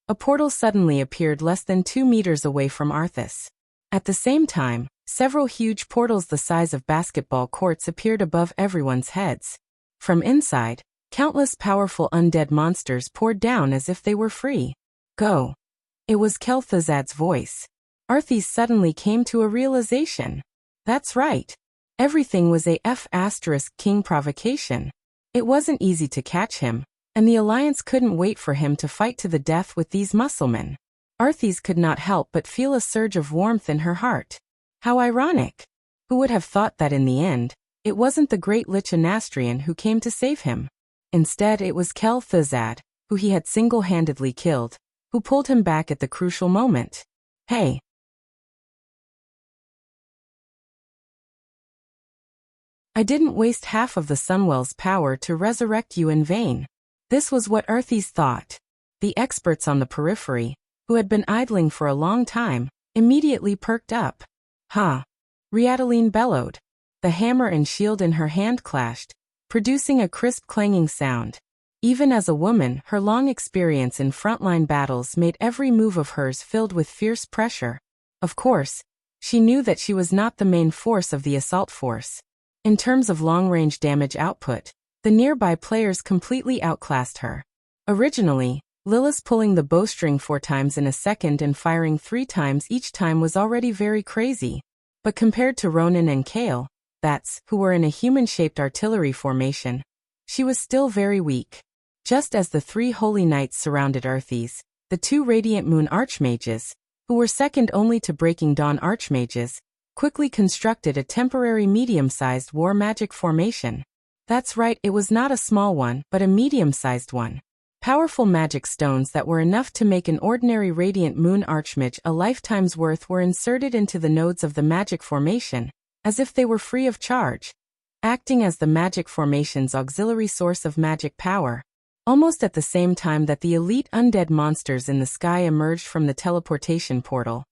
a portal suddenly appeared less than 2 meters away from Arthas. At the same time, several huge portals the size of basketball courts appeared above everyone's heads. From inside, countless powerful undead monsters poured down as if they were free. Go. It was Kel Thuzad's voice. Arthas suddenly came to a realization. That's right. Everything was a F***king provocation. It wasn't easy to catch him, and the Alliance couldn't wait for him to fight to the death with these musclemen. Arthas could not help but feel a surge of warmth in her heart. How ironic. Who would have thought that in the end, it wasn't the great Lich Anastrian who came to save him. Instead it was Kel Thuzad, who he had single-handedly killed, who pulled him back at the crucial moment. Hey. I didn't waste half of the Sunwell's power to resurrect you in vain. This was what Arthas thought. The experts on the periphery, who had been idling for a long time, immediately perked up. Ha! Riataline bellowed. The hammer and shield in her hand clashed, producing a crisp clanging sound. Even as a woman, her long experience in frontline battles made every move of hers filled with fierce pressure. Of course, she knew that she was not the main force of the assault force. In terms of long-range damage output, the nearby players completely outclassed her. Originally, Lilith pulling the bowstring 4 times in a second and firing 3 times each time was already very crazy. But compared to Ronan and Kale, who were in a human-shaped artillery formation, she was still very weak. Just as the 3 holy knights surrounded Arthas, the 2 Radiant Moon Archmages, who were second only to Breaking Dawn Archmages, quickly constructed a temporary medium-sized war magic formation. That's right, it was not a small one, but a medium-sized one. Powerful magic stones that were enough to make an ordinary Radiant Moon Archmage a lifetime's worth were inserted into the nodes of the magic formation, as if they were free of charge, acting as the magic formation's auxiliary source of magic power. Almost at the same time that the elite undead monsters in the sky emerged from the teleportation portal,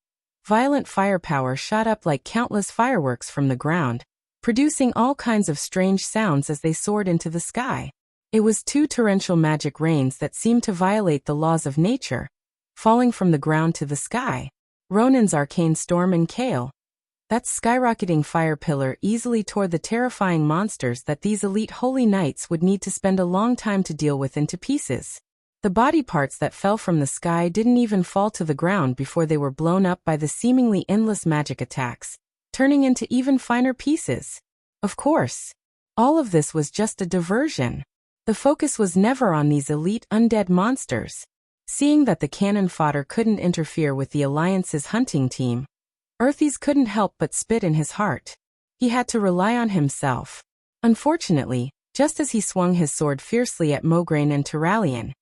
violent firepower shot up like countless fireworks from the ground, producing all kinds of strange sounds as they soared into the sky. It was 2 torrential magic rains that seemed to violate the laws of nature, falling from the ground to the sky. Ronan's arcane storm and Kale. That skyrocketing fire pillar easily tore the terrifying monsters that these elite holy knights would need to spend a long time to deal with into pieces. The body parts that fell from the sky didn't even fall to the ground before they were blown up by the seemingly endless magic attacks, turning into even finer pieces. Of course, all of this was just a diversion. The focus was never on these elite undead monsters. Seeing that the cannon fodder couldn't interfere with the Alliance's hunting team, Arthas couldn't help but spit in his heart. He had to rely on himself. Unfortunately, just as he swung his sword fiercely at Mograine and Turalian,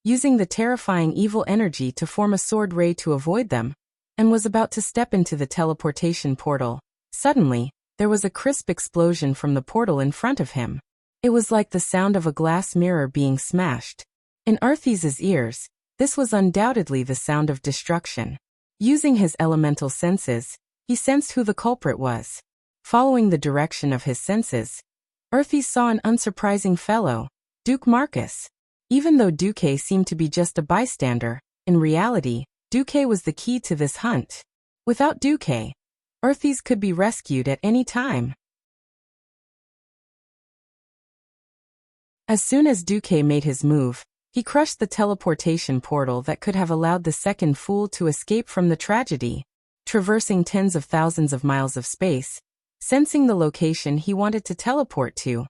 using the terrifying evil energy to form a sword ray to avoid them, and was about to step into the teleportation portal, suddenly, there was a crisp explosion from the portal in front of him. It was like the sound of a glass mirror being smashed. In Arthas's ears, this was undoubtedly the sound of destruction. Using his elemental senses, he sensed who the culprit was. Following the direction of his senses, Arthas saw an unsurprising fellow, Duke Marcus. Even though Duque seemed to be just a bystander, in reality, Duque was the key to this hunt. Without Duque, Arthas could be rescued at any time. As soon as Duque made his move, he crushed the teleportation portal that could have allowed the second fool to escape from the tragedy, traversing tens of thousands of miles of space, sensing the location he wanted to teleport to,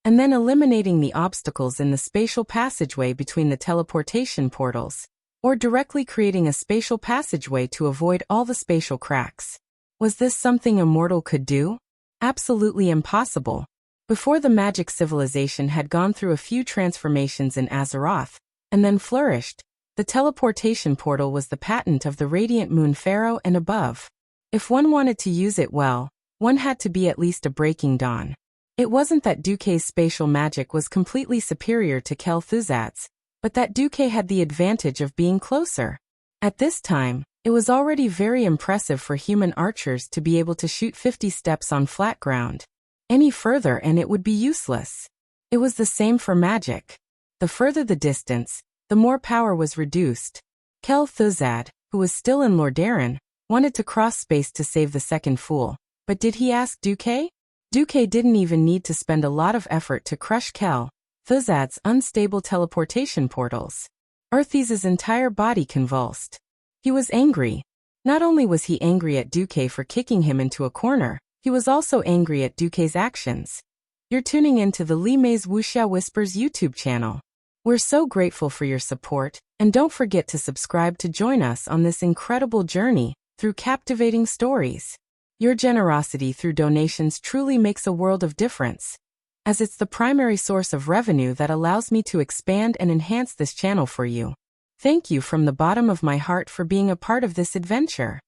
and then eliminating the obstacles in the spatial passageway between the teleportation portals, or directly creating a spatial passageway to avoid all the spatial cracks. Was this something a mortal could do? Absolutely impossible. Before the magic civilization had gone through a few transformations in Azeroth, and then flourished, the teleportation portal was the patent of the Radiant Moon Pharaoh and above. If one wanted to use it well, one had to be at least a Breaking Dawn. It wasn't that Duque's spatial magic was completely superior to Kel Thuzad's, but that Duque had the advantage of being closer. At this time, it was already very impressive for human archers to be able to shoot 50 steps on flat ground. Any further and it would be useless. It was the same for magic. The further the distance, the more power was reduced. Kel Thuzad, who was still in Lordaeron, wanted to cross space to save the second fool. But did he ask Duque? Duque didn't even need to spend a lot of effort to crush Kel Thuzad's unstable teleportation portals. Arthes's entire body convulsed. He was angry. Not only was he angry at Duque for kicking him into a corner, he was also angry at Duque's actions. You're tuning into the Li Mei's Wuxia Whispers YouTube channel. We're so grateful for your support, and don't forget to subscribe to join us on this incredible journey through captivating stories. Your generosity through donations truly makes a world of difference, as it's the primary source of revenue that allows me to expand and enhance this channel for you. Thank you from the bottom of my heart for being a part of this adventure.